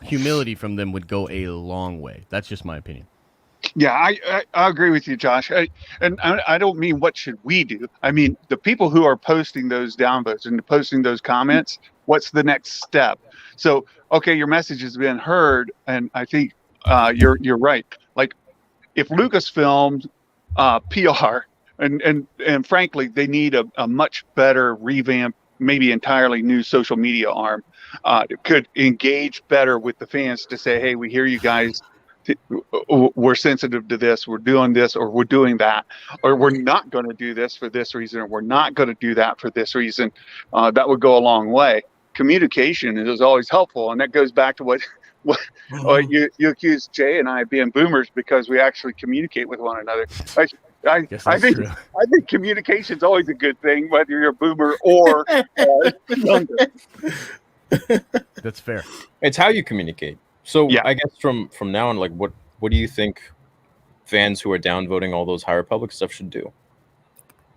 humility from them would go a long way. That's just my opinion. Yeah, I agree with you, Josh. I don't mean what should we do. I mean the people who are posting those downvotes and posting those comments. What's the next step? So, okay, your message has been heard, and I think you're right. Like, if Lucasfilm PR and frankly, they need a much better revamp, maybe entirely new social media arm. Could engage better with the fans to say, hey, we hear you guys. We're sensitive to this. We're doing this, or we're doing that, or we're not going to do this for this reason, or we're not going to do that for this reason. That would go a long way. Communication is always helpful, and that goes back to what you accuse Jay and I of being boomers because we actually communicate with one another. I think communication is always a good thing, whether you're a boomer or younger. That's fair. It's how you communicate. So Yeah. I guess from now on, like, what do you think fans who are downvoting all those High Republic stuff should do?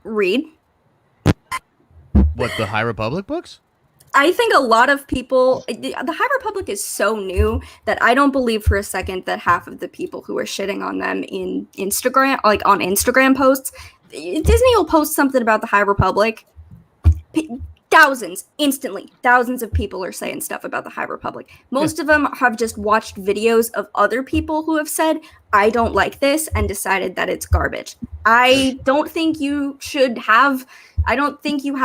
Read. What, the High Republic books? I think a lot of people, the High Republic is so new that I don't believe for a second that half of the people who are shitting on them in Instagram, like on Instagram posts, Disney will post something about the High Republic. Thousands of people are saying stuff about the High Republic. Most of them have just watched videos of other people who have said, I don't like this, and decided that it's garbage. I don't think you have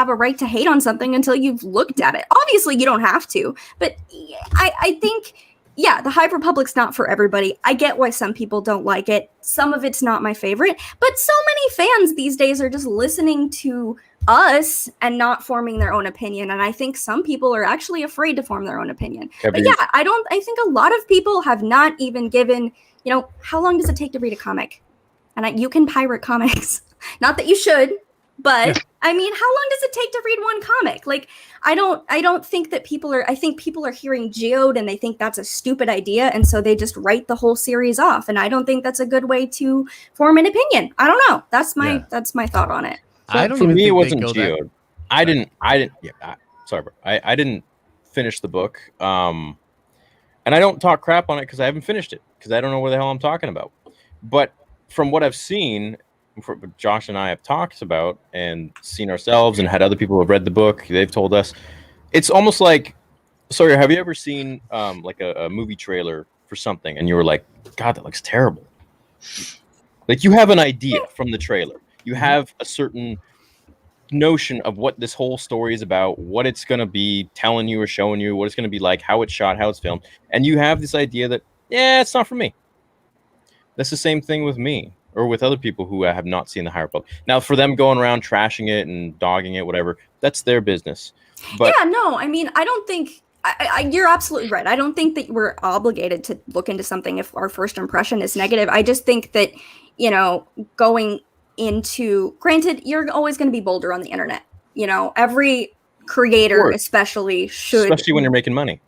a right to hate on something until you've looked at it. Obviously, you don't have to, but I think, yeah, the High Republic's not for everybody. I get why some people don't like it. Some of it's not my favorite, but so many fans these days are just listening to us and not forming their own opinion. And I think some people are actually afraid to form their own opinion. But yeah, I think a lot of people have not even given, how long does it take to read a comic? And you can pirate comics. Not that you should, but I mean, how long does it take to read one comic? Like, I don't think that I think people are hearing Geode and they think that's a stupid idea. And so they just write the whole series off. And I don't think that's a good way to form an opinion. I don't know. That's my thought on it. So for me, it wasn't Geode. I didn't finish the book. And I don't talk crap on it because I haven't finished it because I don't know what the hell I'm talking about. But from what I've seen, what Josh and I have talked about and seen ourselves and had other people who have read the book, they've told us, it's almost like, Sawyer, have you ever seen like a movie trailer for something and you were like, God, that looks terrible? Like, you have an idea from the trailer. You have a certain notion of what this whole story is about, what it's going to be telling you or showing you, what it's going to be like, how it's shot, how it's filmed. And you have this idea that, it's not for me. That's the same thing with me or with other people who have not seen the High Republic. Now, for them going around trashing it and dogging it, whatever, that's their business. But yeah, no, I mean, I don't think you're absolutely right. I don't think that we're obligated to look into something if our first impression is negative. I just think that, going into, granted, you're always going to be bolder on the internet. You know, every creator, course. especially, should. Especially when you're making money.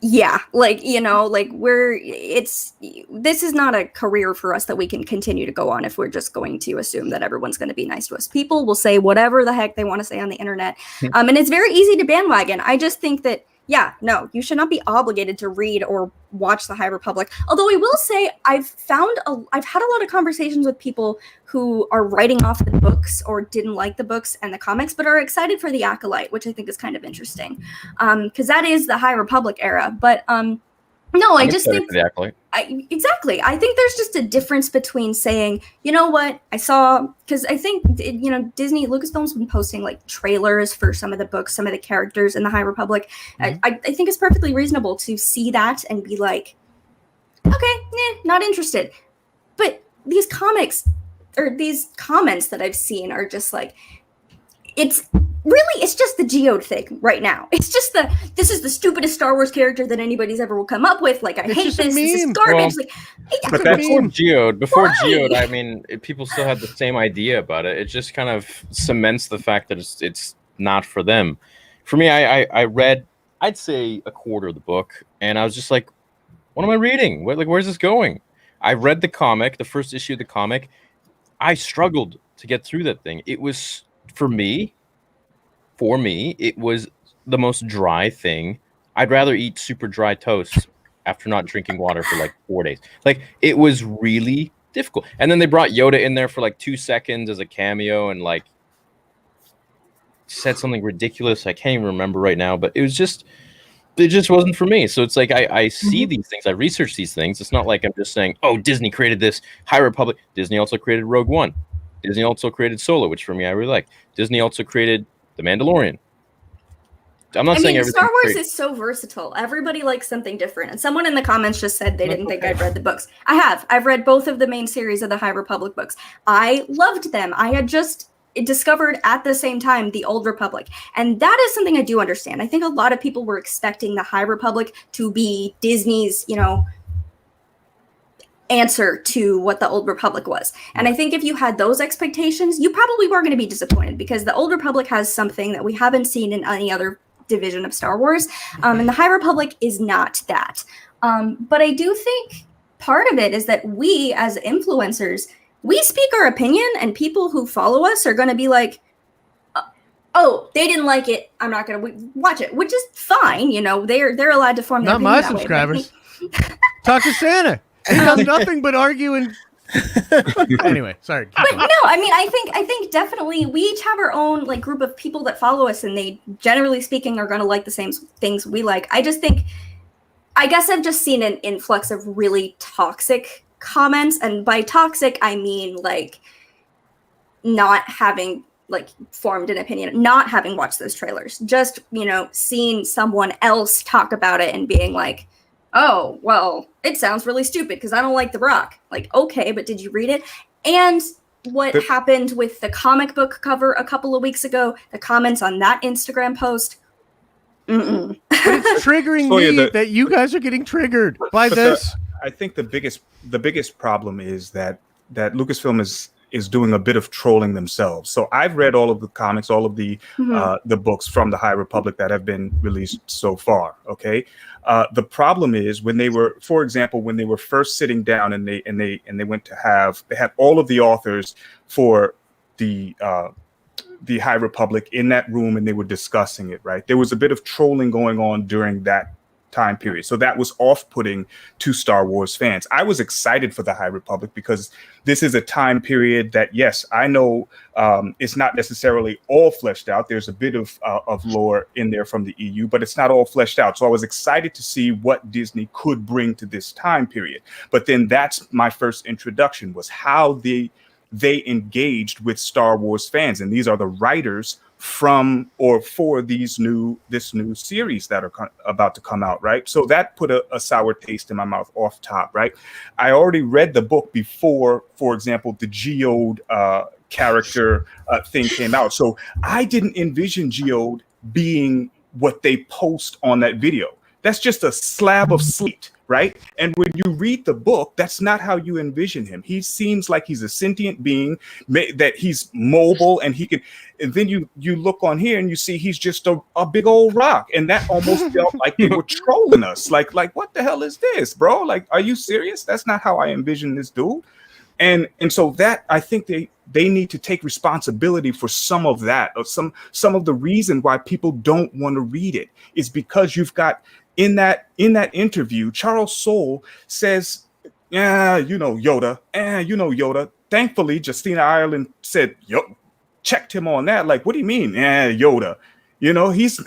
Yeah, like, you know, like this is not a career for us that we can continue to go on if we're just going to assume that everyone's going to be nice to us. People will say whatever the heck they want to say on the internet. And it's very easy to bandwagon. I just think that, yeah, no, you should not be obligated to read or watch the High Republic. Although I will say I've had a lot of conversations with people who are writing off the books or didn't like the books and the comics, but are excited for the Acolyte, which I think is kind of interesting. Because that is the High Republic era. But no, I just think exactly. I think there's just a difference between saying, you know what, I saw, because I think, you know, Disney, Lucasfilm's been posting like trailers for some of the books, some of the characters in the High Republic. I think it's perfectly reasonable to see that and be like, okay, not interested. But these comics or these comments that I've seen are just like, it's just the Geode thing right now. It's just this is the stupidest Star Wars character that anybody's ever will come up with. Like, I hate this. This is garbage. Well, but before Geode, I mean, people still had the same idea about it. It just kind of cements the fact that it's not for them. For me, I read, I'd say, a quarter of the book, and I was just like, what am I reading? Where's this going? I read the comic, the first issue of the comic. I struggled to get through that thing. It was, for me, it was the most dry thing. I'd rather eat super dry toast after not drinking water for like 4 days. Like, it was really difficult. And then they brought Yoda in there for like 2 seconds as a cameo and like said something ridiculous. I can't even remember right now, but it just wasn't for me. So it's like I see these things, I research these things. It's not like I'm just saying, oh, Disney created this High Republic. Disney also created Rogue One. Disney also created Solo, which for me I really like. Disney also created The Mandalorian. I'm not saying everything. Star Wars is so versatile. Everybody likes something different. And someone in the comments just said they didn't think I'd read the books. I have. I've read both of the main series of the High Republic books. I loved them. I had just discovered at the same time the Old Republic. And that is something I do understand. I think a lot of people were expecting the High Republic to be Disney's, you know, answer to what the Old Republic was. And I think if you had those expectations, you probably were going to be disappointed, because the Old Republic has something that we haven't seen in any other division of Star Wars. And the High Republic is not that. But I do think part of it is that we as influencers, we speak our opinion, and people who follow us are going to be like, oh, they didn't like it, I'm not going to watch it, which is fine. You know, they're allowed to form their opinion. Not my subscribers. Talk to Santa. He does nothing but argue and anyway, sorry. But no, I mean, I think definitely we each have our own like group of people that follow us, and they, generally speaking, are going to like the same things we like. I guess I've just seen an influx of really toxic comments, and by toxic I mean like not having like formed an opinion, not having watched those trailers, just, you know, seeing someone else talk about it and being like, oh, well, it sounds really stupid because I don't like The Rock. Like, okay, but did you read it? And what happened with the comic book cover a couple of weeks ago, the comments on that Instagram post, But it's triggering me that you guys are getting triggered by this. I think the biggest problem is that Lucasfilm is doing a bit of trolling themselves. So I've read all of the comics, all of the books from the High Republic that have been released so far. Okay, the problem is when they were, for example, when they were first sitting down and they went to they had all of the authors for the High Republic in that room, and they were discussing it. Right, there was a bit of trolling going on during that time period. So that was off-putting to Star Wars fans. I was excited for the High Republic because this is a time period that, yes, I know it's not necessarily all fleshed out. There's a bit of lore in there from the EU, but it's not all fleshed out. So I was excited to see what Disney could bring to this time period. But then that's my first introduction, was how they engaged with Star Wars fans. And these are the writers from or for this new series that are about to come out, right? So that put a sour taste in my mouth off top, right? I already read the book before, for example, the Geode character thing came out. So I didn't envision Geode being what they post on that video. That's just a slab of slate, right? And when you read the book, that's not how you envision him. He seems like he's a sentient being, that he's mobile, and he can. And then you look on here and you see he's just a big old rock, and that almost felt like they were trolling us. Like what the hell is this, bro? Like, are you serious? That's not how I envision this dude. And so that, I think they need to take responsibility for some of that, or some of the reason why people don't want to read it is because you've got in that interview, Charles Soule says, yeah, Yoda, Yoda. Thankfully, Justina Ireland said, checked him on that. Like, what do you mean? Yoda. He's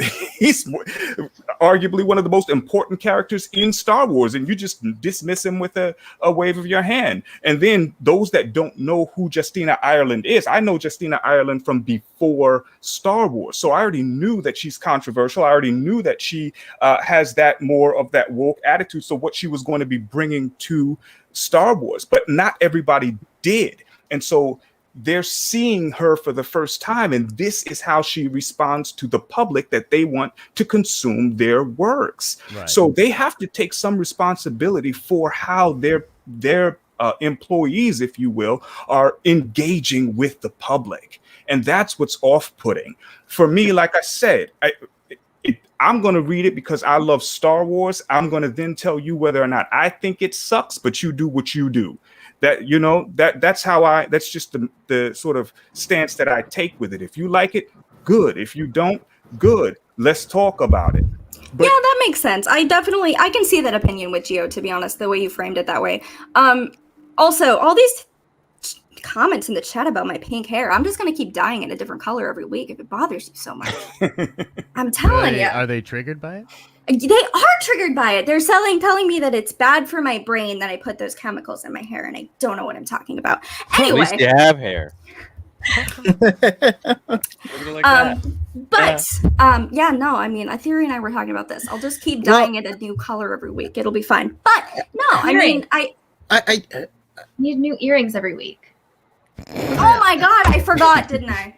arguably one of the most important characters in Star Wars, and you just dismiss him with a wave of your hand. And then those that don't know who Justina Ireland is, I know Justina Ireland from before Star Wars, so I already knew that she's controversial. I already knew that she has that more of that woke attitude, so what she was going to be bringing to Star Wars, but not everybody did. And so they're seeing her for the first time, and this is how she responds to the public that they want to consume their works. Right. So they have to take some responsibility for how their employees, if you will, are engaging with the public, and that's what's off-putting for me. Like I said, I'm going to read it because I love Star Wars. I'm going to then tell you whether or not I think it sucks, but you do what you do. That's just the sort of stance that I take with it. If you like it, good. If you don't, good. Let's talk about it. But yeah, that makes sense. I can see that opinion with Gio, to be honest, the way you framed it that way. Also, all these comments in the chat about my pink hair, I'm just going to keep dyeing it a different color every week if it bothers you so much. I'm telling you. Are they triggered by it? They are triggered by it. They're telling me that it's bad for my brain that I put those chemicals in my hair, and I don't know what I'm talking about. Anyway, at least you have hair. I mean, Etheria and I were talking about this. I'll just keep dyeing it a new color every week. It'll be fine. But no, I mean, I need new earrings every week. Oh my God, I forgot, didn't I?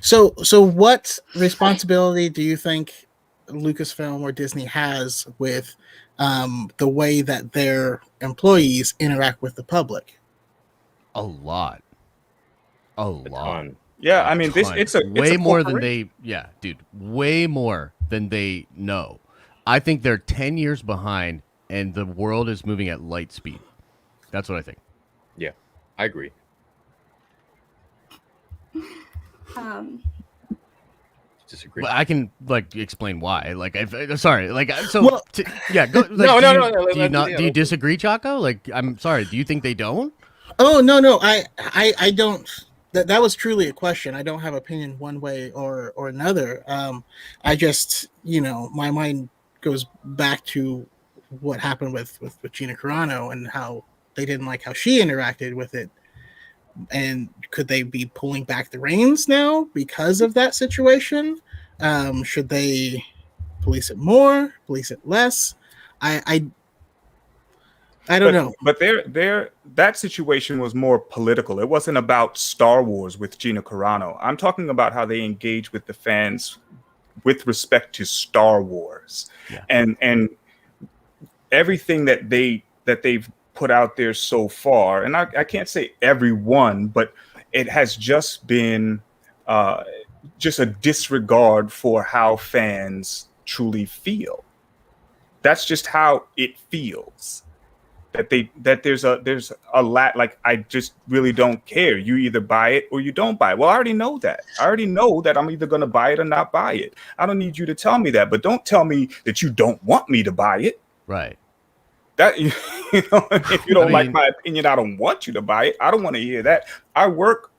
So what responsibility do you think Lucasfilm or Disney has with the way that their employees interact with the public? A lot. Yeah, I mean, it's way more than they. Yeah, dude, way more than they know. I think they're 10 years behind, and the world is moving at light speed. That's what I think. Yeah, I agree. Disagree. But I can explain why. Sorry. Yeah. Go. No. Do you disagree, Chaco? I'm sorry. Do you think they don't? Oh no. I don't. That was truly a question. I don't have opinion one way or another. I just my mind goes back to what happened with Gina Carano and how they didn't like how she interacted with it. And could they be pulling back the reins now because of that situation? Should they police it more, police it less? I don't know. But that situation was more political. It wasn't about Star Wars with Gina Carano. I'm talking about how they engage with the fans with respect to Star Wars, and everything that they've put out there so far. And I can't say everyone, but it has just been just a disregard for how fans truly feel. That's just how it feels. That there's a lot, like, I just really don't care. You either buy it or you don't buy it. Well, I already know that. I already know that I'm either going to buy it or not buy it. I don't need you to tell me that, but don't tell me that you don't want me to buy it. Right. That if you don't like my opinion, I don't want you to buy it. I don't want to hear that. I work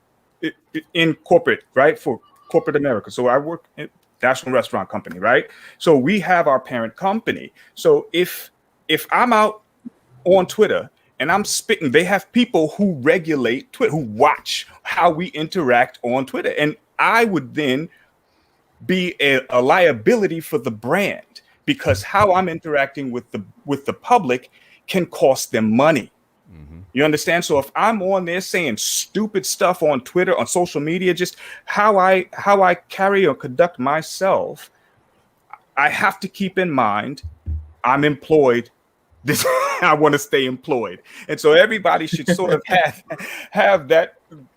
in corporate, right, for corporate America. So I work in National Restaurant Company, right? So we have our parent company. So if I'm out on Twitter and I'm spitting, they have people who regulate Twitter, who watch how we interact on Twitter, and I would then be a liability for the brand, because how I'm interacting with the public can cost them money. Mm-hmm. You understand? So if I'm on there saying stupid stuff on Twitter, on social media, just how I carry or conduct myself, I have to keep in mind, I'm employed. This I want to stay employed, and so everybody should sort of have that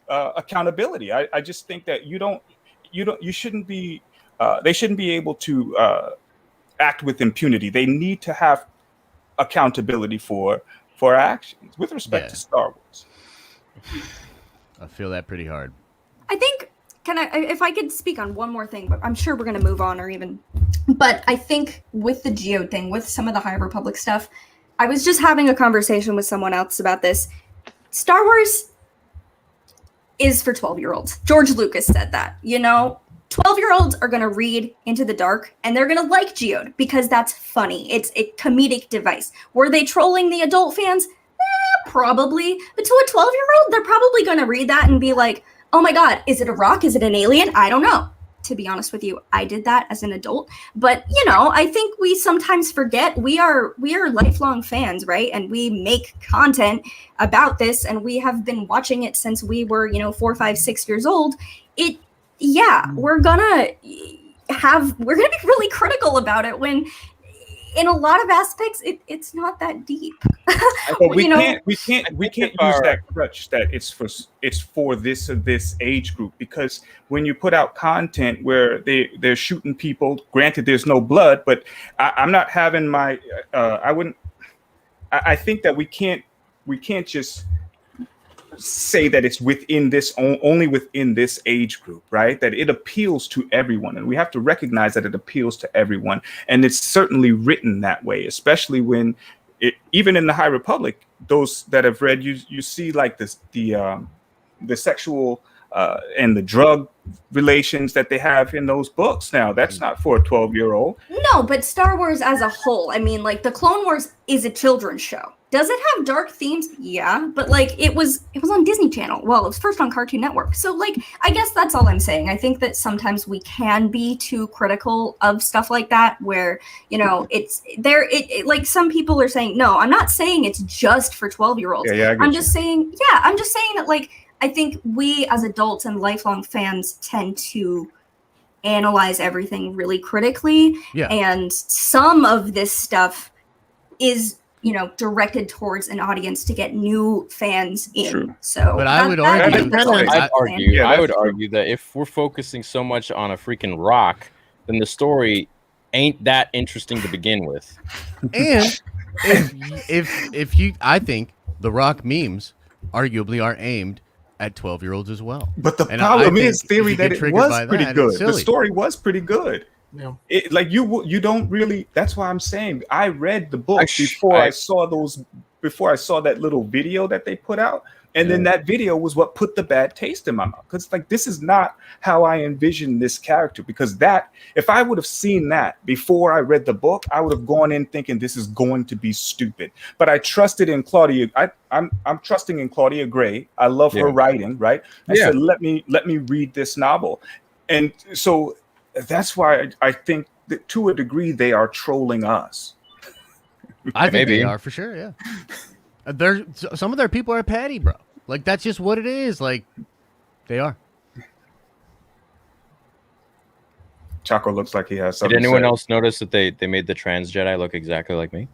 accountability. I just think that you shouldn't be they shouldn't be able to act with impunity. They need to have accountability for actions with respect to Star Wars. I feel that pretty hard. I think, if I could speak on one more thing, but I'm sure we're going to move on but I think with the Geode thing, with some of the High Republic stuff, I was just having a conversation with someone else about this. Star Wars is for 12-year-olds. George Lucas said that, 12-year-olds are going to read Into the Dark and they're going to like Geode because that's funny. It's a comedic device. Were they trolling the adult fans? Probably. But to a 12-year-old, they're probably going to read that and be like, oh my God, is it a rock? Is it an alien? I don't know. To be honest with you, I did that as an adult. But, I think we sometimes forget we are lifelong fans, right? And we make content about this and we have been watching it since we were, 4, 5, 6 years old. We're gonna be really critical about it when in a lot of aspects it's not that deep. But we can't use that crutch that it's for this age group, because when you put out content where they're shooting people, granted there's no blood, but I'm not having my I think that we can't just say that it's only within this age group, right? That it appeals to everyone, and we have to recognize that it appeals to everyone, and it's certainly written that way, especially when even in the High Republic, those that have read, you see like this the sexual and the drug relations that they have in those books. Now that's not for a 12-year-old. No, but Star Wars as a whole, I mean, like the Clone Wars is a children's show. Does it have dark themes? Yeah, but like it was on Disney Channel. Well, it was first on Cartoon Network. So like, I guess that's all I'm saying. I think that sometimes we can be too critical of stuff like that, where it's there. Like some people are saying, no, I'm not saying it's just for 12-year-olds. I'm just saying that like I think we as adults and lifelong fans tend to analyze everything really critically, and some of this stuff is directed towards an audience to get new fans in. True. So, but I would argue that if we're focusing so much on a freaking rock, then the story ain't that interesting to begin with. And I think the rock memes arguably are aimed at 12-year-olds as well. But the problem is theory that it was pretty good. The story was pretty good. Yeah. You don't really. That's why I'm saying I read the book before I saw that little video that they put out, and then that video was what put the bad taste in my mouth, because like this is not how I envisioned this character. Because if I would have seen that before I read the book, I would have gone in thinking this is going to be stupid. But I trusted in Claudia. I'm trusting in Claudia Gray. I love her writing. Right. I said let me read this novel, and so. That's why I think that to a degree they are trolling us. I think they are for sure. Yeah, some of their people are petty, bro. Like that's just what it is. Like they are. Chaco looks like he has something. Did anyone else notice that they made the trans Jedi look exactly like me?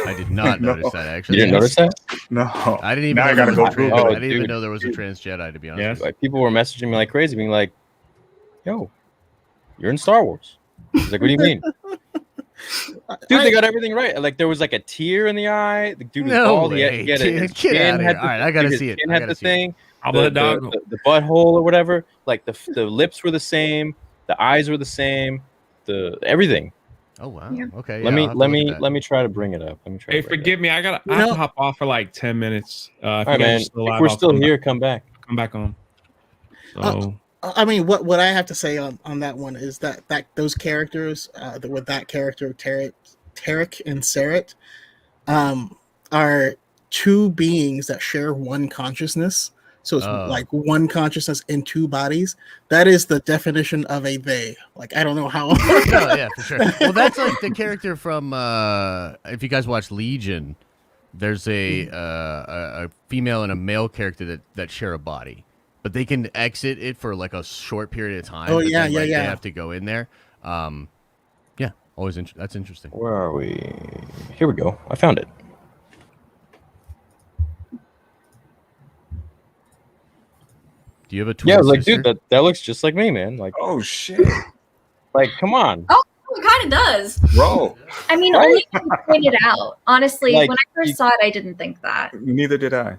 I did not notice that, actually. You didn't notice that? No. I didn't even. Now I gotta go through. I didn't even know there was a trans Jedi, to be honest. Like people were messaging me like crazy, being like, "Yo, you're in Star Wars." I was like, "What do you mean?" Dude, they got everything right. Like there was like a tear in the eye. The dude was bald. He had his chin had all right, I gotta see it. Chin had the thing. The butthole or whatever. Like the lips were the same. The eyes were the same. The everything. Oh wow. Okay. Let me try to bring it up. Hey, forgive me. I have to hop off for like 10 minutes. All right, man. If we're still here, come back. Come back on. So. I mean, what I have to say on that one is that those characters, with that character of Tarek and Sarat, are two beings that share one consciousness. So it's like one consciousness in two bodies. That is the definition of a they. Like I don't know how. No, yeah, for sure. Well, that's like the character from if you guys watch Legion, there's a female and a male character that share a body. But they can exit it for like a short period of time. Oh yeah, They have to go in there. Yeah, Always that's interesting. Where are we? Here we go. I found it. Do you have a twin Yeah, I was like, sister? dude, that looks just like me, man. Like, Oh shit, like, come on. Oh, it kind of does. bro. I mean, Right? only if you point it out. Honestly, Like, when I first you- saw it, I didn't think that. Neither did I.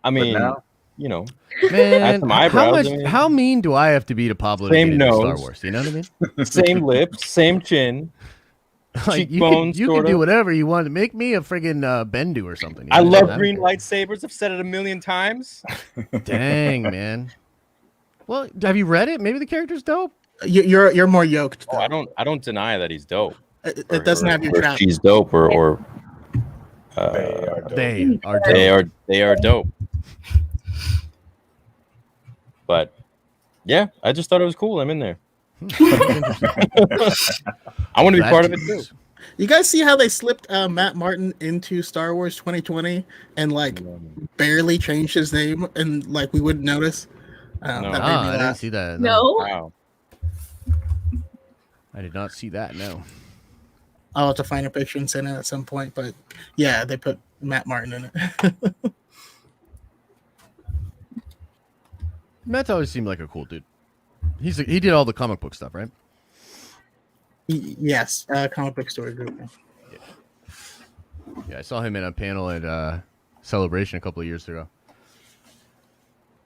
I mean, now- you know, Man, some how eyebrows, I mean. how mean do I have to be to Pablo to Same get into Star nose. Wars? You know what I mean? same lips, same chin. Like, Cheekbones, you can sorta. do whatever you want. Make me a friggin' Bendu or something. you I know? love don't green care. lightsabers. I've said it a million times. Dang, man. Well, have you read it? Maybe the character's dope. You're more yoked. Oh, Though. I don't deny that he's dope. It doesn't have your or trap. she's dope, or They are dope. they are dope. But yeah, I just thought it was cool. I'm in there. I want to be part of it too. You guys see how they slipped Matt Martin into Star Wars 2020 and like barely changed his name and like we wouldn't notice? No. That made me I didn't laugh. see that. No. Wow. I did not see that. No. I'll have to find a picture and send it at some point, but yeah, they put Matt Martin in it. Matt always seemed like a cool dude. He did all the comic book stuff, right? Yes, comic book story group. Yeah, I saw him in a panel at Celebration a couple of years ago.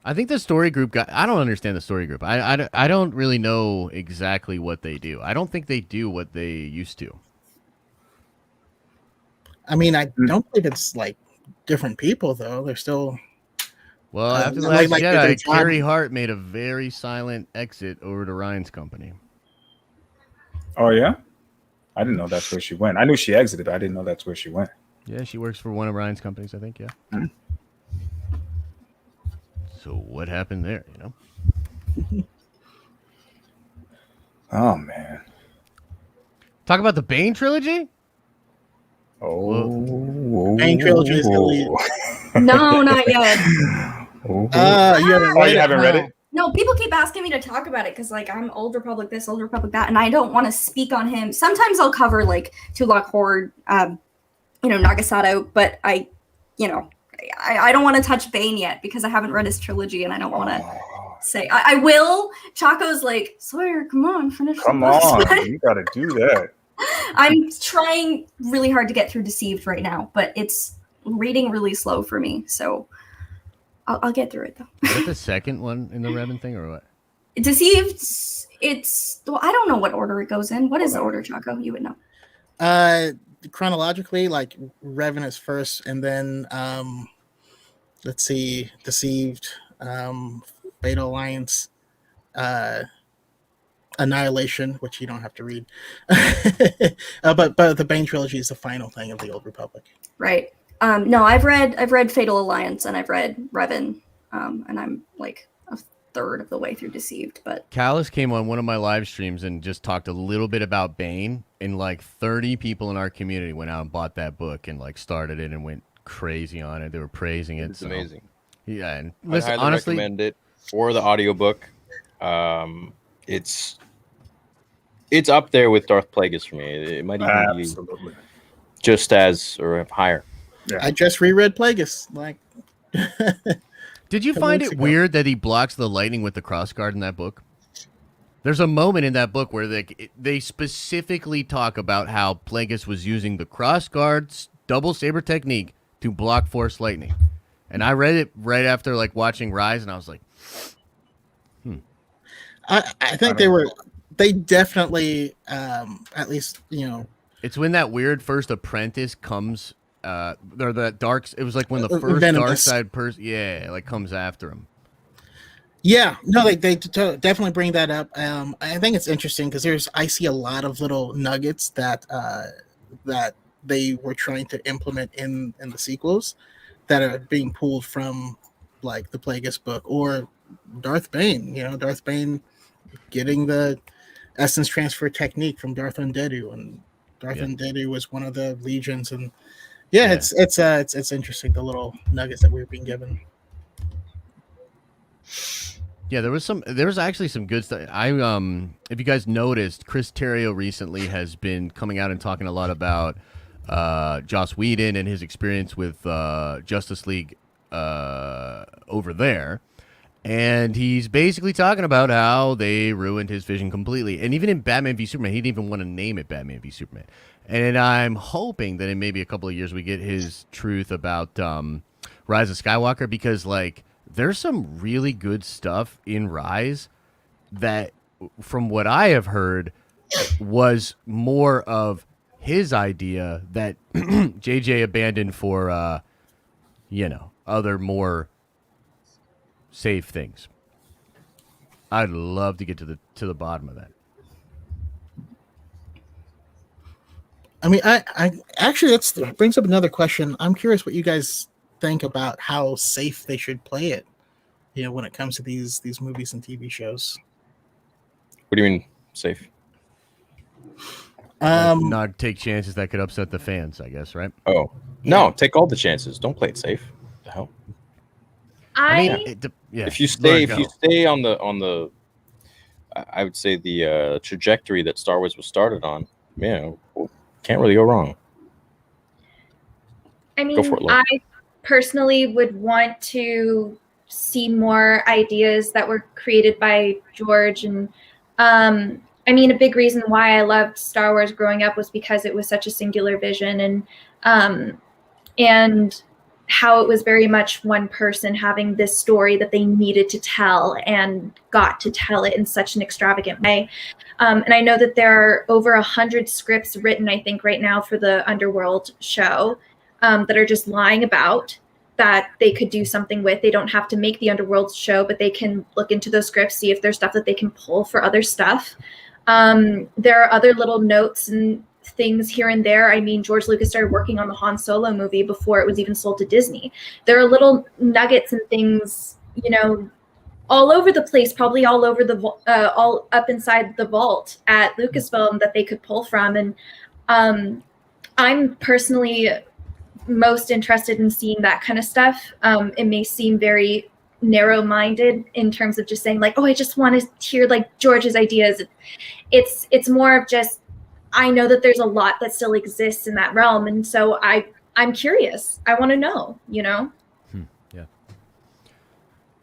I think the story group I don't understand the story group. I don't really know exactly what they do. I don't think they do what they used to. I mean, I don't think it's like different people though. They're still. Well, after the like Last they're Jedi, trying- Carrie Hart made a very silent exit over to Ryan's company. Oh yeah, I didn't know that's where she went. I knew she exited, but I didn't know that's where she went. Yeah, she works for one of Ryan's companies, I think. Yeah. So what happened there? You know. Oh man. Talk about the Bane trilogy. Oh, Bane trilogy is elite. No, not yet. Oh, You haven't oh, read you haven't read Wow. it? No, people keep asking me to talk about it because, like, I'm Old Republic this, Old Republic that, and I don't want to speak on him. Sometimes I'll cover, like, Tulak Horde, Nagasato, but I don't want to touch Bane yet because I haven't read his trilogy and I don't want to say. I will. Chaco's like, Sawyer, come on, finish Come the books." on, you gotta do that. I'm trying really hard to get through Deceived right now, but it's reading really slow for me, so I'll get through it though. Is that the second one in the Revan thing or what? Deceived, I don't know what order it goes in. What is the order, Chaco? You would know. Chronologically, like Revan is first, and then let's see, Deceived, Fatal Alliance, Annihilation, which you don't have to read, but the Bane trilogy is the final thing of the Old Republic. Right. No, I've read Fatal Alliance and I've read Revan, and I'm like a third of the way through Deceived. But Callus came on one of my live streams and just talked a little bit about Bane, and like 30 people in our community went out and bought that book and like started it and went crazy on it. They were praising it. It's so- amazing. Yeah, and I listen, highly honestly, recommend it or the audiobook. It's up there with Darth Plagueis for me. It might even be Absolutely. just as or higher. I just reread Plagueis. Like, did you couple find weeks it ago. weird that he blocks the lightning with the crossguard in that book? There's a moment in that book where they specifically talk about how Plagueis was using the crossguard's double saber technique to block force lightning. And I read it right after like watching Rise, and I was like, I think they definitely, at least, it's when that weird first apprentice comes, or the dark. It was like when the first Venomous. dark side person, like comes after him. Yeah, no, they definitely bring that up. I think it's interesting because I see a lot of little nuggets that they were trying to implement in the sequels that are being pulled from like the Plagueis book or Darth Bane. Darth Bane getting the essence transfer technique from Darth Undeadu, and Darth Undeadu was one of the legions, and it's interesting the little nuggets that we're being given. Yeah, there was actually some good stuff. If you guys noticed, Chris Terrio recently has been coming out and talking a lot about Joss Whedon and his experience with Justice League over there. And he's basically talking about how they ruined his vision completely. And even in Batman v Superman, he didn't even want to name it Batman v Superman. And I'm hoping that in maybe a couple of years we get his truth about Rise of Skywalker, because like there's some really good stuff in Rise that, from what I have heard, was more of his idea that JJ abandoned for other more safe things. I'd love to get to the bottom of that. I mean, I actually, that brings up another question. I'm curious what you guys think about how safe they should play it, when it comes to these movies and TV shows. What do you mean safe? Not take chances that could upset the fans, I guess, right? Oh no, take all the chances. Don't play it safe. What the hell? If you stay on the, I would say the trajectory that Star Wars was started on, can't really go wrong. I mean, I personally would want to see more ideas that were created by George. And I mean, a big reason why I loved Star Wars growing up was because it was such a singular vision, and how it was very much one person having this story that they needed to tell and got to tell it in such an extravagant way. And I know that there are over 100 scripts written, I think, right now for the Underworld show that are just lying about, that they could do something with. They don't have to make the Underworld show, but they can look into those scripts, see if there's stuff that they can pull for other stuff. There are other little notes and things here and there. I mean, George Lucas started working on the Han Solo movie before it was even sold to Disney. There are little nuggets and things, all over the place, probably all over all up inside the vault at Lucasfilm that they could pull from. And I'm personally most interested in seeing that kind of stuff. It may seem very narrow-minded in terms of just saying like, oh, I just want to hear like George's ideas. It's more of just, I know that there's a lot that still exists in that realm, and so I'm curious. I want to know, Yeah.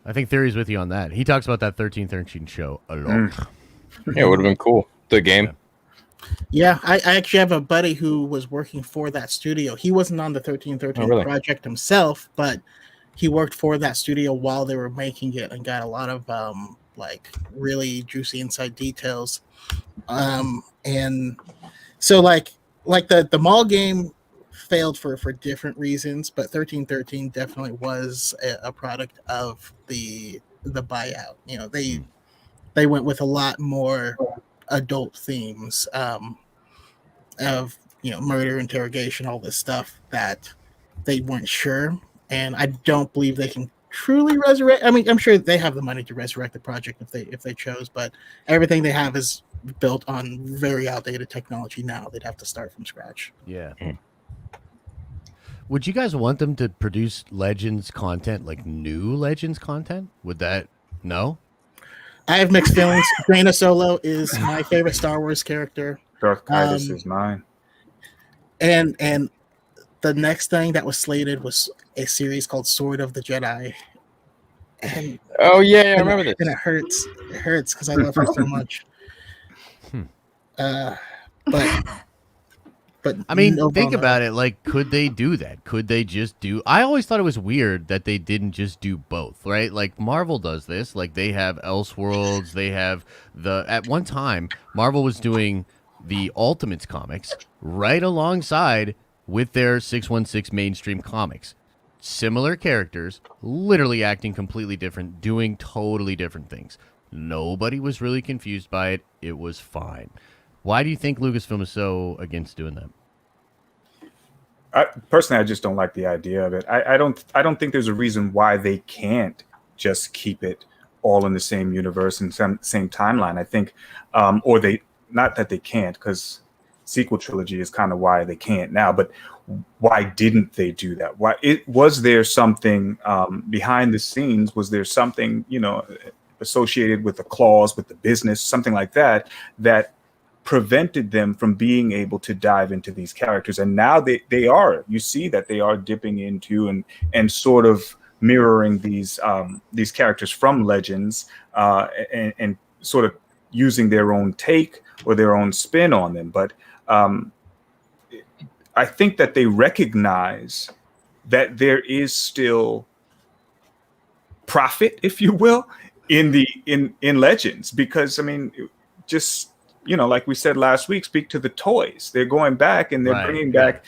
I think Theory's with you on that. He talks about that 1313 show a lot. Yeah, it would have been cool. The game. Yeah, I actually have a buddy who was working for that studio. He wasn't on the 1313 project himself, but he worked for that studio while they were making it and got a lot of like really juicy inside details. And so like the mall game failed for different reasons, but 1313 definitely was a product of the buyout. They went with a lot more adult themes of murder, interrogation, all this stuff that they weren't sure, and I don't believe they can truly resurrect. I mean, I'm sure they have the money to resurrect the project if they chose, but everything they have is built on very outdated technology now. They'd have to start from scratch. Yeah. Would you guys want them to produce Legends content, like new Legends content? Would that? No? I have mixed feelings. Jaina Solo is my favorite Star Wars character. Darth Titus is mine. And the next thing that was slated was a series called Sword of the Jedi. And I remember this. And it hurts. It hurts because I love her so much. But I mean, think about it. Like, could they do that? Could they just do? I always thought it was weird that they didn't just do both, right? Like Marvel does this. Like they have Elseworlds. They have at one time Marvel was doing the Ultimates comics right alongside with their 616 mainstream comics. Similar characters, literally acting completely different, doing totally different things. Nobody was really confused by it. It was fine. Why do you think Lucasfilm is so against doing that? Personally, I just don't like the idea of it. I don't think there's a reason why they can't just keep it all in the same universe and same timeline. I think, or they, not that they can't, because sequel trilogy is kind of why they can't now. But why didn't they do that? Was there something behind the scenes? Was there something associated with a clause with the business, something like that, that prevented them from being able to dive into these characters. And now they are, you see that they are dipping into and sort of mirroring these characters from Legends, and sort of using their own take or their own spin on them. But I think that they recognize that there is still profit, if you will, in Legends, because I mean, just, you know, like we said last week, speak to the toys. They're going back and they're bringing back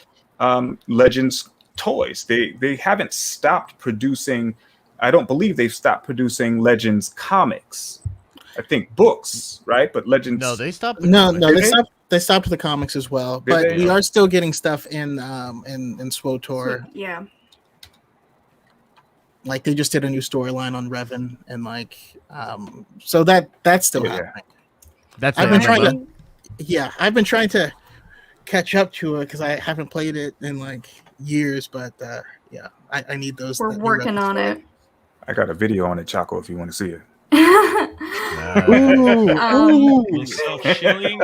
Legends toys. They haven't stopped producing. I don't believe they've stopped producing Legends comics. I think books, right? But Legends. No, they stopped. No, they stopped the comics as well. But we are still getting stuff in SWTOR. Yeah. Like they just did a new storyline on Revan, and like, so that's still happening. I've been trying to catch up to it because I haven't played it in like years, but yeah, I need those. We're working on it. I got a video on it, Chaco, if you want to see it.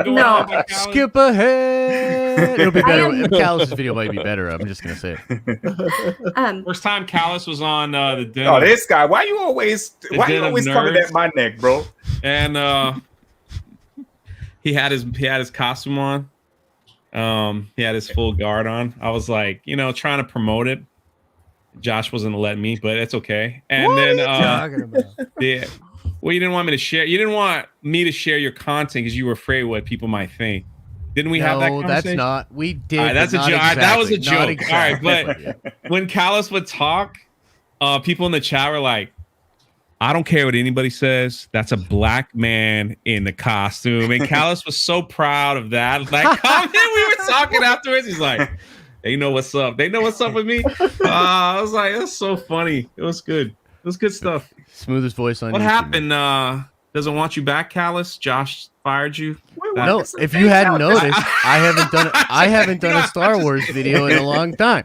No, skip ahead. It'll be better. Callus' video might be better. I'm just gonna say it. First time Callus was on the Den. Oh, this guy! Why you always coming at my neck, bro? And he had his costume on. He had his full guard on. I was like, you know, trying to promote it. Josh wasn't letting me, but it's okay. And what then are you talking about? yeah. Well, you didn't want me to share. You didn't want me to share your content because you were afraid what people might think. Didn't we have that conversation? No, that's not. We did. All right, that's a joke. Exactly, that was a joke. Exactly. All right, but when Callus would talk, people in the chat were like, "I don't care what anybody says. That's a black man in the costume." And Callus was so proud of that. Like, comment. We were talking afterwards. He's like, "They know what's up. They know what's up with me." I was like, "That's so funny. It was good. It was good stuff." Smoothest voice on. What YouTube, happened? Doesn't want you back, Callus? Josh fired you? No, if you hadn't noticed, I haven't done a Star Wars video in a long time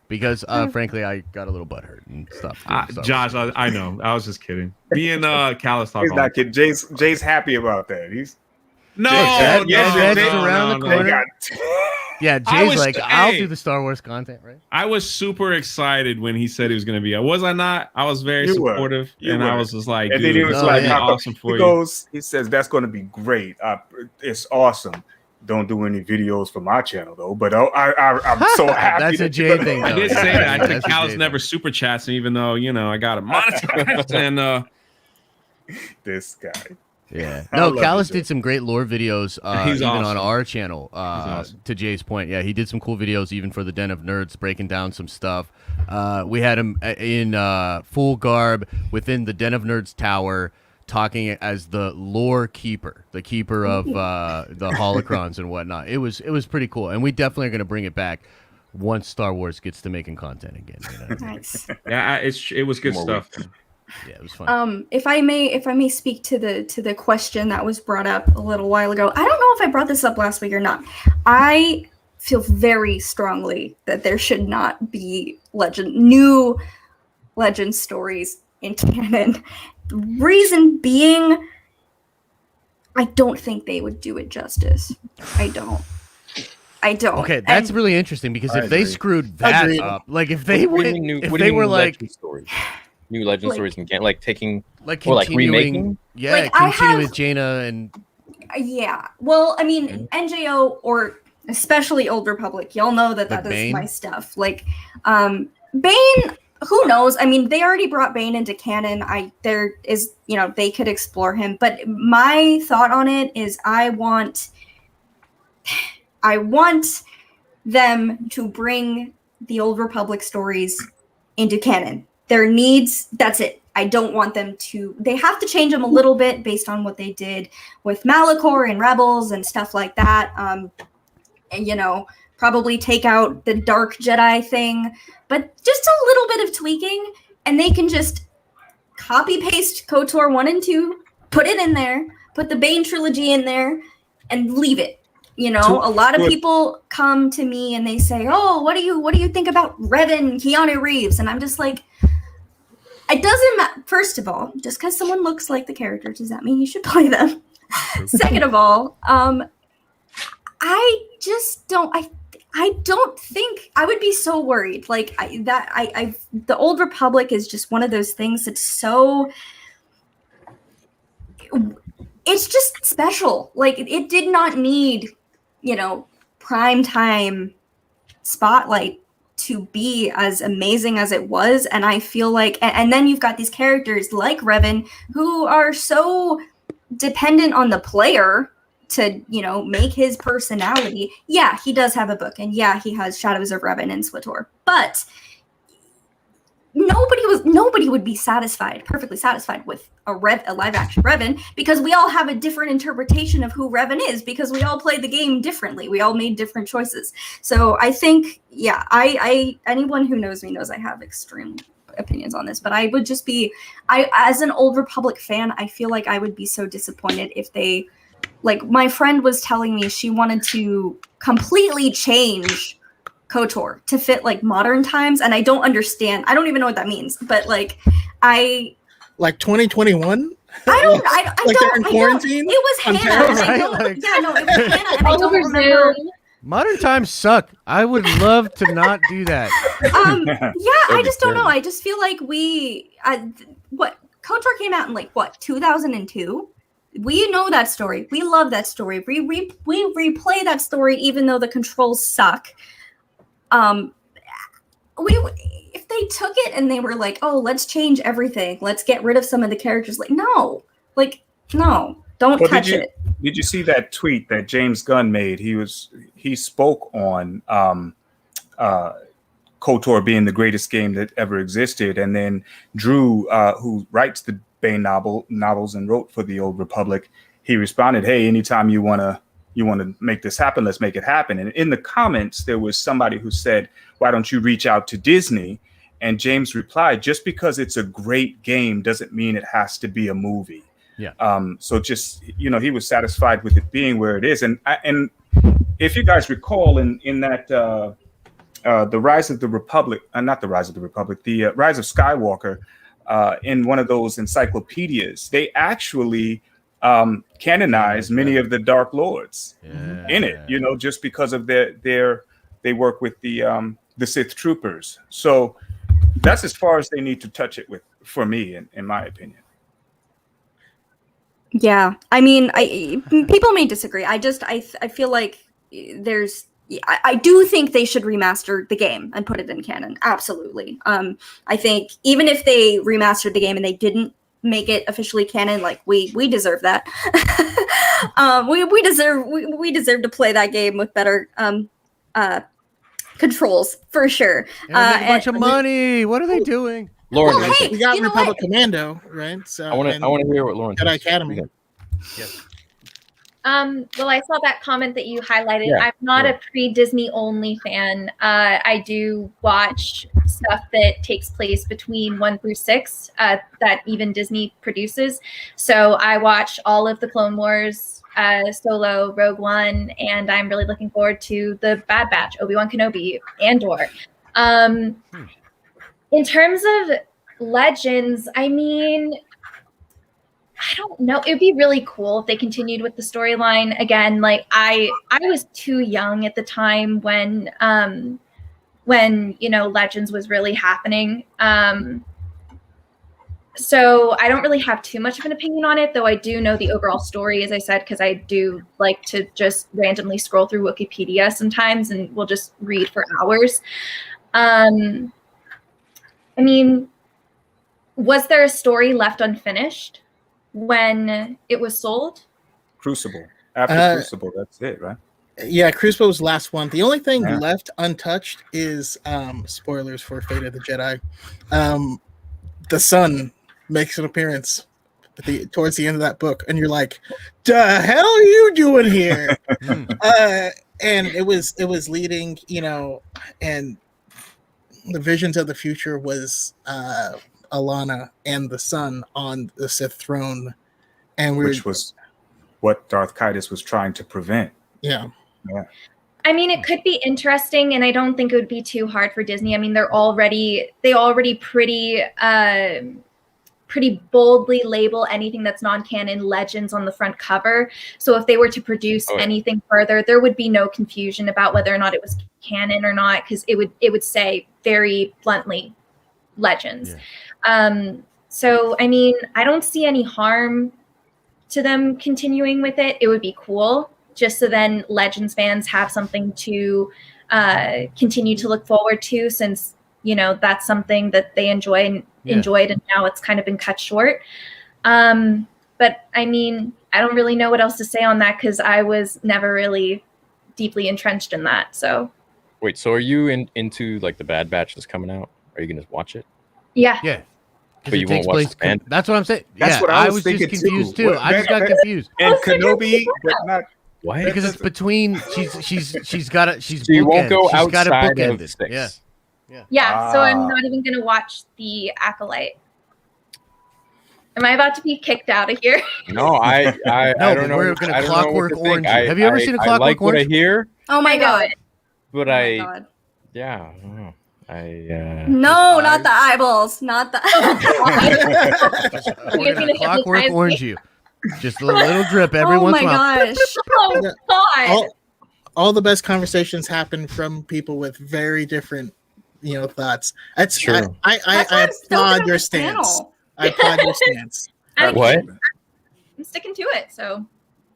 because, frankly, I got a little butthurt and stuff. Josh, I know. I was just kidding. Me and Callus talk. He's not kidding. Jay's happy about that. He's around the no. corner. Yeah, Jay's like, I'll do the Star Wars content, right? I was super excited when he said he was going to be. Was I not? I was very supportive, and I was just like, and dude, then he was like, awesome for you. He says that's going to be great. It's awesome. Don't do any videos for my channel though. But I'm so happy. That's a Jay thing. I did say that. I think Callus never super chats me, even though I got it monetized. And this guy. Yeah. No, Callus did some great lore videos He's even awesome. on our channel. Awesome. To Jay's point, yeah, he did some cool videos even for the Den of Nerds, breaking down some stuff. We had him in full garb within the Den of Nerds tower, talking as the lore keeper, the keeper of the holocrons and whatnot. It was pretty cool, and we definitely are going to bring it back once Star Wars gets to making content again. Nice. Yeah, it was good stuff. Yeah, it was fun. If I may speak to the question that was brought up a little while ago. I don't know if I brought this up last week or not. I feel very strongly that there should not be new legend stories in canon. Reason being, I don't think they would do it justice. I don't. Okay, that's really interesting because if they screwed that up, like if they were like new legend stories and like taking remaking, continue with Jaina and yeah. Well, I mean, NJO or especially Old Republic, y'all know that is Bane? my stuff. Like, Bane. Who knows? I mean, they already brought Bane into canon. There is, they could explore him. But my thought on it is, I want them to bring the Old Republic stories into canon. Their needs, that's it. I don't want them to, they have to change them a little bit based on what they did with Malachor and Rebels and stuff like that. And, probably take out the Dark Jedi thing, but just a little bit of tweaking, and they can just copy paste KOTOR 1 and 2, put it in there, put the Bane trilogy in there, and leave it. A lot of people come to me and they say, "Oh, what do you think about Revan, Keanu Reeves?" And I'm just like, It doesn't matter. First of all, just because someone looks like the character, does that mean you should play them? Second of all, I just don't. I don't think I would be so worried. Like the Old Republic is just one of those things that's so. It's just special. Like it did not need, prime time spotlight to be as amazing as it was. And I feel like, and then you've got these characters like Revan who are so dependent on the player to, make his personality. Yeah, he does have a book, and yeah, he has Shadows of Revan and SWTOR, but nobody would be perfectly satisfied with a live action Revan, because we all have a different interpretation of who Revan is, because we all play the game differently. We all made different choices. So I think, I anyone who knows me knows I have extreme opinions on this, but I would just be, as an Old Republic fan, I feel like I would be so disappointed if they, like my friend was telling me she wanted to completely change KOTOR to fit like modern times, and I don't understand. I don't even know what that means, but like 2021. I don't. They're in quarantine. It was Hannah. And I don't, right? it was Hannah, and I don't remember. Modern times suck. I would love to not do that. I just don't know. I just feel like KOTOR came out in 2002. We know that story. We love that story. We replay that story even though the controls suck. If they took it and they were like, "Oh, let's change everything. Let's get rid of some of the characters." No, don't touch it. Did you see that tweet that James Gunn made? He spoke on KOTOR being the greatest game that ever existed, and then Drew, who writes the Bane novels and wrote for the Old Republic, he responded, "Hey, anytime you want to make this happen, let's make it happen." And in the comments, there was somebody who said, "Why don't you reach out to Disney?" And James replied, "Just because it's a great game doesn't mean it has to be a movie." Yeah. So just, he was satisfied with it being where it is. And if you guys recall in that the Rise of the Republic, not the Rise of the Republic, the Rise of Skywalker, in one of those encyclopedias, they actually canonized many of the Dark Lords in it, just because of they work with the Sith troopers. So that's as far as they need to touch it with, for me, in my opinion. Yeah, I mean, people may disagree. I feel like I do think they should remaster the game and put it in canon. Absolutely. I think even if they remastered the game and they didn't make it officially canon, we deserve that. we deserve to play that game with better controls for sure. And a bunch of money. What are they doing? Lauren, We got Republic Commando, right? So I want to hear what Lauren Jedi thinks. Academy. Yes. Well, I saw that comment that you highlighted. I'm not a pre-Disney only fan. I do watch stuff that takes place between 1 through 6 that even Disney produces. So I watch all of the Clone Wars, Solo, Rogue One, and I'm really looking forward to the Bad Batch, Obi-Wan Kenobi, Andor. In terms of Legends, I mean, I don't know. It'd be really cool if they continued with the storyline again. I was too young at the time when Legends was really happening. So I don't really have too much of an opinion on it, though I do know the overall story, as I said, because I do like to just randomly scroll through Wikipedia sometimes and we'll just read for hours. I mean, was there a story left unfinished when it was sold? Crucible. After Crucible, that's it, right? Yeah, Crucible was the last one. The only thing left untouched is spoilers for Fate of the Jedi. The sun makes an appearance towards the end of that book, and you're like, "The hell are you doing here?" And it was leading, and the visions of the future was Alana and the sun on the Sith throne, and which was what Darth Caedus was trying to prevent. Yeah. I mean, it could be interesting, and I don't think it would be too hard for Disney. I mean, they already pretty boldly label anything that's non-canon Legends on the front cover. So if they were to produce anything further, there would be no confusion about whether or not it was canon or not, because it would say very bluntly Legends. Yeah. So I mean, I don't see any harm to them continuing with it. It would be cool, just so then Legends fans have something to continue to look forward to, since that's something that they enjoyed, and now it's kind of been cut short. But I mean, I don't really know what else to say on that, because I was never really deeply entrenched in that. So wait, so are you into like the Bad Batch that's coming out? Are you gonna just watch it? Yeah. Yeah. But you won't watch the That's what I'm saying. That's what I was just thinking confused too. too. I just got confused. And Kenobi, but not. What? Because it's between she's got it. So you won't go she's got it outside of bookended. 6. Yeah. So I'm not even gonna watch the Acolyte. Am I about to be kicked out of here? No, I don't know. We're gonna I don't know what Clockwork to think. Orange. Have you ever seen a I Clockwork like what I Orange? hear, Oh my god. but Oh my God. yeah, I don't know. No, not the eyeballs. Not the We're gonna Clockwork Orange you. Just a little drip every Oh once my in a while. gosh. Oh God. All the best conversations happen from people with very different, thoughts. That's true. I applaud your stance. I applaud your stance. What? I'm sticking to it. So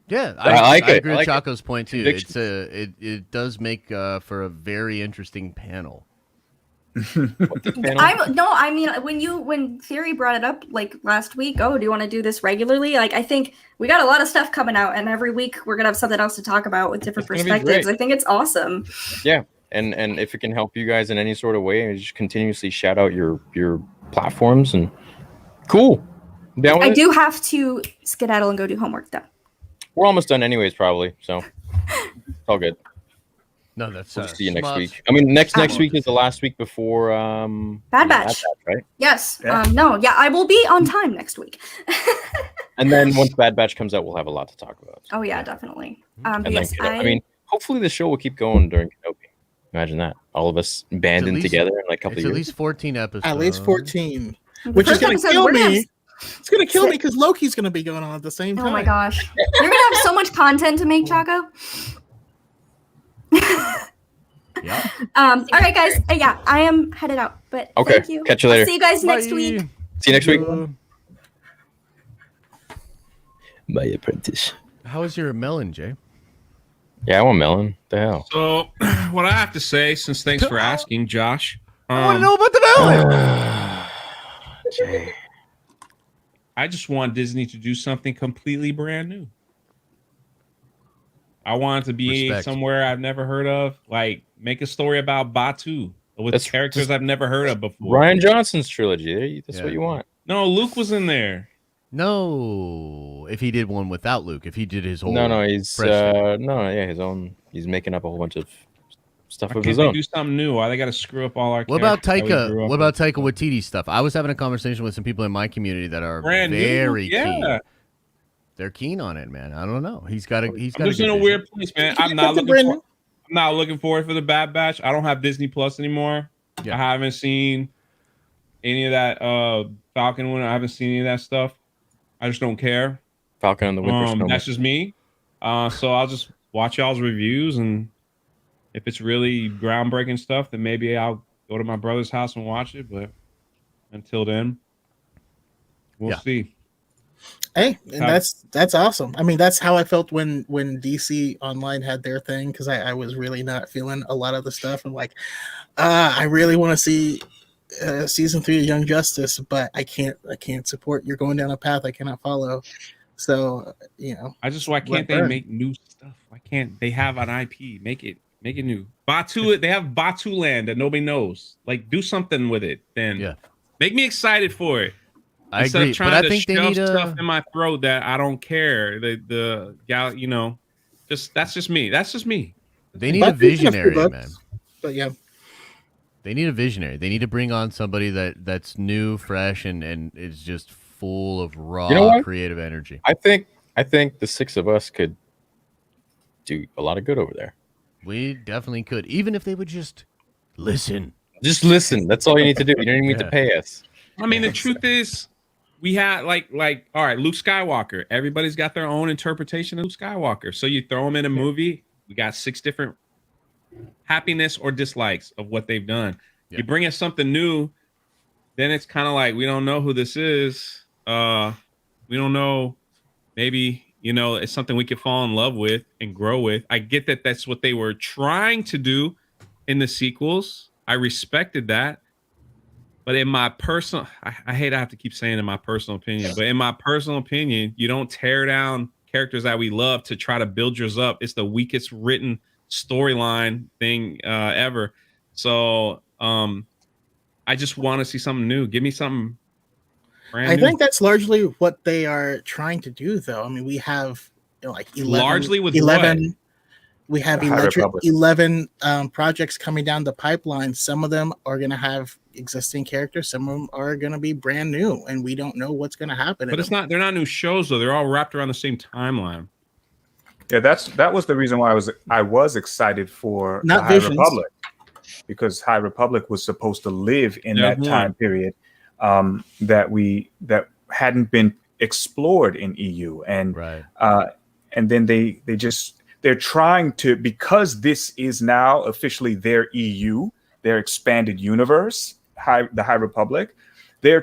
Yeah, I like I it. agree I with like it. Chaco's point too. Conviction. It does make for a very interesting panel. I mean, when Theory brought it up like last week, do you want to do this regularly? Like, I think we got a lot of stuff coming out, and every week we're gonna have something else to talk about with different It's gonna be perspectives. great. I think it's awesome. Yeah, and if it can help you guys in any sort of way, just continuously shout out your platforms and cool. Down with I it? do have to skedaddle and go do homework though. We're almost done anyways, probably. So it's all good. No, that's We'll see you next Smuts. week. I mean, next week is the last week before Bad Batch. right? Yes. Yeah. I will be on time next week. And then once Bad Batch comes out, we'll have a lot to talk about. Oh yeah, definitely. And But then, yes, I mean, hopefully the show will keep going during Kenobi. Imagine that, all of us banding least- together in like a couple It's of at years. least 14 episodes. At least 14, the which is first going to episode, kill we're gonna me. have- It's going to kill me because Loki's going to be going on at the same time. Oh my gosh, you're gonna have so much content to make, Chaco. Yeah. All right, guys. Yeah, I am headed out. But Okay, thank you. catch you I'll later. see you guys next Bye. week. See you next week. Uh, My apprentice. How is your melon, Jay? Yeah, I want melon. The hell. So, what I have to say, since thanks for asking, Josh. I want to know about the melon. Jay. I just want Disney to do something completely brand new. I want it to be Respect. somewhere I've never heard of. Like, make a story about Batu with That's characters just- I've never heard of before. Ryan Johnson's trilogy. That's Yeah. what you want. No, Luke was in there. No, if he did one without Luke, if he did his whole No, he's fresh- his own. He's making up a whole bunch of stuff Why of can't his they own. do something new? Why they got to screw up all our? What about characters that we Taika? grew up What about with? Taika Waititi stuff? I was having a conversation with some people in my community that are Brand new? very Yeah. keen. They're keen on it, man. I don't know. He's got a. He's I'm got. just in a weird place, man. I'm not That's a looking brand for. new- I'm not looking forward for the Bad Batch. I don't have Disney Plus anymore. Yeah. I haven't seen any of that Falcon one. I haven't seen any of that stuff. I just don't care. Falcon and the Winter Snowman. That's just me. So I'll just watch y'all's reviews, and if it's really groundbreaking stuff, then maybe I'll go to my brother's house and watch it. But until then, we'll Yeah. see. Hey, and that's awesome. I mean, that's how I felt when DC Online had their thing, because I was really not feeling a lot of the stuff. I'm like, I really want to see season 3 of Young Justice, but I can't support. You're going down a path I cannot follow. So I just why can't they burn. make new stuff? Why can't they have an IP? Make it new. Batu, they have Batu Land that nobody knows. Like, do something with it. Then Yeah. make me excited for it. I Instead agree, of trying but I to think they shove need stuff a. in my throat that I don't care. The gal, that's just me. That's just me. They need a But they can have visionary, good man. books. But yeah, They need a visionary. They need to bring on somebody that's new, fresh, and is just full of raw You know what? creative energy. I think the 6 of us could do a lot of good over there. We definitely could, even if they would just listen. Just listen. That's all you need to do. You don't even need to Yeah. pay us. I mean, the truth is, we had like all right, Luke Skywalker. Everybody's got their own interpretation of Luke Skywalker. So you throw him in a movie, we got 6 different happiness or dislikes of what they've done. Yeah. You bring us something new, then it's kind of like we don't know who this is. We don't know. Maybe, you know, it's something we could fall in love with and grow with. I get that that's what they were trying to do in the sequels. I respected that. But in my personal, I hate I have to keep saying in my personal opinion, but in my personal opinion, you don't tear down characters that we love to try to build yours up. It's the weakest written storyline thing ever. So I just want to see something new. Give me something brand I new. think that's largely what they are trying to do, though. I mean, we have like 11, Largely with 11 we have The High Republic. 11 projects coming down the pipeline. Some of them are going to have existing characters. Some of them are going to be brand new, and we don't know what's going to happen. But it's not. They're not new shows though. They're all wrapped around the same timeline. Yeah, that was the reason why I was excited for Not the High Visions. Republic, because High Republic was supposed to live in Yeah, that time period that hadn't been explored in EU, and Right. and then they're trying to, because this is now officially their EU, their expanded universe, the High Republic. The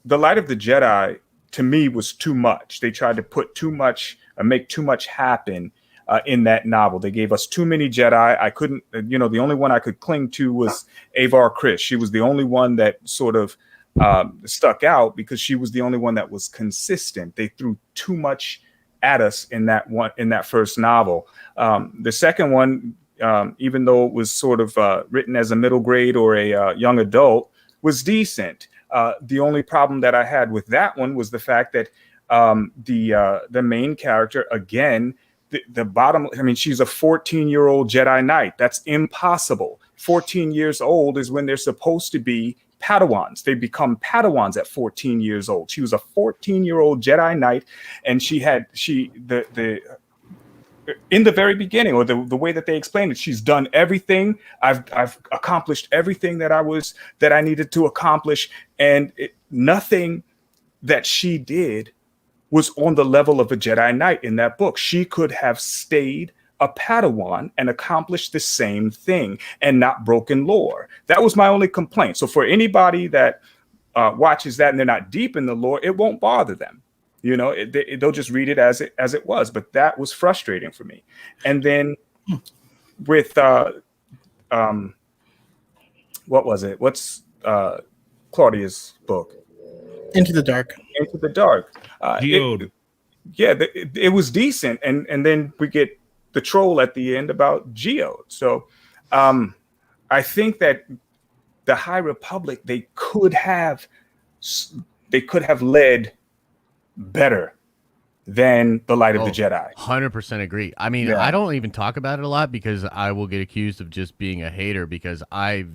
Light of the Jedi to me was too much. They tried to put too much, make too much happen in that novel. They gave us too many Jedi. I couldn't, the only one I could cling to was Avar Kriss. She was the only one that sort of stuck out because she was the only one that was consistent. They threw too much at us in that first novel. The second one, even though it was sort of written as a middle grade or a young adult, was decent. The only problem that I had with that one was the fact that the main character, again, the bottom, I mean, she's a 14-year-old Jedi Knight. That's impossible. 14 years old is when they're supposed to be Padawans. They become Padawans at 14 years old. She was a 14-year-old Jedi Knight, and in the very beginning, or the way that they explained it, she's done everything. I've accomplished everything that I needed to accomplish, and nothing that she did was on the level of a Jedi Knight in that book. She could have stayed a Padawan and accomplished the same thing and not broken lore. That was my only complaint. So for anybody that watches that and they're not deep in the lore, it won't bother them. They'll just read it as it was. But that was frustrating for me. And then with what was it? What's Claudia's book? Into the Dark. Into the Dark. Geode. It was decent, and then we get the troll at the end about Geode. So I think that the High Republic, they could have led better than the Light of the Jedi. 100% agree. I mean, Yeah. I don't even talk about it a lot because I will get accused of just being a hater because I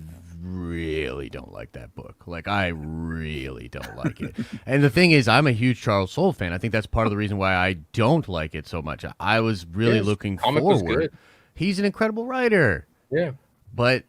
really don't like that book. Like, I really don't like it. And the thing is, I'm a huge Charles Soule fan. I think that's part of the reason why I don't like it so much. I was really Yes, looking comic was forward. good. He's an incredible writer. Yeah. But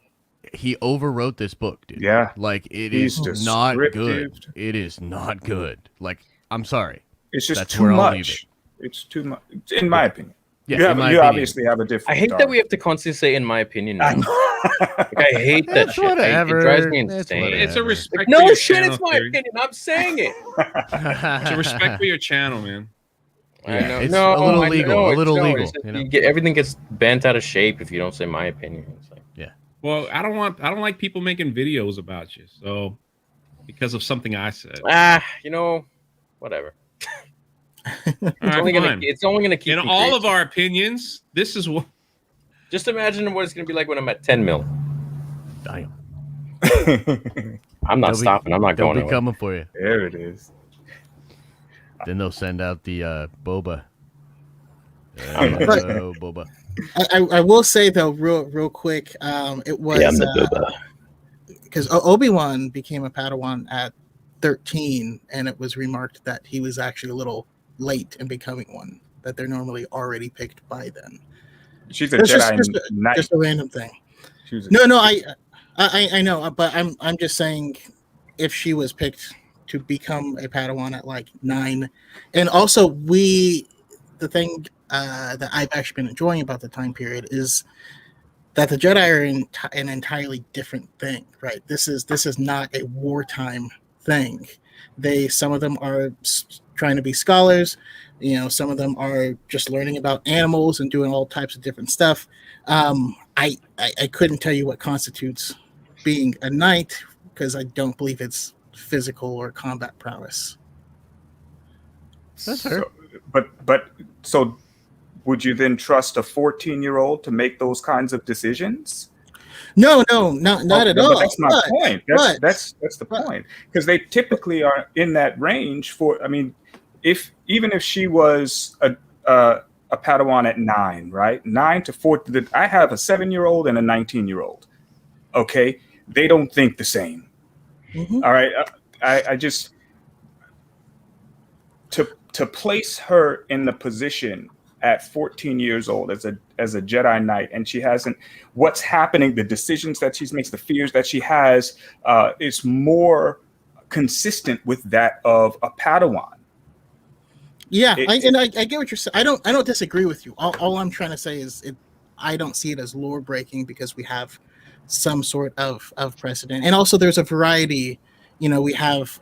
he overwrote this book, dude. Yeah. Like, it He's is not descriptive. good. It is not good. Like, I'm sorry. It's just That's too where I'll leave much. It's too much, in my opinion. Yeah, you in my you opinion. obviously have a different. I hate that we have to constantly say "in my opinion." Now. Like, I hate that That's shit. It whatever. drives me That's insane. whatever. It's a respect. Like, for no your shit, channel, it's my Theory. opinion. I'm saying it. It's a respect for your channel, man. I know. It's no, a little I legal, know, a it's- little no, legal, it's just you know? you get, everything gets bent out of shape if you don't say my opinion. It's like, Well, I don't like people making videos about you. So because of something I said. whatever. All right, fine. It's only gonna keep In me all crazy. of our opinions, this is what. Just imagine what it's gonna be like when I'm at 10 mil. Damn. I'm not They'll be- stopping. I'm not They'll going be away. coming for you. There it is. Then they'll send out the boba. Right. Boba. I will say though, real quick, it was because Obi-Wan became a Padawan at 13, and it was remarked that he was actually a little late in becoming one. That they're normally already picked by then. She's a It's Jedi Knight. just a random thing. She was a- No, I know, but I'm just saying, if she was picked to become a Padawan at like 9, and also the thing that I've actually been enjoying about the time period is that the Jedi are an entirely different thing, right? This is not a wartime thing. Some of them are trying to be scholars, some of them are just learning about animals and doing all types of different stuff. I couldn't tell you what constitutes being a knight, because I don't believe it's physical or combat prowess. That's fair. So would you then trust a 14-year-old to make those kinds of decisions? No, not at all. That's my point. That's the point, because they typically are in that range for. I mean, even if she was a Padawan at 9, right? 9 to 14. I have a 7-year-old and a 19-year-old. Okay, they don't think the same. Mm-hmm. All right, I just to place her in the position at 14 years old as a Jedi Knight, and she hasn't. What's happening? The decisions that she makes, the fears that she has, is more consistent with that of a Padawan. Yeah, I get what you're saying. I don't disagree with you. All I'm trying to say is I don't see it as lore breaking, because we have some sort of precedent, and also there's a variety. We have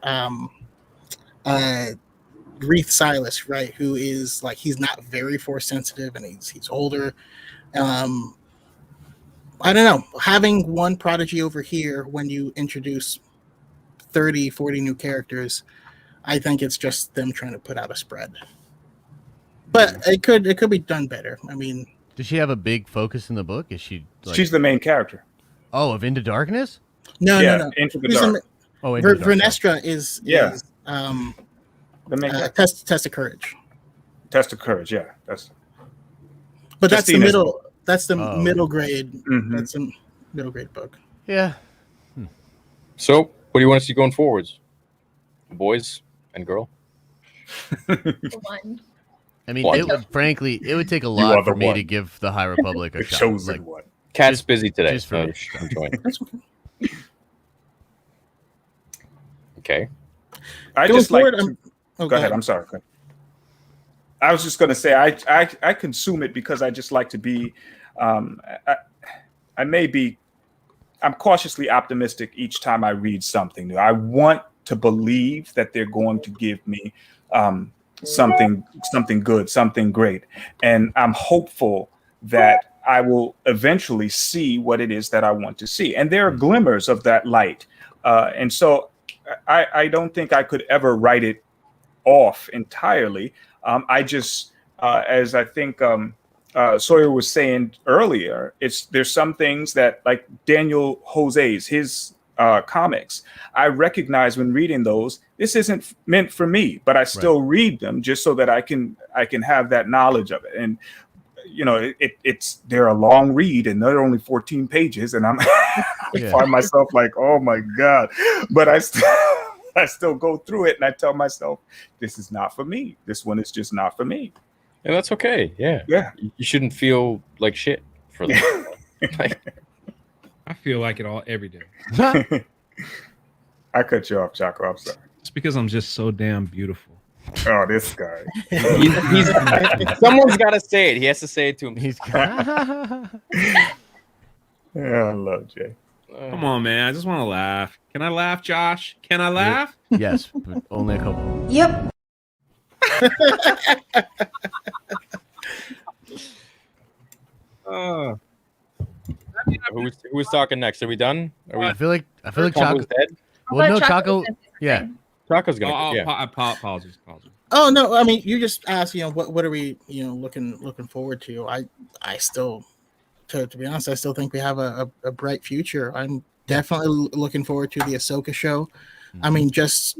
Reith Silas, right, who is like, he's not very force sensitive, and he's older. I don't know, having one prodigy over here when you introduce 30-40 new characters, I think it's just them trying to put out a spread. But it could be done better. I mean, does she have a big focus in the book? Is she she's the main character. Oh, of Into Darkness? No. Into the Dark. Vernestra is the main Test of Courage. Test of Courage, yeah. That's the middle. That's the Oh. middle grade. Mhm. That's a middle grade book. Yeah. So, what do you want to see going forwards, boys and girl? One. I mean, One. it would take a are lot the for me one. to give the High Republic a The shot. chosen Like, one. Cat's Just- busy today. just for me. I'm joining. That's okay. Okay. I Going just like. forward, Go ahead. I'm sorry. Go ahead. I was just going to say I consume it because I just like to be. I'm cautiously optimistic each time I read something new. I want to believe that they're going to give me something good, something great, and I'm hopeful that I will eventually see what it is that I want to see. And there are glimmers of that light, and so I don't think I could ever write it off entirely. I just, as I think Sawyer was saying earlier, there's some things that, like Daniel Jose's, his comics, I recognize when reading those, this isn't meant for me, but I still read them just so that I can have that knowledge of it. And they're a long read, and they're only 14 pages, and I find myself like, oh my God, but I still go through it, and I tell myself, this is not for me. This one is just not for me. And that's okay. Yeah. You shouldn't feel like shit for that. I feel like it all every day. I cut you off, Chaco. I'm sorry. It's because I'm just so damn beautiful. Oh, this guy. Someone's got to say it. He has to say it to him. Yeah, I love Jay. Come on, man. I just want to laugh. Can I laugh, Josh? Can I laugh? Yes, but only a couple. Yep. Who's talking next? Are we done? Are we? I feel like Chaco's Chaco. dead. Well, no, But Chaco. said the Yeah. same. Chaco's gonna. Apologies. Oh no, I mean, you just asked, what are we, looking forward to? I still, to be honest, I still think we have a bright future. I'm definitely looking forward to the Ahsoka show. I mean, just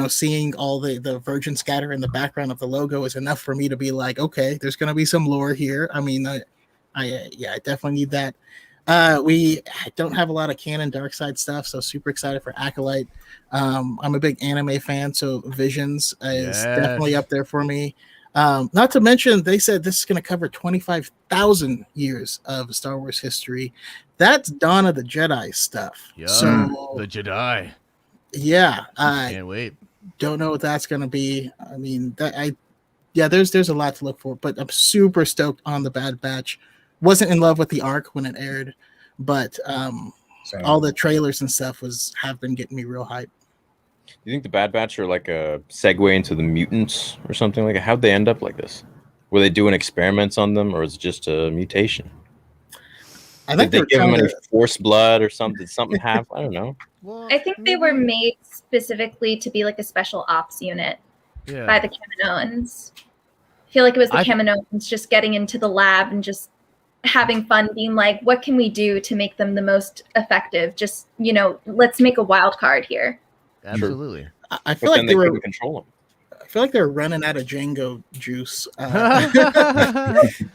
seeing all the Virgin scatter in the background of the logo is enough for me to be like, okay, there's gonna be some lore here. I mean, I definitely need that. We don't have a lot of canon dark side stuff, so super excited for Acolyte. I'm a big anime fan, so Visions is definitely up there for me. Not to mention, they said this is going to cover 25,000 years of Star Wars history. That's Dawn of the Jedi stuff. Yeah, So the Jedi. yeah, I Can't wait. don't know what that's going to be. I mean, there's a lot to look for, but I'm super stoked on the Bad Batch. Wasn't in love with the arc when it aired, but all the trailers and stuff have been getting me real hype. You think the Bad Batch are like a segue into the mutants or something like? How'd they end up like this? Were they doing experiments on them, or is it just a mutation? I think Did they give them any to, force blood or something? Did something happen? I don't know. Well, I think they were made specifically to be like a special ops unit yeah. by the Kaminoans. I feel like it was the I- Kaminoans just getting into the lab and just having fun, being like, what can we do to make them the most effective? Just, let's make a wild card here. Absolutely. I feel But like then they they were. couldn't control them. I feel like they're running out of Django juice.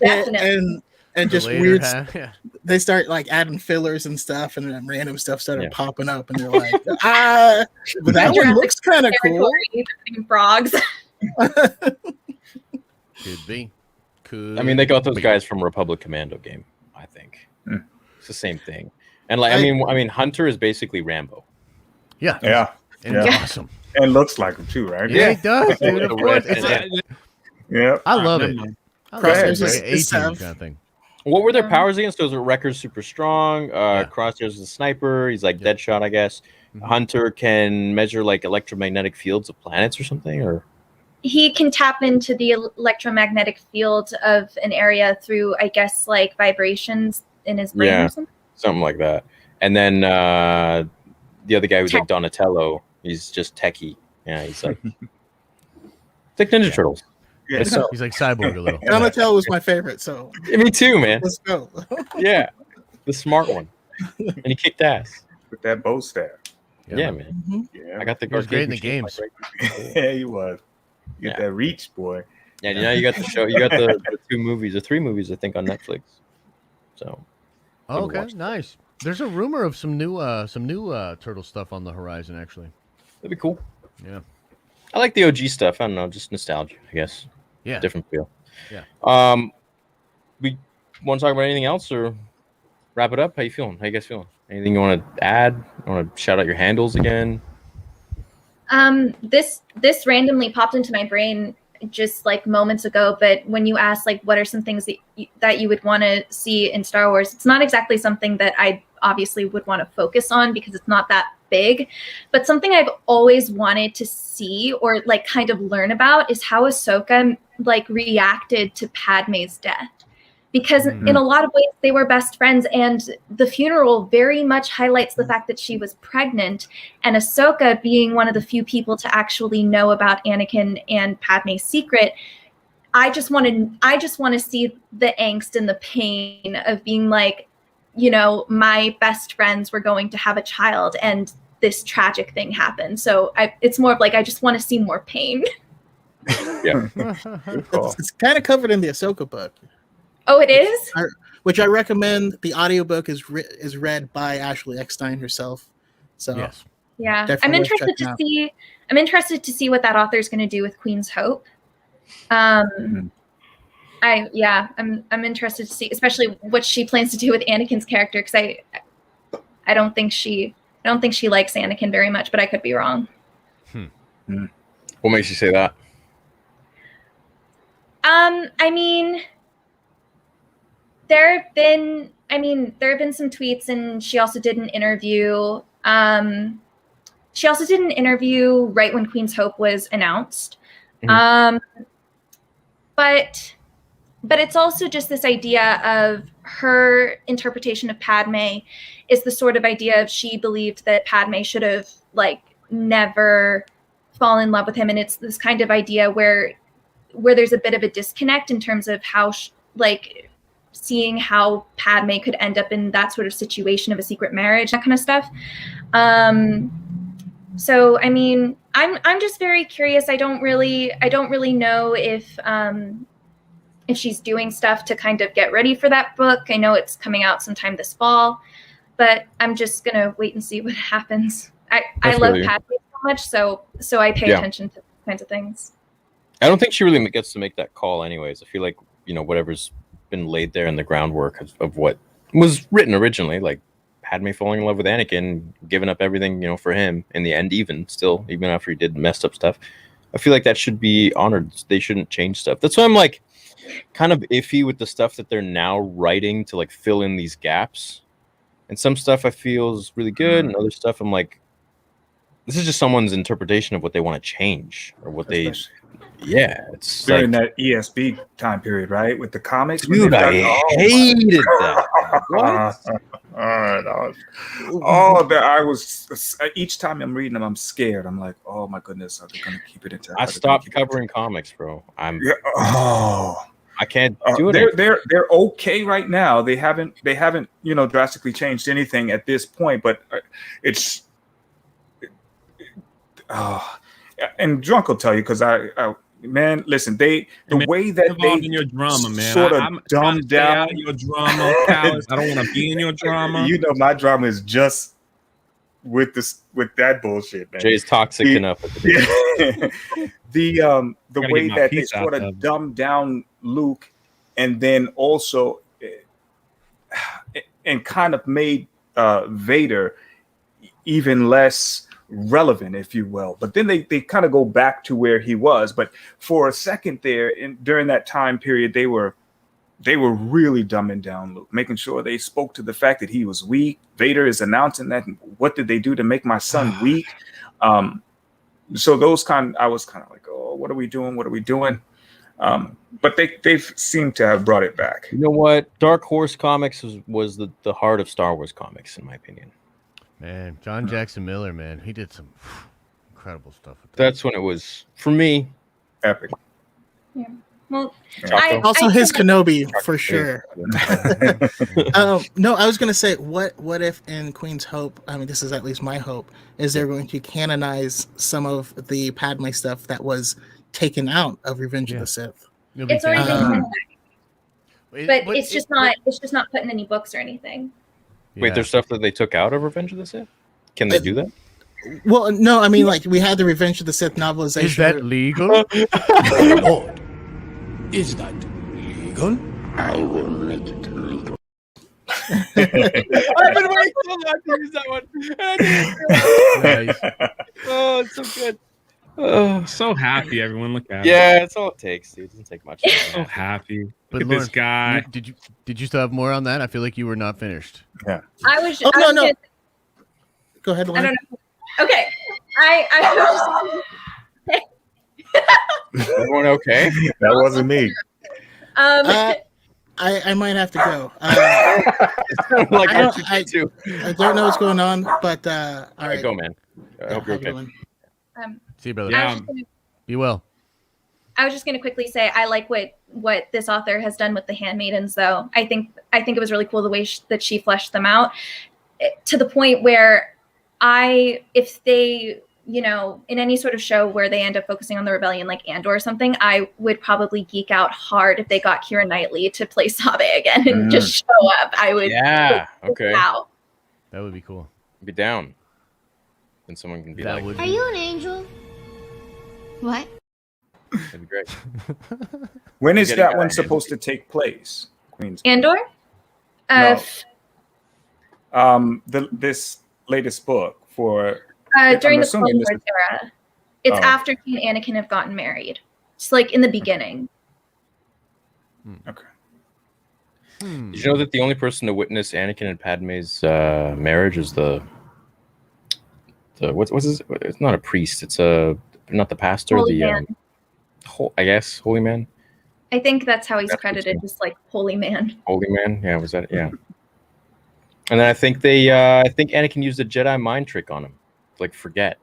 Definitely. And The just later weird. half, yeah. They start like adding fillers and stuff, and then random stuff started Yeah. popping up, and they're like, but that one Jurassic looks kind of cool. Territory, the frogs. Could be. Could I mean, they got those be. guys from Republic Commando game. I think Hmm. it's the same thing. And like, I mean, Hunter is basically Rambo. Yeah. Yeah, And Yeah. it's awesome. and looks like him too, right? Yeah, he does, dude. Of The course. red It's and Yeah. I love Never it. mind. I love Crosshairs it. is- It's like an is A-team tough. kind of thing. What were their Yeah. powers against? Those were Wrecker's super strong. Yeah. Crosshair's the sniper. He's like Yeah. Deadshot, I guess. Mhm. Hunter can measure like electromagnetic fields of planets or something, or He can tap into the electromagnetic field of an area through, I guess, like vibrations in his brain Yeah. or something. something like that. And then the other guy who's like Donatello, he's just techie. Yeah, he's like it's like Ninja Turtles. Yeah. It's so- He's like Cyborg a little. Donatello was my favorite, so me too, man. let's go. Yeah, the smart one, and he kicked ass. With that bow staff. Yeah, man. Mhm. Yeah. I got the He was great in the arcade machine, games. like, Yeah, he was. Get Yeah. that reach, boy. yeah, you know, you got the show. You got the 2 movies, or 3 movies, I think, on Netflix. So Oh, Never okay, watched that. nice. There's a rumor of some new turtle stuff on the horizon, actually. that'd be cool. Yeah. I like the OG stuff. I don't know, just nostalgia, I guess. Yeah. Different feel. Yeah. We want to talk about anything else or wrap it up? How you feeling? How you guys feeling? Anything you want to add? You want to shout out your handles again? This randomly popped into my brain just like moments ago, but when you asked like what are some things that you would want to see in Star Wars, it's not exactly something that I obviously would want to focus on because it's not that big, but something I've always wanted to see or like kind of learn about is how Ahsoka like reacted to Padme's death. Because in a lot of ways they were best friends, and the funeral very much highlights the fact that she was pregnant, and Ahsoka being one of the few people to actually know about Anakin and Padme's secret. I just want to see the angst and the pain of being like, my best friends were going to have a child and this tragic thing happened. So it's more of like, I just want to see more pain. Good call. It's kind of covered in the Ahsoka book, Oh, it is? which I recommend. The audiobook is read by Ashley Eckstein herself. So Yes. Yeah. Definitely I'm worth interested checking to out. see what that author is going to do with Queen's Hope. I'm interested to see especially what she plans to do with Anakin's character, because I don't think she likes Anakin very much, but I could be wrong. What makes you say that? I mean, there have been some tweets, and she also did an interview. She also did an interview right when Queen's Hope was announced. But it's also just this idea of her interpretation of Padme is the sort of idea of she believed that Padme should have like never fallen in love with him, and it's this kind of idea where there's a bit of a disconnect in terms of how seeing how Padme could end up in that sort of situation of a secret marriage, that kind of stuff. So I mean, I'm just very curious. I don't really know if she's doing stuff to kind of get ready for that book. I know it's coming out sometime this fall, but I'm just gonna wait and see what happens. I love really- Padme so much, so I pay Yeah. attention to those kinds of things. I don't think she really gets to make that call, anyways. I feel like whatever's been laid there in the groundwork of what was written originally, like Padme falling in love with Anakin, giving up everything, for him in the end, even after he did messed up stuff. I feel like that should be honored. They shouldn't change stuff. That's why I'm like kind of iffy with the stuff that they're now writing to like fill in these gaps. And some stuff I feel is really good, and other stuff I'm like, this is just someone's interpretation of what they want to change or what they. Yeah, it's during like, that ESB time period, right? With the comics. Dude, I hated that. What? I was each time I'm reading them, I'm scared. I'm like, oh my goodness, are they going to keep it intact? I stopped covering comics, bro. I can't do it. it. They're okay right now. They haven't drastically changed anything at this point, but it's and Drunk will tell you, because man, listen, the way that they in your drama, man, sort of I'm dumbed down your drama, Callus. I don't want to be in your drama. My drama is just with that bullshit, man. Jay's toxic enough. The way that they sort of dumbed down Luke, and then also and kind of made Vader even less relevant, if you will. But then they kind of go back to where he was. But for a second there, during that time period, they were really dumbing down Luke, making sure they spoke to the fact that he was weak. Vader is announcing that. What did they do to make my son weak? So I was kind of like, oh, what are we doing? What are we doing? But they've seemed to have brought it back. You know what? Dark Horse Comics was the heart of Star Wars comics, in my opinion. Man, John Jackson Miller, man, he did some incredible stuff with that. That's when it was, for me, epic. Yeah. Well, his Kenobi for sure. No, I was gonna say, what if in Queen's Hope? I mean, this is at least my hope. Is they're going to canonize some of the Padme stuff that was taken out of Revenge of the Sith? It's already been but it's just not put in any books or anything. Wait, there's stuff that they took out of Revenge of the Sith? Can they do that? Well, no, I mean, like, we had the Revenge of the Sith novelization. Is that legal? Is that legal? I will make it legal. I've been waiting so long to use that one. Nice. Oh, it's so good. So happy, everyone. Look at it. That's all it takes, dude. It doesn't take much. So happy. But Look at Lauren, this guy. Did you still have more on that? I feel like you were not finished. Yeah. I was. No. Go ahead, Lauren. I don't know. Okay. I Everyone okay? That wasn't me. I might have to go. Like I don't know what's going on, but all right, go, man. I hope you're okay. See you, brother. Yeah. Be well. I was just going to quickly say I like what this author has done with the handmaidens, though. I think it was really cool the way that she fleshed them out, to the point where if they, in any sort of show where they end up focusing on the rebellion, like Andor or something, I would probably geek out hard if they got Keira Knightley to play Sabe again and just show up. I would. Yeah. Okay. Wow. That would be cool. Be down. And someone can be That like, would Are you an angel? What? that'd be great. When is Getting that one our supposed to take place? Queen's. Andor? No. This latest book for during the Clone Wars era. It's after she and Anakin have gotten married. It's like in the beginning. Okay. Did you know that the only person to witness Anakin and Padme's marriage is the what's his? It's not a priest. It's not the pastor. Holy man. I guess holy man. I think that's how he's credited, just like holy man. Holy man. Yeah, was that? Yeah. And then I think Anakin used a Jedi mind trick on him, like forget.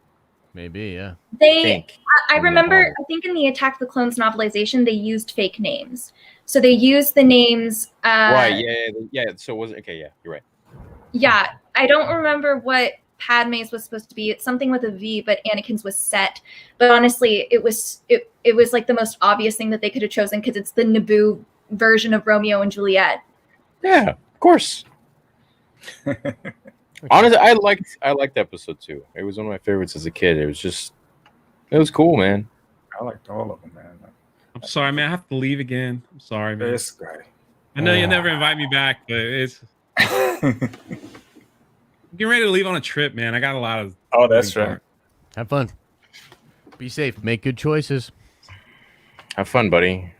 Maybe, yeah. I remember. I think in the Attack of the Clones novelization, they used fake names. So they used the names. Right. Yeah. So was it? Okay. Yeah, you're right. Yeah, I don't remember what Padme's was supposed to be. It's something with a V, but Anakin's was set. But honestly, it was like the most obvious thing that they could have chosen, because it's the Naboo version of Romeo and Juliet. Yeah, of course. Honestly, I liked episode 2. It was one of my favorites as a kid. It was cool, man. I liked all of them, man. I'm sorry, man. I have to leave again. I'm sorry, man. This guy. I know you'll never invite me back, but it's I'm getting ready to leave on a trip, man. I got a lot of. Oh, that's right. Have fun. Be safe. Make good choices. Have fun, buddy.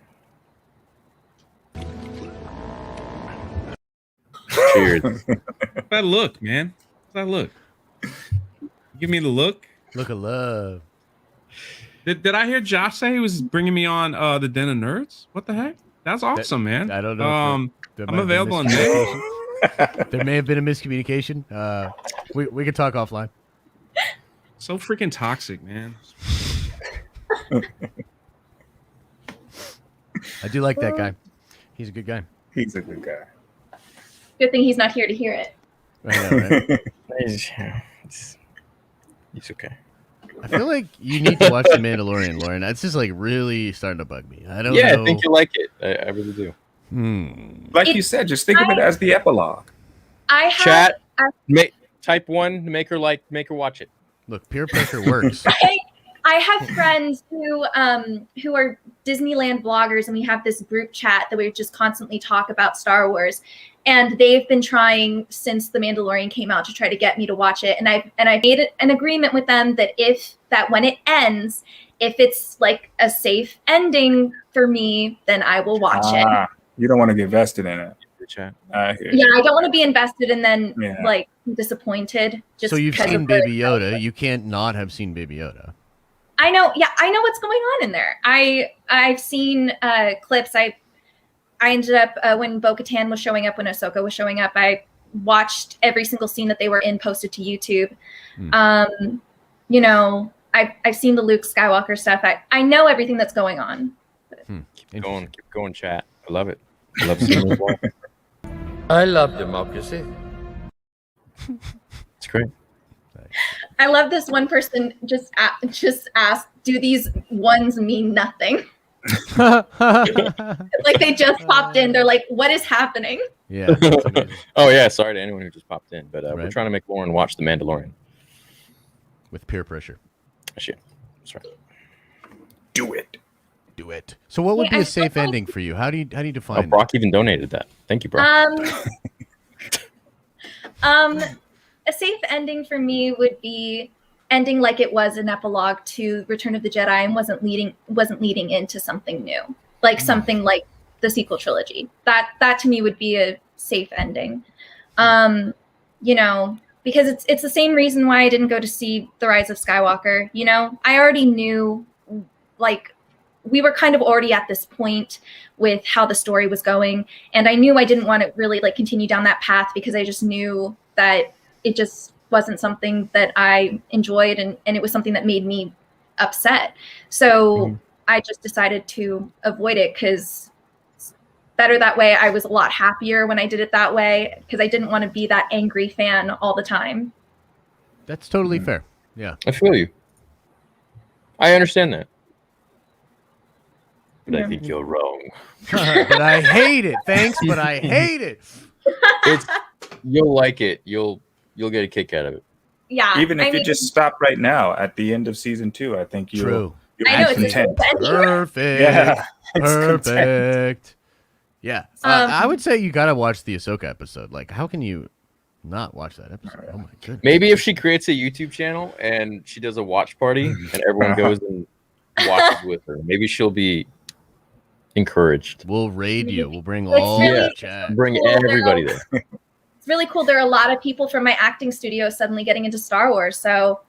Cheers. That look, man. That look. Give me the look. Look of love. Did I hear Josh say he was bringing me on the Den of Nerds? What the heck? That's awesome, man. I don't know. I'm available on May. There may have been a miscommunication. We can talk offline. So freaking toxic, man. I do like that guy. He's a good guy. He's a good guy. Good thing he's not here to hear it. I know, right? He's okay. I feel like you need to watch The Mandalorian, Lauren. That's just like really starting to bug me. I don't know. Yeah, I think you like it. I really do. Like you said, just think of it as the epilogue. I have Chat. Type 1 to make her watch it. Look, peer pressure works. I have friends who are Disneyland bloggers, and we have this group chat that we just constantly talk about Star Wars. And they've been trying since The Mandalorian came out to try to get me to watch it. And I made an agreement with them that when it ends, if it's like a safe ending for me, then I will watch it. You don't want to get vested in it. Yeah, I don't want to be invested and then like disappointed. Just so you've seen Baby Yoda. You can't not have seen Baby Yoda. I know. Yeah, I know what's going on in there. I've seen clips. I ended up when Bo-Katan was showing up, when Ahsoka was showing up, I watched every single scene that they were in, posted to YouTube. You know, I've seen the Luke Skywalker stuff. I know everything that's going on. Keep going, chat. I love it. I love seeing it. I love democracy. It's great. I love this one person just asked, do these ones mean nothing? Like they just popped in. They're like, what is happening? Yeah. Oh yeah. Sorry to anyone who just popped in, but we're trying to make Lauren watch The Mandalorian with peer pressure. Shit. That's right. Do it. So what would be a safe ending for you? How do you define? Oh, Brock even donated that. Thank you, Brock. A safe ending for me would be ending like it was an epilogue to Return of the Jedi and wasn't leading into something new, like something like the sequel trilogy. That to me would be a safe ending. You know, because it's the same reason why I didn't go to see The Rise of Skywalker. You know, I already knew, like, we were kind of already at this point with how the story was going, and I knew I didn't want to really like continue down that path because I just knew that it just wasn't something that I enjoyed, and it was something that made me upset. So I just decided to avoid it because it's better that way. I was a lot happier when I did it that way because I didn't want to be that angry fan all the time. That's totally fair. Yeah. I feel you. I understand that. But I think you're wrong. But I hate it. Thanks, but I hate it. You'll like it. You'll get a kick out of it. Yeah. Even if you just stop right now at the end of season 2, I think you'll I know, be content. Perfect. Yeah. Perfect. Yeah. I would say you got to watch the Ahsoka episode. Like, how can you not watch that episode? Oh my goodness. Maybe if she creates a YouTube channel and she does a watch party and everyone goes and watches with her, maybe she'll be encouraged. We'll raid you. We'll bring It's all really the chat. Bring cool. everybody there. It's really cool. There are a lot of people from my acting studio suddenly getting into Star Wars. So,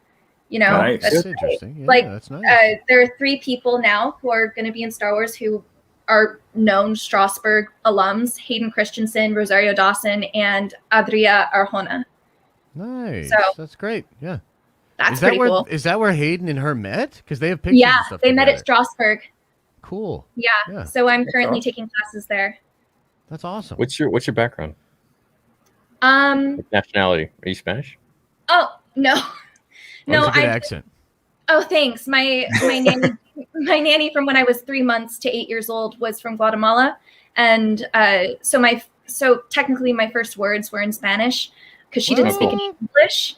you know, Nice. That's interesting. Yeah, like, that's nice. there are 3 people now who are going to be in Star Wars who are known Strasbourg alums: Hayden Christensen, Rosario Dawson, and Adria Arjona. Nice. So, that's great. Yeah. That's pretty cool. Is that where Hayden and her met? Because they have pictures. Yeah, and stuff they met together. at Strasbourg. Cool. Yeah. So I'm currently awesome. taking classes there. That's awesome. What's your background? Um. Nationality? Are you Spanish? Oh no, no. That's a good accent. Oh, thanks. My nanny, my nanny from when I was 3 months to 8 years old was from Guatemala, and so technically my first words were in Spanish because she didn't speak any English.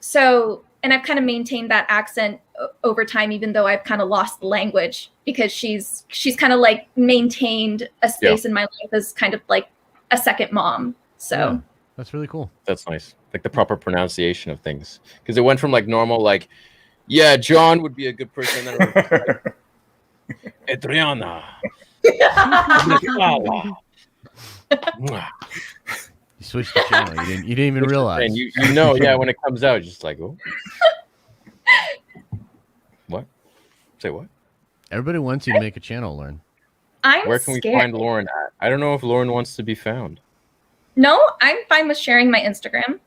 So, and I've kind of maintained that accent over time, even though I've kind of lost the language, because she's kind of like maintained a space in my life as kind of like a second mom. So Yeah, that's really cool. That's nice. Like the proper pronunciation of things. Because it went from like normal, like, yeah, John would be a good person. Then it was like, Adriana. You switched the channel. You didn't even realize. And you know, yeah, when it comes out, just like, oh. What? Say what? Everybody wants you to make a channel, Lauren. I'm Where can we scared. find Lauren at? I don't know if Lauren wants to be found. No, I'm fine with sharing my Instagram.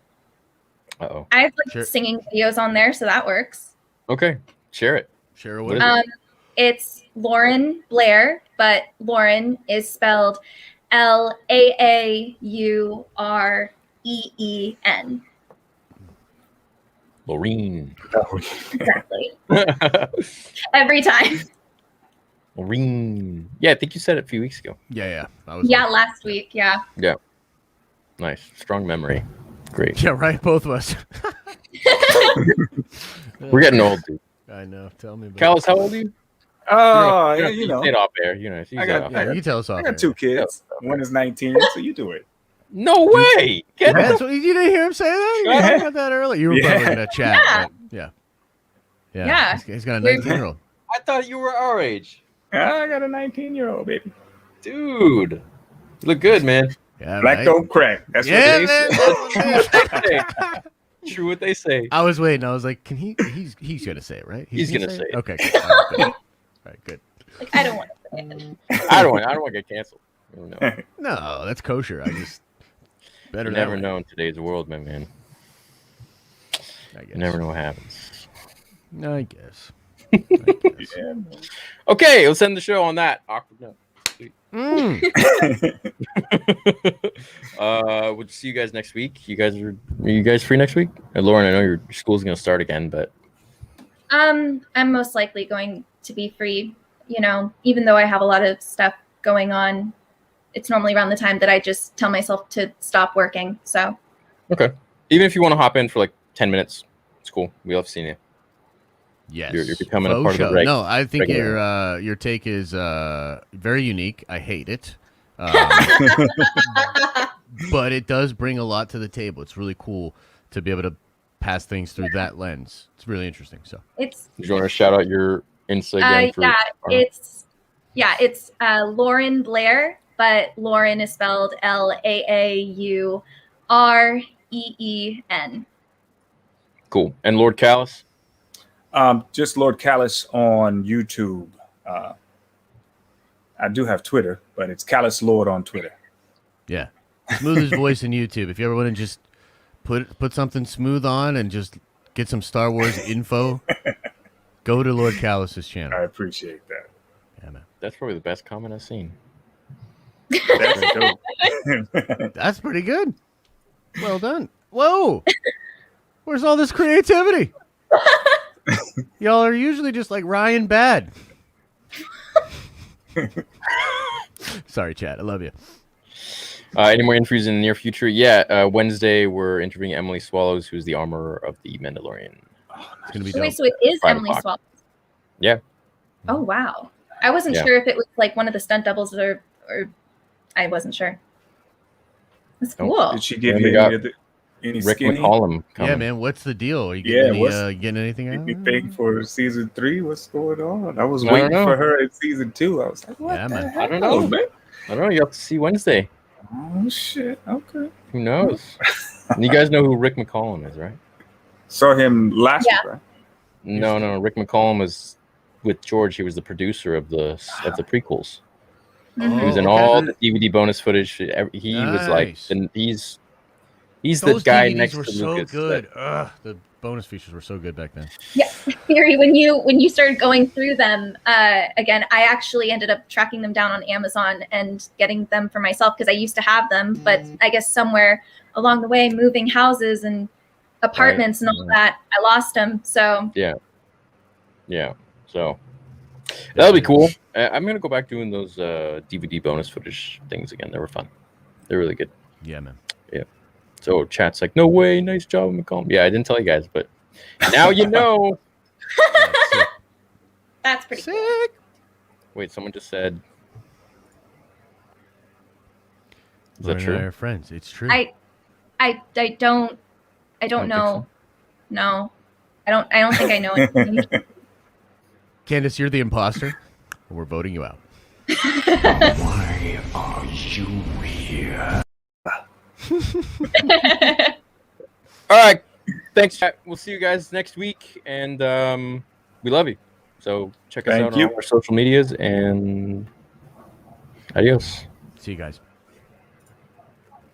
Uh-oh. I have like Sure. singing videos on there, so that works. Okay, share it. Share it What with is it? It's Lauren Blair, but Lauren is spelled Laauren. Laureen. Exactly. Every time. Laureen. Yeah, I think you said it a few weeks ago. Yeah. Yeah, last week. Yeah. Yeah. Nice. Strong memory. Great. Yeah, right. Both of us. We're getting old, dude. I know. Tell me about Callus, how old are you? Oh, You you know, know, say it off air. You know, I say got- it off Yeah, air. you can tell us off. I got 2 kids. One is 19, so you do it. No way. Get Yeah, the so you didn't hear him say that? You Yeah. talked about that earlier. You were probably Yeah. going to chat. Yeah. But yeah. Yeah. He's got a We're- 19-year-old. I thought you were our age. I got a 19-year-old baby. Dude. You look good, man. Yeah, Black right? don't crack. That's Yeah, what they man. say. True what they say. I was waiting. I was like, can he? He's going to say it, right? He's gonna say it. Okay. Good. All right, good. Like, I don't want to say it. I don't want to get canceled. You know. No, that's kosher. I just better You that never way, know in today's world, my man. I guess. You never know what happens. I guess. Yeah. Okay, let's end the show on that awkward note. Mm. We'll see you guys next week. Are you guys free next week? Lauren, I know your school's gonna start again, but I'm most likely going to be free, even though I have a lot of stuff going on. It's normally around the time that I just tell myself to stop working. So okay. Even if you want to hop in for like 10 minutes, it's cool. We love seeing you. Yes. You're becoming a Faux part of the show. reg- No, I think regular. your take is very unique. I hate it. But it does bring a lot to the table. It's really cool to be able to pass things through that lens. It's really interesting. So it's Did you want to shout out your Insta again? it's Lauren Blair, but Lauren is spelled Laauren. Cool. And Lord Callus? Just Lord Callus on YouTube. I do have Twitter, but it's Callus Lord on Twitter. yeah, smoothest voice in YouTube. If you ever want to just put something smooth on and just get some Star Wars info, go to Lord Callus's channel. I appreciate that. Yeah, man. That's probably the best comment I've seen. That's dope. That's pretty good. Well done. Whoa. Where's all this creativity? Y'all are usually just like Ryan Bad. Sorry, Chad. I love you. Any more interviews in the near future? Yeah, Wednesday we're interviewing Emily Swallows, who's the armorer of the Mandalorian. It's gonna be dope. Wait, so it is 5 Emily o'clock. Swallows. Yeah. Oh wow. I wasn't Yeah. sure if it was like one of the stunt doubles or I wasn't sure. That's Oh, cool. Did she give And we you got any Rick skinny? McCollum coming. Yeah, man. What's the deal? Are you Yeah, getting anything out? Anything for season 3? What's going on? I was I don't waiting know. for her in season 2. I was like, what Yeah, the man. hell, I don't know. man? I don't know. You have to see Wednesday. Oh, shit. Okay. Who knows? And you guys know who Rick McCollum is, right? Saw him last Yeah. week, right? No. Rick McCollum was with George. He was the producer of the prequels. Mhm. He was in Oh, okay. all the DVD bonus footage. He was like, Nice. and he's Those the guy DVDs next were to so Lucas. good. Ugh, the bonus features were so good back then. Theory, when you started going through them again, I actually ended up tracking them down on Amazon and getting them for myself because I used to have them, but I guess somewhere along the way, moving houses and apartments and all that, I lost them. So Yeah. So that'll be cool. I'm gonna go back doing those DVD bonus footage things again. They were fun. They're really good. Yeah, man. So chat's like, no way, nice job, McCollum. Yeah, I didn't tell you guys, but now you know. Yes. That's pretty cool. Wait, someone just said. Is that Lauren and true? I are friends. It's true. I don't think know. No. I don't think I know anything. Candace, you're the imposter. We're voting you out. Why are you here? All right. Thanks, chat. We'll see you guys next week, and we love you. So check us Thank out on you. all our social medias, and adios. See you guys.